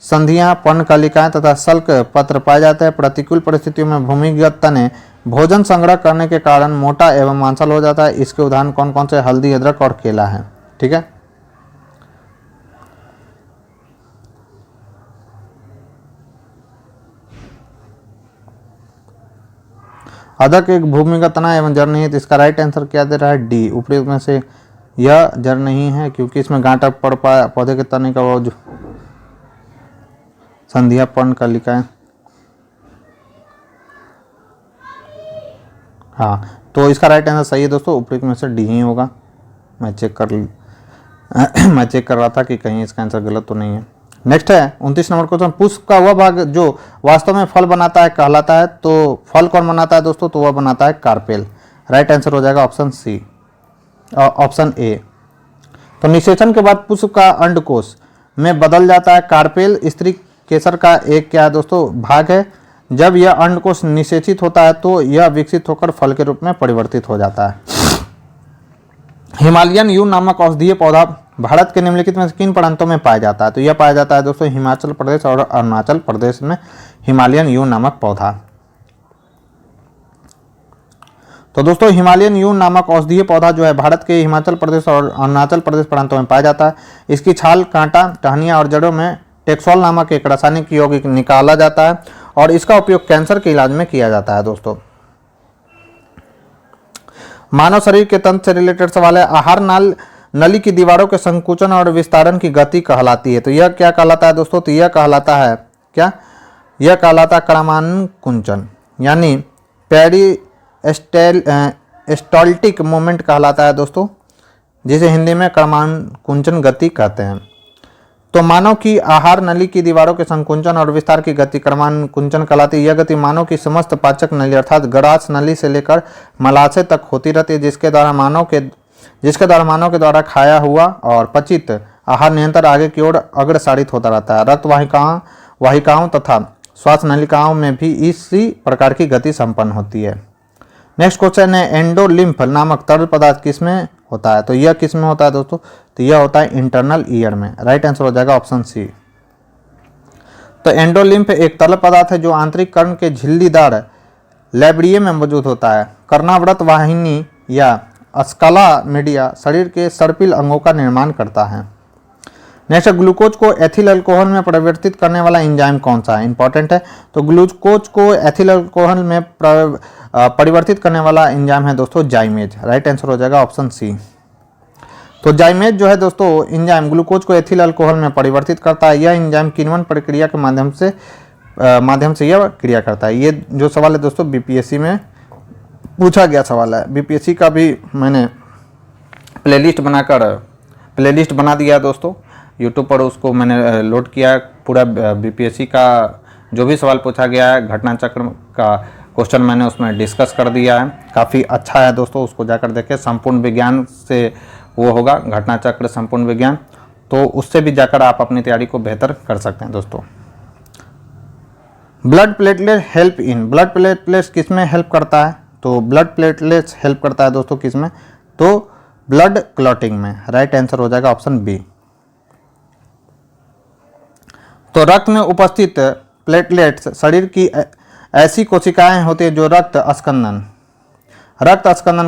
संधियां, पर्णकालिकाएं तथा सल्क पत्र पाए जाते हैं। प्रतिकूल परिस्थितियों में भूमिगत तने भोजन संग्रह करने के कारण मोटा एवं मांसल हो जाता है। इसके उदाहरण कौन कौन से, हल्दी, अदरक और केला है, ठीक है। अदरक एक भूमिगत तना एवं जड़ नहीं है, तो इसका राइट आंसर क्या दे रहा है? डी। ऊपरी में से यह जड़ नहीं है क्योंकि इसमें गांठा पड़ पाया पौधे के तने का, वो जो संध्यापन का लिखा है। हाँ, तो इसका राइट आंसर सही है दोस्तों, ऊपरी में से डी ही होगा। मैं चेक कर रहा था कि कहीं इसका आंसर गलत तो नहीं है। नेक्स्ट है 29 नंबर क्वेश्चन, पुष्प का वह भाग जो वास्तव में फल बनाता है कहलाता है, तो फल कौन बनाता है दोस्तों? तो वह बनाता है कार्पेल। राइट आंसर हो जाएगा ऑप्शन सी, ऑप्शन ए। तो निषेचन के बाद पुष्प का अंडकोश में बदल जाता है कार्पेल। स्त्री केसर का एक क्या है दोस्तों? भाग है। जब यह अंडकोश निषेचित होता है तो यह विकसित होकर फल के रूप में परिवर्तित हो जाता है। हिमालयन यूं नामक औषधीय पौधा भारत के निम्नलिखित में से किन प्रांतों में पाया जाता है? तो यह पाया जाता है दोस्तों हिमाचल प्रदेश और अरुणाचल प्रदेश में, हिमालयन यूं नामक पौधा। तो दोस्तों हिमालयन यूं नामक औषधीय पौधा जो है भारत के हिमाचल प्रदेश और अरुणाचल प्रदेश प्रांतों में पाया जाता है। इसकी छाल, कांटा, टहनियाँ और जड़ों में टेक्सोल नामक एक रासायनिक यौगिक निकाला जाता है और इसका उपयोग कैंसर के इलाज में किया जाता है। दोस्तों मानव शरीर के तंत्र से रिलेटेड सवाल है, आहार नली की दीवारों के संकुचन और विस्तारण की गति कहलाती है। तो यह क्या कहलाता है दोस्तों? तो यह कहलाता है क्या? यह कहलाता है क्रमानुकुंचन, यानी पेरिस्टाल्टिक मूवमेंट कहलाता है दोस्तों, जिसे हिंदी में क्रमानुकुंचन गति कहते हैं। तो मानव की आहार नली की दीवारों के संकुचन और विस्तार की गति क्रमानुकुंचन कहलाती है। यह गति मानव की समस्त पाचक नली अर्थात ग्रास नली से लेकर मलाशय तक होती रहती है, जिसके द्वारा मानव के द्वारा खाया हुआ और पचित आहार निरंतर आगे की ओर अग्रसारित होता रहता है। रक्त वाहिकाओं तथा श्वास नलिकाओं में भी इसी प्रकार की गति संपन्न होती है। नेक्स्ट क्वेश्चन है, एंडोलिम्फ नामक तरल पदार्थ किसमें होता है? तो यह किसमें होता है दोस्तों? तो यह होता है इंटरनल ईयर में। राइट आंसर हो जाएगा ऑप्शन सी। तो एंडोलिम्फ एक तरल पदार्थ है जो आंतरिक कर्ण के झिल्लीदार लैब्रिये में मौजूद होता है। कर्णावृत वाहिनी या स्काला मीडिया शरीर के सर्पिल अंगों का निर्माण करता है। नेक्स्ट, ग्लूकोज को एथिल अल्कोहल में परिवर्तित करने वाला एंजाइम कौन सा है? इंपॉर्टेंट है। तो ग्लूकोज को एथिल अल्कोहल में परिवर्तित करने वाला एंजाइम है दोस्तों जाइमेज। राइट आंसर हो जाएगा ऑप्शन सी। तो जाइमेज जो है दोस्तों एंजाइम ग्लूकोज को एथिल अल्कोहल में परिवर्तित करता है। यह एंजाइम किण्वन प्रक्रिया के माध्यम से यह क्रिया करता है। ये जो सवाल है दोस्तों बीपीएससी में पूछा गया सवाल है। बीपीएससी का भी मैंने प्लेलिस्ट बना दिया है दोस्तों, यूट्यूब पर उसको मैंने लोड किया है। पूरा बीपीएससी का जो भी सवाल पूछा गया है घटना चक्र का क्वेश्चन मैंने उसमें डिस्कस कर दिया है। काफ़ी अच्छा है दोस्तों, उसको जाकर देखें। संपूर्ण विज्ञान से वो होगा घटना चक्र संपूर्ण विज्ञान, तो उससे भी जाकर आप अपनी तैयारी को बेहतर कर सकते हैं दोस्तों। Blood platelet help in, blood platelets किस में हेल्प करता है? तो ब्लड प्लेटलेट्स हेल्प करता है दोस्तों किस में? तो ब्लड क्लॉटिंग में। राइट आंसर हो जाएगा ऑप्शन बी। तो रक्त में उपस्थित प्लेटलेट्स शरीर की ऐसी कोशिकाएं होती है जो रक्त स्कंदन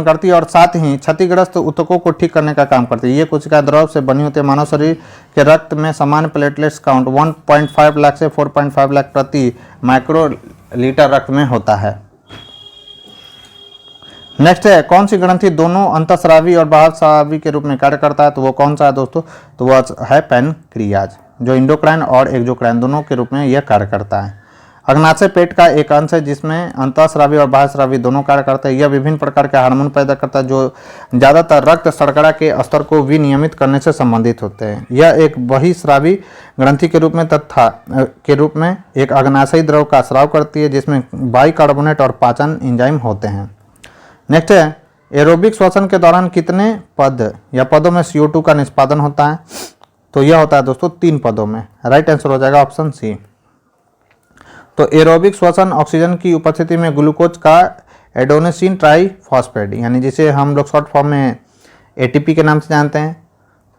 करती है और साथ ही क्षतिग्रस्त ऊतकों को ठीक करने का काम करती है। ये कोशिकाएं द्रव से बनी होती है। मानव शरीर के रक्त में सामान्य प्लेटलेट्स काउंट 1.5 लाख से 4.5 लाख प्रति माइक्रोलीटर रक्त में होता है। नेक्स्ट है, कौन सी ग्रंथि दोनों अंतःस्रावी और बाह्यस्रावी के रूप में कार्य करता है? तो वो कौन सा है दोस्तों? तो वह है पैनक्रियाज, जो इंडोक्राइन और एक्सोक्राइन दोनों के रूप में यह कार्य करता है। अग्नाशय पेट का एक अंश है जिसमें अंतःस्रावी और बाह्यस्रावी दोनों कार्य करते हैं। यह विभिन्न प्रकार के हार्मोन पैदा करता है जो ज़्यादातर रक्त शर्करा के स्तर को विनियमित करने से संबंधित होते हैं। यह एक बहिस्रावी ग्रंथि के रूप में एक अग्नाशयी द्रव का स्राव करती है जिसमें बाइकार्बोनेट और पाचन एंजाइम होते हैं। नेक्स्ट है, एरोबिक श्वसन के दौरान कितने पदों में CO2 का निष्पादन होता है? तो यह होता है दोस्तों 3 पदों में। राइट आंसर हो जाएगा ऑप्शन सी। तो एरोबिक श्वसन ऑक्सीजन की उपस्थिति में ग्लूकोज का एडेनोसिन ट्राइफॉस्फेट, यानी जिसे हम लोग शॉर्ट फॉर्म में ATP के नाम से जानते हैं,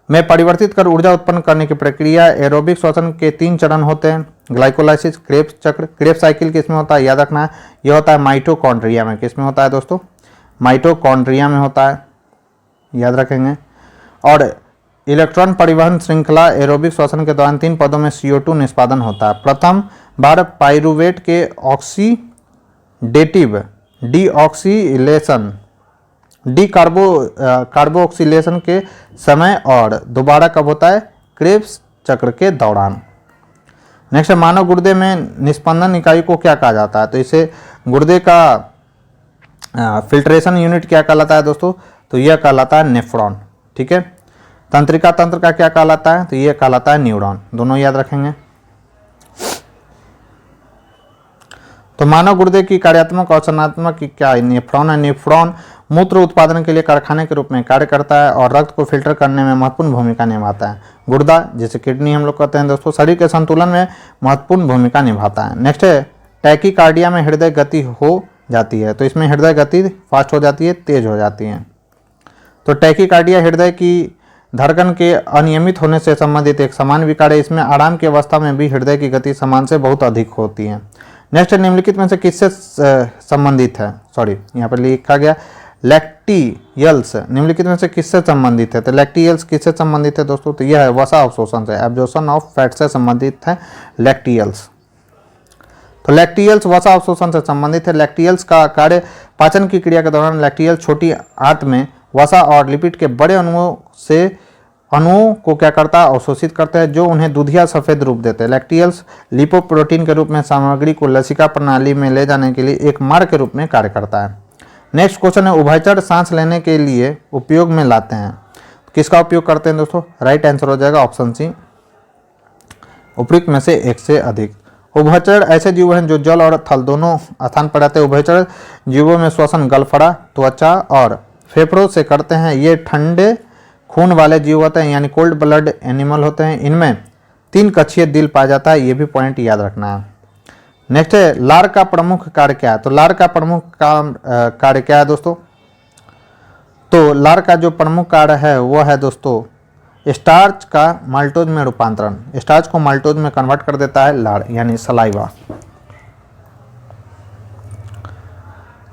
में परिवर्तित कर ऊर्जा उत्पन्न करने की प्रक्रिया। एरोबिक श्वसन के 3 चरण होते हैं, ग्लाइकोलाइसिस, क्रेब्स चक्र। क्रेब्स साइकिल किसमें होता है? याद रखना है, यह होता है माइटोकॉन्ड्रिया में। किसमें होता है दोस्तों? माइटोकॉन्ड्रिया में होता है, याद रखेंगे। और इलेक्ट्रॉन परिवहन श्रृंखला एरोबिक श्वसन के दौरान 3 पदों में CO2 निष्पादन होता है। प्रथम बार पाइरूवेट के ऑक्सीडेटिव डीऑक्सीलेशन कार्बोक्सिलेशन के समय और दोबारा कब होता है? क्रेब्स चक्र के दौरान। नेक्स्ट, मानव गुर्दे में निस्पंदन इकाई को क्या कहा जाता है? तो इसे गुर्दे का फिल्ट्रेशन यूनिट क्या कहलाता है दोस्तों? तो यह कहलाता है नेफ्रॉन। ठीक है। तंत्रिका तंत्र का क्या कहलाता है? तो यह कहलाता है न्यूरॉन। दोनों याद रखेंगे। तो मानव गुर्दे की कार्यात्मक और संरचनात्मक क्या है? नेफ्रॉन है। नेफ्रॉन मूत्र उत्पादन के लिए कारखाने के रूप में कार्य करता है और रक्त को फिल्टर करने में महत्वपूर्ण भूमिका निभाता है। गुर्दा, जिसे किडनी हम लोग कहते हैं दोस्तों, शरीर के संतुलन में महत्वपूर्ण भूमिका निभाता है। नेक्स्ट है टैकीकार्डिया में हृदय गति हो जाती है। तो इसमें हृदय गति फास्ट हो जाती है, तेज हो जाती है। तो टैकीकार्डिया हृदय की धड़कन के अनियमित होने से संबंधित एक सामान्य विकार है। इसमें आराम की अवस्था में भी हृदय की गति समान से बहुत अधिक होती है। नेक्स्ट, निम्नलिखित में से किससे संबंधित है? सॉरी, यहाँ पर लिखा गया लैक्टियल्स। निम्नलिखित में से किससे संबंधित है? तो लैक्टियल्स किससे संबंधित है दोस्तों? तो यह है वसा अवशोषण से, एब्जॉर्प्शन ऑफ फैट से संबंधित है लैक्टियल्स। तो लैक्टियल्स वसा अवशोषण से संबंधित है। लैक्टियल्स का कार्य पाचन की क्रिया के दौरान लैक्टियल छोटी आंत में वसा और लिपिड के बड़े अणुओं को क्या करता है? अवशोषित करते हैं, जो उन्हें दूधिया सफेद रूप देते हैं। लैक्टियल्स लिपोप्रोटीन के रूप में सामग्री को लसिका प्रणाली में ले जाने के लिए एक मार्ग के रूप में कार्य करता है। नेक्स्ट क्वेश्चन है उभयचर सांस लेने के लिए उपयोग में लाते हैं। किसका उपयोग करते हैं दोस्तों? राइट आंसर हो जाएगा ऑप्शन सी, उपयुक्त में से एक से अधिक। उभयचर ऐसे जीव हैं जो जल और थल दोनों स्थान पर रहते हैं। उभयचर जीवों में श्वसन गलफड़ा, त्वचा और फेफड़ों से करते हैं। ये ठंडे खून वाले जीव होते हैं, यानी कोल्ड ब्लड एनिमल होते हैं। इनमें 3 कक्षीय दिल पाया जाता है। ये भी पॉइंट याद रखना है। नेक्स्ट है लार का प्रमुख कार्य क्या है? तो लार का प्रमुख कार्य क्या है दोस्तों? तो लार का जो प्रमुख कार्य है वो है दोस्तों स्टार्च का माल्टोज में रूपांतरण। स्टार्च को माल्टोज में कन्वर्ट कर देता है लार, यानी सलाइवा।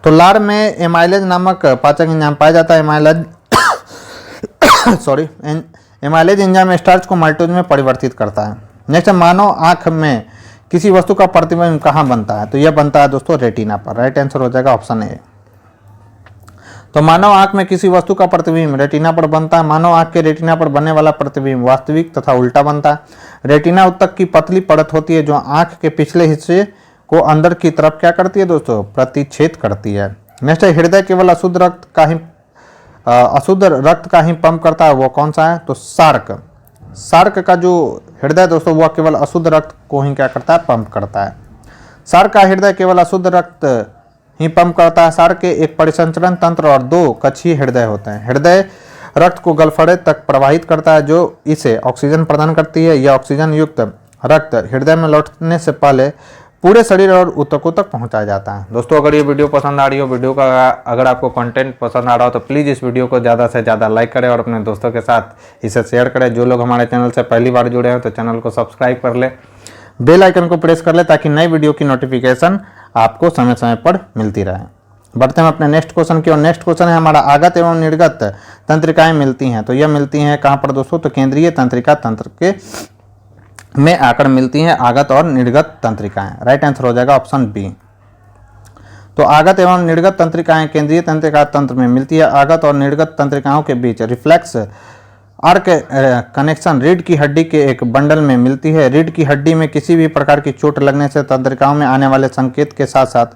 तो लार में एमाइलेज नामक पाचक एंजाइम पाया जाता है। एमाइलेज एंजाइम स्टार्च को माल्टोज में परिवर्तित करता है। नेक्स्ट, मानव आंख में किसी वस्तु का प्रतिबिंब कहाँ बनता है? तो यह बनता है दोस्तों रेटिना पर। राइट आंसर हो जाएगा ऑप्शन ए। तो मानव आंख में किसी वस्तु का प्रतिबिंब रेटिना पर बनता है। मानव आंख के रेटिना पर बनने वाला प्रतिबिंब वास्तविक तथा उल्टा बनता है। रेटिना उत्तक की पतली परत होती है जो आंख के पिछले हिस्से को अंदर की तरफ क्या करती है दोस्तों? प्रतिच्छेद करती है। नेक्स्ट है हृदय केवल अशुद्ध रक्त का ही पंप करता है, वो कौन सा है? तो सार्क का जो हृदय दोस्तों वह केवल अशुद्ध रक्त को ही क्या करता है? पंप करता है। सार्क का हृदय केवल अशुद्ध रक्त ही पंप करता है। सार्क के एक परिसंचरण तंत्र और 2 कक्षीय हृदय होते हैं। हृदय रक्त को गलफड़े तक प्रवाहित करता है जो इसे ऑक्सीजन प्रदान करती है। यह ऑक्सीजन युक्त रक्त हृदय में लौटने से पहले पूरे शरीर और ऊतकों तक पहुंचाया जाता है। दोस्तों अगर ये वीडियो पसंद आ रही हो, वीडियो का अगर आपको कंटेंट पसंद आ रहा हो तो प्लीज़ इस वीडियो को ज़्यादा से ज़्यादा लाइक करें और अपने दोस्तों के साथ इसे शेयर करें। जो लोग हमारे चैनल से पहली बार जुड़े हैं तो चैनल को सब्सक्राइब कर ले, बेल आइकन को प्रेस कर ले ताकि नई वीडियो की नोटिफिकेशन आपको समय समय पर मिलती रहे। बढ़ते हैं अपने नेक्स्ट क्वेश्चन की और नेक्स्ट क्वेश्चन है हमारा आगत एवं निर्गत तंत्रिकाएं मिलती हैं। तो यह मिलती हैं कहाँ पर दोस्तों? तो केंद्रीय तंत्रिका तंत्र के में आकर मिलती हैं आगत और निर्गत तंत्रिकाएं। राइट आंसर हो जाएगा ऑप्शन बी। तो आगत एवं निर्गत तंत्रिकाएं केंद्रीय तंत्रिका तंत्र में मिलती है। आगत और निर्गत तंत्रिकाओं के बीच रिफ्लेक्स आर्क कनेक्शन रीढ़ की हड्डी के एक बंडल में मिलती है। रीढ़ की हड्डी में किसी भी प्रकार की चोट लगने से तंत्रिकाओं में आने वाले संकेत के साथ साथ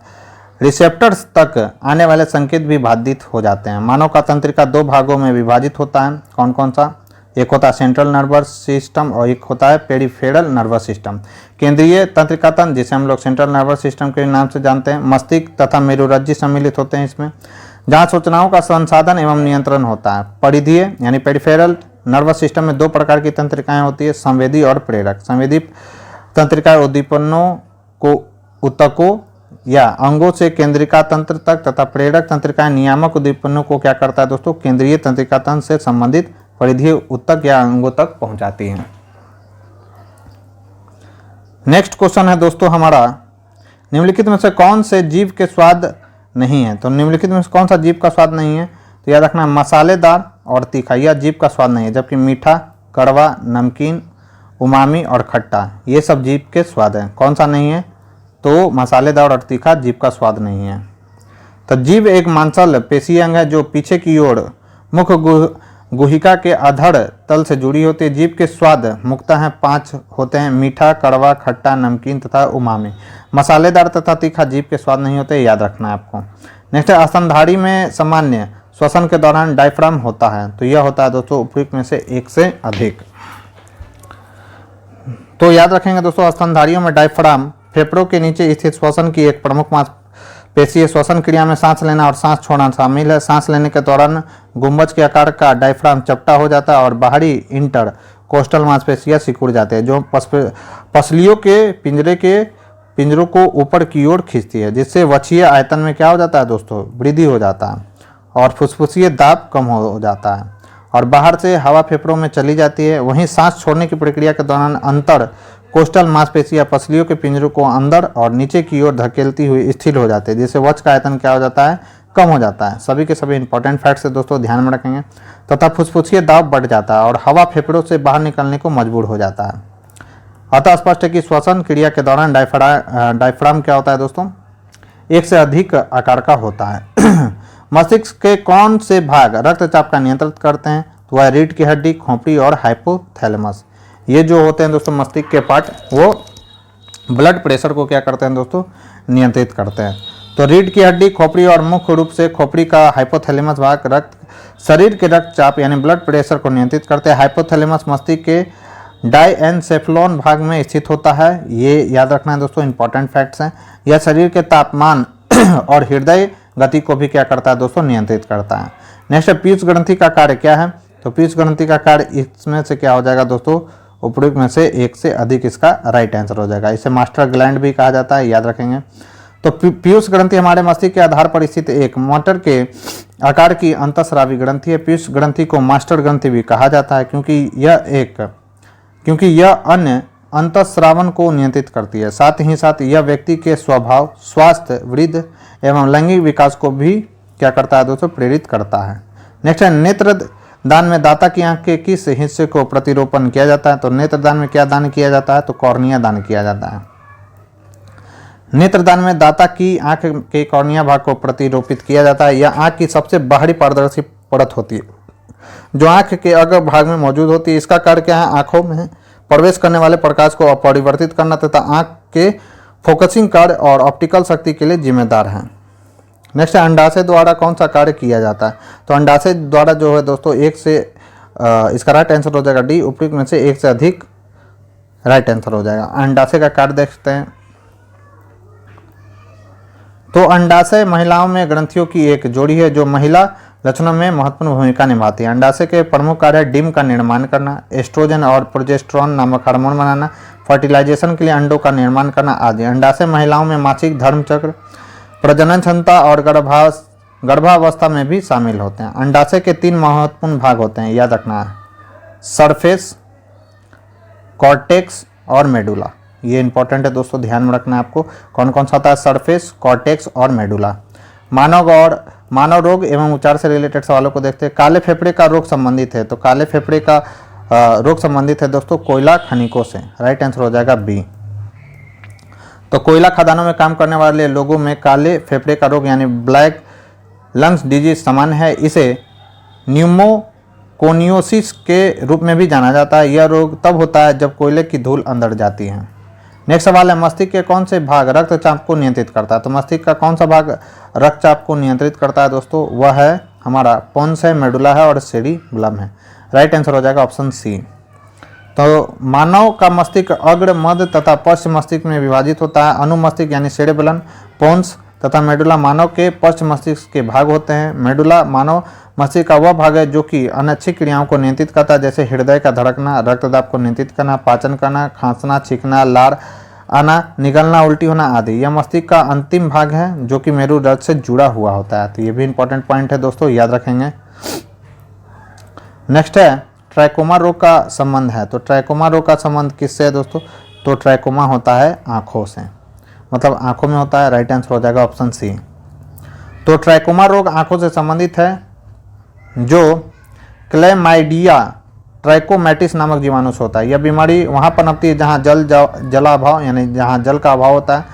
रिसेप्टर्स तक आने वाले संकेत भी बाधित हो जाते हैं। मानव का तंत्रिका 2 भागों में विभाजित होता है। कौन कौन सा? एक होता है सेंट्रल नर्वस सिस्टम और एक होता है पेरिफेरल नर्वस सिस्टम। केंद्रीय तंत्रिका तंत्र जिसे हम लोग सेंट्रल नर्वस सिस्टम के नाम से जानते हैं, मस्तिष्क तथा मेरुरज्जु सम्मिलित होते हैं इसमें, जहाँ सूचनाओं का संसाधन एवं नियंत्रण होता है। परिधीय यानी पेरिफेरल नर्वस सिस्टम में 2 प्रकार की तंत्रिकाएं होती है, संवेदी और प्रेरक। संवेदी तंत्रिकाएं उद्दीपनों को ऊतकों या अंगों से केंद्रिका तंत्र तक तथा प्रेरक तंत्रिकाएं नियामक उद्दीपनों को क्या करता है दोस्तों? केंद्रीय तंत्रिका तंत्र से संबंधित परिधीय ऊतक या अंगों तक पहुंचाती हैं। नेक्स्ट क्वेश्चन है दोस्तों हमारा निम्नलिखित में से कौन से जीव के स्वाद नहीं है? तो निम्नलिखित में से कौन सा जीव का स्वाद नहीं है? तो याद रखना मसालेदार और तीखा यह जीव का स्वाद नहीं है, जबकि मीठा, कड़वा, नमकीन, उमामी और खट्टा ये सब जीव के स्वाद हैं। कौन सा नहीं है? तो मसालेदार और तीखा जीव का स्वाद नहीं है। तो जीभ एक मांसल पेशी अंग है जो पीछे की ओर मुख गुहिका के अधड़ तल से जुड़ी होती है। जीभ के स्वाद मुख्यतः 5 होते हैं: मीठा, कड़वा, खट्टा, नमकीन तथा उमामी। मसालेदार तथा तीखा जीभ के स्वाद नहीं होते, याद रखना है आपको। नेक्स्ट है स्तनधारी में सामान्य श्वसन के दौरान डायफ्राम होता है, तो यह होता है दोस्तों उपयुक्त में से एक से अधिक। तो याद रखेंगे दोस्तों, स्तनधारियों में डायफ्राम फेफड़ों के नीचे स्थित श्वसन की एक प्रमुख मांसपेशी है। श्वसन क्रिया में सांस लेना और सांस छोड़ना शामिल है। सांस लेने के दौरान गुंबज के आकार का डायफ्राम चपटा हो जाता है और बाहरी इंटर कोस्टल मांसपेशियां सिकुड़ जाते हैं, जो पसलियों के पिंजरों को ऊपर की ओर खींचती है, जिससे वक्षीय आयतन में क्या हो जाता है दोस्तों, वृद्धि हो जाता है और फुसफुसीय दाब कम हो जाता है और बाहर से हवा फेफड़ों में चली जाती है। वहीं सांस छोड़ने की प्रक्रिया के दौरान अंतर कोस्टल मांसपेशियां पसलियों के पिंजरों को अंदर और नीचे की ओर धकेलती हुई स्थिर हो जाती है, जिससे वक्ष का आयतन क्या हो जाता है, कम हो जाता है। सभी के सभी इंपॉर्टेंट फैक्ट्स है दोस्तों, ध्यान में रखेंगे। तथा फुसफुसीय दाब बढ़ जाता है और हवा फेफड़ों से बाहर निकलने को मजबूर हो जाता है। अतः स्पष्ट है कि श्वसन क्रिया के दौरान डायफ्राम क्या होता है दोस्तों, एक से अधिक आकार का होता है। मस्तिष्क के कौन से भाग रक्तचाप का नियंत्रित करते हैं? तो वह रीढ़ की हड्डी, खोपड़ी और हाइपोथैलेमस। ये जो होते हैं दोस्तों मस्तिष्क के पार्ट, वो ब्लड प्रेशर को क्या करते हैं दोस्तों, नियंत्रित करते हैं। तो रीढ़ की हड्डी, खोपड़ी और मुख्य रूप से खोपड़ी का हाइपोथैलेमस भाग शरीर के रक्तचाप यानी ब्लड प्रेशर को नियंत्रित करते हैं। हाइपोथैलेमस मस्तिष्क के डायएन्सेफेलॉन भाग में स्थित होता है। ये याद रखना है दोस्तों, इंपॉर्टेंट फैक्ट्स हैं। यह शरीर के तापमान और हृदय गति को भी क्या करता है दोस्तों, नियंत्रित करता है। नेक्स्ट है पीयूष ग्रंथि का कार्य क्या है? तो पीयूष ग्रंथि का कार्य इसमें से क्या हो जाएगा दोस्तों, उपयुक्त में से एक से अधिक इसका राइट आंसर हो जाएगा। इसे मास्टर ग्लैंड भी कहा जाता है, याद रखेंगे। तो पीयूष ग्रंथि हमारे मस्तिष्क के आधार पर स्थित एक मटर के आकार की अंतःस्रावी ग्रंथि है। पीयूष ग्रंथि को मास्टर ग्रंथि भी कहा जाता है क्योंकि यह अन्य अंतःस्रावन को नियंत्रित करती है। साथ ही साथ यह व्यक्ति के स्वभाव, स्वास्थ्य, वृद्धि एवं लैंगिक विकास को भी क्या करता है दोस्तों, प्रेरित करता है। नेक्स्ट है नेत्र दान में दाता की आंख के किस हिस्से को प्रतिरोपण किया जाता है? तो नेत्रदान में क्या दान किया जाता है? तो कॉर्निया दान किया जाता है। नेत्रदान में दाता की आंख के कॉर्निया भाग को प्रतिरोपित किया जाता है। यह आंख की सबसे बाहरी पारदर्शी परत होती है जो आंख के अग्र भाग में मौजूद होती है। इसका कार्य क्या है? आंखों में प्रवेश करने वाले प्रकाश को अपरिवर्तित करना तथा आंख के फोकसिंग कार्य और ऑप्टिकल शक्ति के लिए जिम्मेदार है। नेक्स्ट है अंडाशय द्वारा कौन सा कार्य किया जाता है? तो अंडाशय द्वारा जो है दोस्तों एक से इसका राइट आंसर हो जाएगा डी, उपयुक्त में से एक से अधिक राइट आंसर हो जाएगा। अंडाशय का कार्य देखते हैं। तो अंडाशय महिलाओं में ग्रंथियों की एक जोड़ी है जो महिला लक्षणों में महत्वपूर्ण भूमिका निभाती है। अंडाशय के प्रमुख कार्य डिम का निर्माण करना, एस्ट्रोजन और प्रोजेस्टेरोन नामक हार्मोन बनाना, फर्टिलाइजेशन के लिए अंडों का निर्माण करना आदि। अंडाशय महिलाओं में मासिक धर्म चक्र, प्रजनन क्षमता और गर्भावस्था में भी शामिल होते हैं। अंडाशय के 3 महत्वपूर्ण भाग होते हैं, याद रखना है, सरफेस, कॉर्टेक्स और मेडुला। ये इंपॉर्टेंट है दोस्तों, ध्यान में रखना है आपको कौन कौन सा होता है, सरफेस, कॉर्टेक्स और मेडुला। मानव रोग एवं उपचार से रिलेटेड सवालों को देखते हैं। काले फेफड़े का रोग संबंधित है, तो काले फेफड़े का रोग संबंधित है दोस्तों कोयला खनिकों से। राइट आंसर हो जाएगा बी। तो कोयला खदानों में काम करने वाले लोगों में काले फेफड़े का रोग यानी ब्लैक लंग्स डिजीज सामान्य है। इसे न्यूमोकोनियोसिस के रूप में भी जाना जाता है। यह रोग तब होता है जब कोयले की धूल अंदर जाती है। नेक्स्ट सवाल है मस्तिष्क के कौन से भाग रक्तचाप को नियंत्रित करता है? तो मस्तिष्क का कौन सा भाग रक्तचाप को नियंत्रित करता है दोस्तों? वह है हमारा पोन्स है, मेडुला है और सेरिबेलम है। राइट आंसर हो जाएगा ऑप्शन सी। तो मानव का मस्तिष्क अग्र, मध्य तथा पश्च मस्तिष्क में विभाजित होता है। अनुमस्तिष्क यानी सेरिबेलम, पोन्स तथा मेडुला मानव के पश्च मस्तिष्क के भाग होते हैं। मेडुला मानव मस्तिष्क का वह भाग है जो कि अनैच्छिक क्रियाओं को नियंत्रित करता है, जैसे हृदय का धड़कना, रक्तदाब को नियंत्रित करना, पाचन करना, खांसना, छींकना, लार आना, निगलना, उल्टी होना आदि। यह मस्तिष्क का अंतिम भाग है जो कि मेरुरज्ज से जुड़ा हुआ होता है। तो ये भी इंपॉर्टेंट पॉइंट है दोस्तों, याद रखेंगे। नेक्स्ट है ट्राइकोमा रोग का संबंध है। तो ट्राइकोमा रोग का संबंध किससे है दोस्तों? तो ट्राइकोमा होता है आँखों से, मतलब आँखों में होता है। राइट आंसर हो जाएगा ऑप्शन सी। तो ट्राइकोमा रोग आँखों से संबंधित है जो क्लेमाइडिया ट्राइकोमैटिस नामक जीवाणु से होता है। यह बीमारी वहाँ पनपती है जहाँ जलाभाव यानी जहाँ जल का अभाव होता है,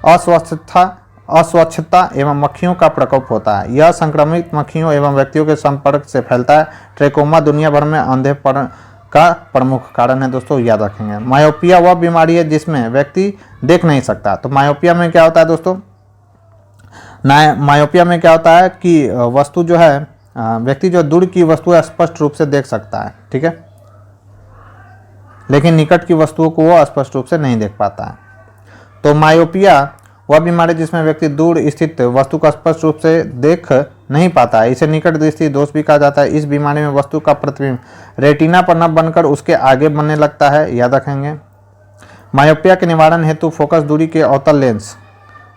अस्वस्थता अस्वच्छता एवं मक्खियों का प्रकोप होता है। यह संक्रमित मक्खियों एवं व्यक्तियों के संपर्क से फैलता है। ट्रेकोमा दुनिया भर में अंधेपन का प्रमुख कारण है दोस्तों, याद रखेंगे। मायोपिया वह बीमारी है जिसमें व्यक्ति देख नहीं सकता। तो मायोपिया में क्या होता है दोस्तों, मायोपिया में क्या होता है कि वस्तु जो है, व्यक्ति जो दूर की वस्तु स्पष्ट रूप से देख सकता है, ठीक है, लेकिन निकट की वस्तुओं को वो स्पष्ट रूप से नहीं देख पाता है। तो मायोपिया वह बीमारी जिसमें व्यक्ति दूर स्थित वस्तु को स्पष्ट रूप से देख नहीं पाता है। इसे निकट दृष्टि दोष भी कहा जाता है। इस बीमारी में वस्तु का प्रतिबिंब रेटिना पर न बनकर उसके आगे बनने लगता है, याद रखेंगे। मायोपिया के निवारण हेतु फोकस दूरी के अवतल लेंस,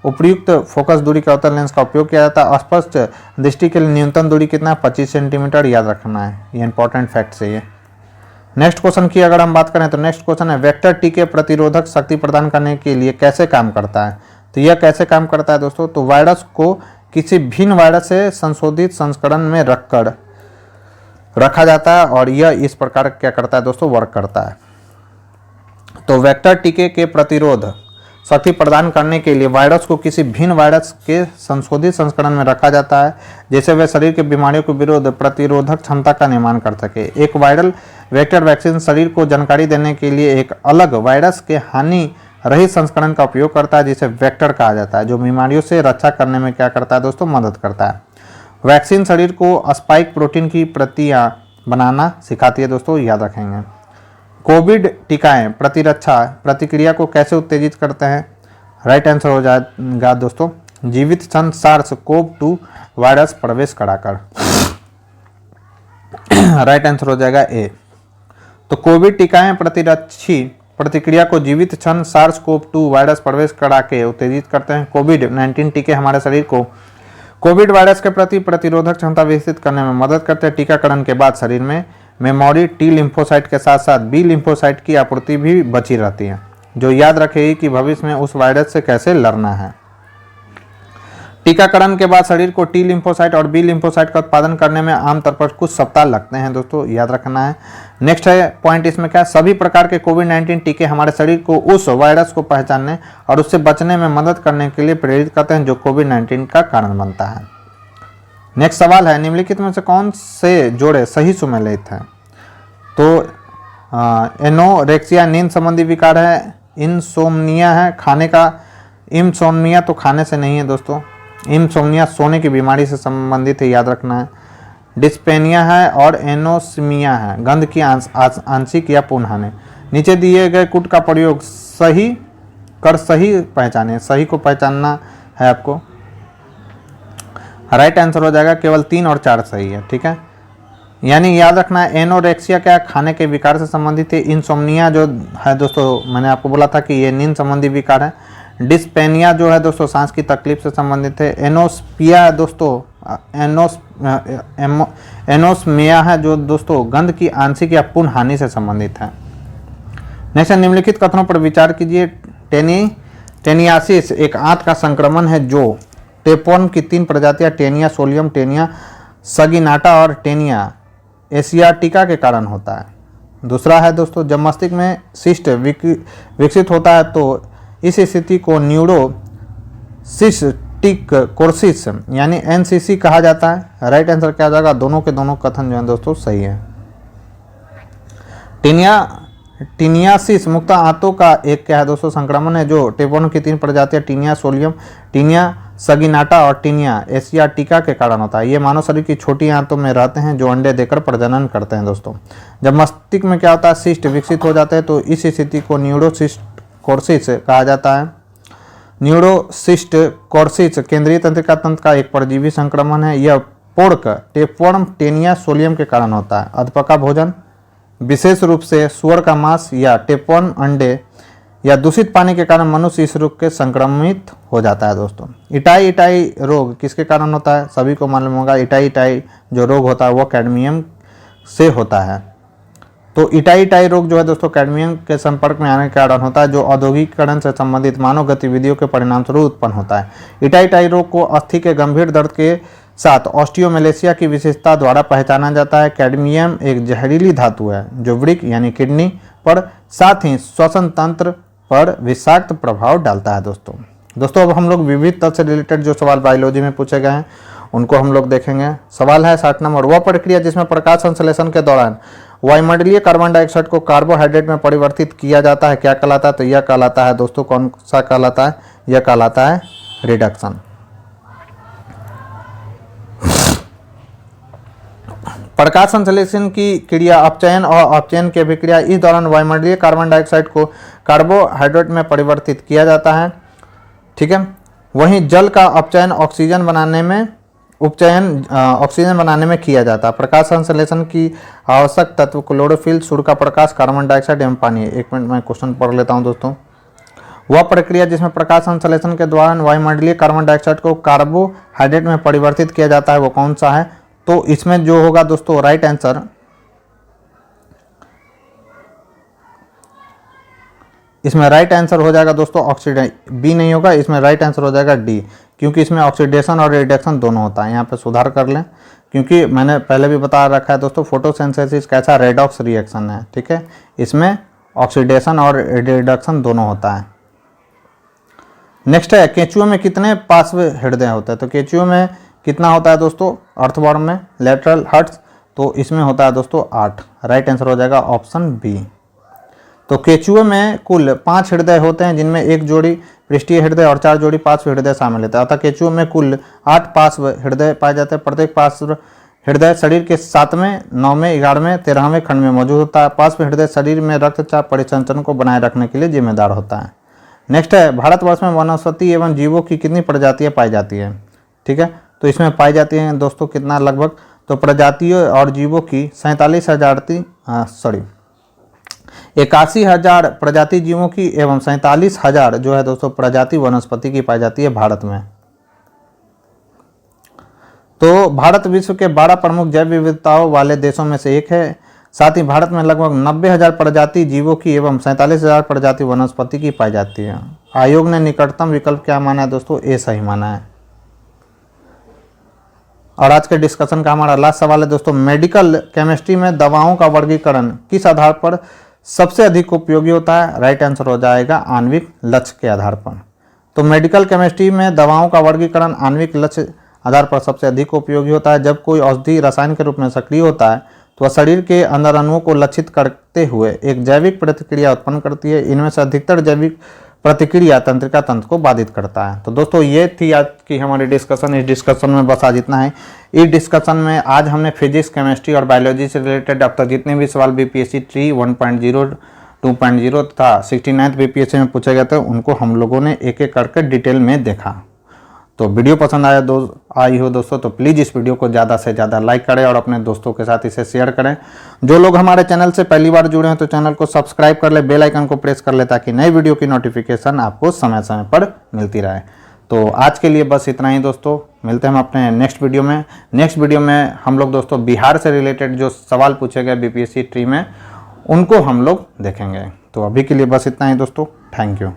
उपयुक्त फोकस दूरी के अवतल लेंस का उपयोग किया जाता है। स्पष्ट दृष्टि के लिए न्यूनतम दूरी कितना है, 25 सेंटीमीटर, याद रखना है, ये इंपॉर्टेंट फैक्ट है ये। नेक्स्ट क्वेश्चन की अगर हम बात करें तो नेक्स्ट क्वेश्चन है, वेक्टर टीके प्रतिरोधक शक्ति प्रदान करने के लिए कैसे काम करता है। तो यह कैसे काम करता है दोस्तों, तो वायरस को किसी भिन्न वायरस से संशोधित संस्करण में रखा जाता है और यह इस प्रकार क्या करता है दोस्तों, वर्क करता है। तो वेक्टर टीके के प्रतिरोध शक्ति प्रदान करने के लिए वायरस को किसी भिन्न वायरस के संशोधित संस्करण में रखा जाता है, जिससे वे शरीर के बीमारियों के विरुद्ध प्रतिरोधक क्षमता का निर्माण कर सके। एक वायरल वेक्टर वैक्सीन शरीर को जानकारी देने के लिए एक अलग वायरस के हानि रहित संस्करण का उपयोग करता है, जिसे वेक्टर कहा जाता है, जो बीमारियों से रक्षा करने में क्या करता है दोस्तों, मदद करता है। वैक्सीन शरीर को स्पाइक प्रोटीन की प्रतियां बनाना सिखाती है दोस्तों, याद रखेंगे। कोविड टीकाएं प्रतिरक्षा प्रतिक्रिया को कैसे उत्तेजित करते हैं। राइट आंसर हो जाएगा दोस्तों, जीवित क्षण SARS-CoV-2 वायरस प्रवेश कराकर। राइट आंसर हो जाएगा ए। तो कोविड टीकाएं प्रतिरक्षी प्रतिक्रिया को जीवित क्षण SARS-CoV-2 वायरस प्रवेश करा के उत्तेजित करते हैं। कोविड-19 टीके हमारे शरीर को कोविड वायरस के प्रति प्रतिरोधक क्षमता विकसित करने में मदद करते हैं। टीकाकरण के बाद शरीर में मेमोरी टी लिम्फोसाइट के साथ साथ बी लिम्फोसाइट की आपूर्ति भी बची रहती है, जो याद रखेगी कि भविष्य में उस वायरस से कैसे लड़ना है। टीकाकरण के बाद शरीर को टी लिम्फोसाइट और बी लिम्फोसाइट का उत्पादन करने में आमतौर पर कुछ सप्ताह लगते हैं दोस्तों, याद रखना है। नेक्स्ट है पॉइंट इसमें क्या, सभी प्रकार के कोविड-19 टीके हमारे शरीर को उस वायरस को पहचानने और उससे बचने में मदद करने के लिए प्रेरित करते हैं, जो कोविड-19 का कारण बनता है। नेक्स्ट सवाल है, निम्नलिखित में से कौन से जोड़े सही सुमेलित हैं। तो एनोरेक्सिया नींद संबंधी विकार है, इंसोम्निया है खाने का, इंसोम्निया तो खाने से नहीं है दोस्तों, इंसोम्निया सोने की बीमारी से संबंधित है, याद रखना है। डिस्पेनिया है और एनोस्मिया है, गंध की आंशिक या पूर्ण हानि। नीचे दिए गए कूट का प्रयोग सही पहचाने, सही को पहचानना है आपको। राइट आंसर हो जाएगा केवल 3 और 4 सही है, ठीक है। यानी याद रखना है, एनोरेक्सिया क्या खाने के विकार से संबंधित है। इंसोम्निया जो है दोस्तों, मैंने आपको बोला था कि ये नींद संबंधी विकार है। डिस्पेनिया जो है दोस्तों सांस की तकलीफ से संबंधित है। एनोस्पिया है दोस्तों, एनोस्मिया है जो दोस्तों गंध की आंशिक या पूर्ण हानि से संबंधित है। नेक्स्ट, निम्नलिखित कथनों पर विचार कीजिए। टेनियासिस एक आंत का संक्रमण है जो टेपवर्म की 3 प्रजातियां टेनिया सोलियम, टेनिया सगिनाटा और टेनिया एशियाटिका के कारण होता है। दूसरा है दोस्तों, जब मस्तिष्क में सिस्ट विकसित होता है तो इस स्थिति को न्यूरोसिस्टिक कोर्सिस यानी NCC कहा जाता है। राइट आंसर क्या आ जाएगा, दोनों के दोनों कथन जो है दोस्तों सही है। टीनियासिस मुक्त आंतों का एक क्या है दोस्तों संक्रमण है जो टेपवर्म की 3 प्रजातियां टीनिया सोलियम, टीनिया सगिनाटा और टीनिया एशियाटिका के कारण होता है। ये मानव शरीर की छोटी आंतों में रहते हैं जो अंडे देकर प्रजनन करते हैं दोस्तों। जब मस्तिष्क में क्या होता है, सिस्ट विकसित हो जाते हैं तो इस स्थिति को न्यूरोसिस्ट कोर्सिस कहा जाता है। न्यूरोसिस्ट कोर्सिस केंद्रीय तंत्रिका तंत्र का एक परजीवी संक्रमण है। यह पोर्क टेपवर्म टेनिया सोलियम के कारण होता है। अधपका भोजन, विशेष रूप से सुअर का मांस या टेपवर्म अंडे या दूषित पानी के कारण मनुष्य इस रोग के संक्रमित हो जाता है दोस्तों। इटाई रोग किसके कारण होता है, सभी को मालूम होगा। इटाई जो रोग होता है वो कैडमियम से होता है। तो इटाई रोग जो है दोस्तों कैडमियम के संपर्क में आने के कारण होता है, जो औद्योगिकीकरण से संबंधित मानव गतिविधियों के परिणामस्वरूप उत्पन्न होता है। इटाई रोग को अस्थि के गंभीर दर्द के साथ ऑस्टियोमेलेसिया की विशेषता द्वारा पहचाना जाता है। कैडमियम एक जहरीली धातु है जो वृक्क यानी किडनी पर साथ ही श्वसन तंत्र पर विषाक्त प्रभाव डालता है दोस्तों। दोस्तों अब हम लोग विविध तत्व से रिलेटेड जो सवाल बायोलॉजी में पूछे गए हैं उनको हम लोग देखेंगे। सवाल है 60 नंबर, वह प्रक्रिया जिसमें प्रकाश संश्लेषण के दौरान वायुमंडलीय कार्बन डाइऑक्साइड को कार्बोहाइड्रेट में परिवर्तित किया जाता है क्या कहलाता है? तो यह कहलाता है दोस्तों, कौन सा कहलाता है? यह कहलाता है रिडक्शन। प्रकाश संश्लेषण की क्रिया अपचयन और अपचयन की अभिक्रिया, इस दौरान वायुमंडलीय कार्बन डाइऑक्साइड को कार्बोहाइड्रेट में परिवर्तित किया जाता है। ठीक है, वहीं जल का अपचयन ऑक्सीजन बनाने में ऑक्सीजन बनाने में किया जाता है। प्रकाश संश्लेषण की आवश्यक तत्व क्लोरोफिल, सूर्य का प्रकाश, कार्बन डाइऑक्साइड एवं पानी। एक मिनट में क्वेश्चन पढ़ लेता हूं दोस्तों। वह प्रक्रिया जिसमें प्रकाश संश्लेषण के दौरान वायुमंडलीय कार्बन डाइऑक्साइड को कार्बोहाइड्रेट में परिवर्तित किया जाता है वो कौन सा है? तो इसमें जो होगा दोस्तों राइट आंसर, इसमें राइट आंसर हो जाएगा दोस्तों ऑक्सीडेशन। बी नहीं होगा, इसमें राइट आंसर हो जाएगा डी, क्योंकि इसमें ऑक्सीडेशन और रिडक्शन दोनों होता है। यहाँ पे सुधार कर लें, क्योंकि मैंने पहले भी बता रखा है दोस्तों फोटोसिंथेसिस कैसा रेडॉक्स रिएक्शन है। ठीक है, इसमें ऑक्सीडेशन और रिडक्शन दोनों होता है। नेक्स्ट है केंचुओं में कितने पार्श्व हृदय होते हैं? तो केंचुओं में कितना होता है दोस्तों? अर्थवर्म में लेटरल हर्ट्स, तो इसमें होता है दोस्तों 8। राइट आंसर हो जाएगा ऑप्शन बी। तो केंचुओं में कुल 5 हृदय होते हैं, जिनमें 1 जोड़ी पृष्ठीय हृदय और 4 जोड़ी पार्श्व हृदय शामिल होते हैं। अतः केंचुओं में कुल 8 पार्श्व हृदय पाए जाते हैं। प्रत्येक पार्श्व हृदय शरीर के 7वें, 9वें, 11वें, 13वें खंड में मौजूद होता है। पार्श्व हृदय शरीर में रक्तचाप परिसंचरण को बनाए रखने के लिए जिम्मेदार होता है। नेक्स्ट है भारतवर्ष में वनस्पति एवं जीवों की कितनी प्रजातियां पाई जाती है? ठीक है, तो इसमें पाई जाती हैं दोस्तों कितना लगभग? तो प्रजातियों और जीवों की 81,000 प्रजाति जीवों की एवं 47,000 जो है दोस्तों प्रजाति वनस्पति की पाई जाती है भारत में। तो भारत विश्व के 12 प्रमुख जैव विविधताओं वाले देशों में से एक है। साथ ही भारत में लगभग 90,000 प्रजाति जीवों की एवं 47,000 प्रजाति वनस्पति की पाई जाती है। आयोग ने निकटतम विकल्प क्या माना है दोस्तों? ए सही माना है। और आज के डिस्कशन का हमारा लास्ट सवाल है दोस्तों, मेडिकल केमिस्ट्री में दवाओं का वर्गीकरण किस आधार पर सबसे अधिक उपयोगी होता है? राइट आंसर हो जाएगा आणविक लक्ष्य के आधार पर। तो मेडिकल केमिस्ट्री में दवाओं का वर्गीकरण आणविक लक्ष्य आधार पर सबसे अधिक उपयोगी होता है। जब कोई औषधि रसायन के रूप में सक्रिय होता है तो वह शरीर के अंदर अणुओं को लक्षित करते हुए एक जैविक प्रतिक्रिया उत्पन्न करती है। इनमें से अधिकतर जैविक प्रतिक्रिया तंत्रिका तंत्र को बाधित करता है। तो दोस्तों ये थी आज की हमारी डिस्कशन। इस डिस्कशन में बस आज इतना है। इस डिस्कशन में आज हमने फिजिक्स, केमिस्ट्री और बायोलॉजी से रिलेटेड अब तक जितने भी सवाल बीपीएससी ट्री 1.0, 2.0 तथा 69th बीपीएससी में पूछे गए थे उनको हम लोगों ने एक एक करके डिटेल में देखा। तो वीडियो पसंद आई हो दोस्तों तो प्लीज़ इस वीडियो को ज़्यादा से ज़्यादा लाइक करें और अपने दोस्तों के साथ इसे शेयर करें। जो लोग हमारे चैनल से पहली बार जुड़े हैं तो चैनल को सब्सक्राइब कर ले, बेल आइकन को प्रेस कर ले ताकि नई वीडियो की नोटिफिकेशन आपको समय समय पर मिलती रहे। तो आज के लिए बस इतना ही दोस्तों, मिलते हैं हम अपने नेक्स्ट वीडियो में। नेक्स्ट वीडियो में हम लोग दोस्तों बिहार से रिलेटेड जो सवाल पूछे गए बीपीएससी ट्री में उनको हम लोग देखेंगे। तो अभी के लिए बस इतना ही दोस्तों, थैंक यू।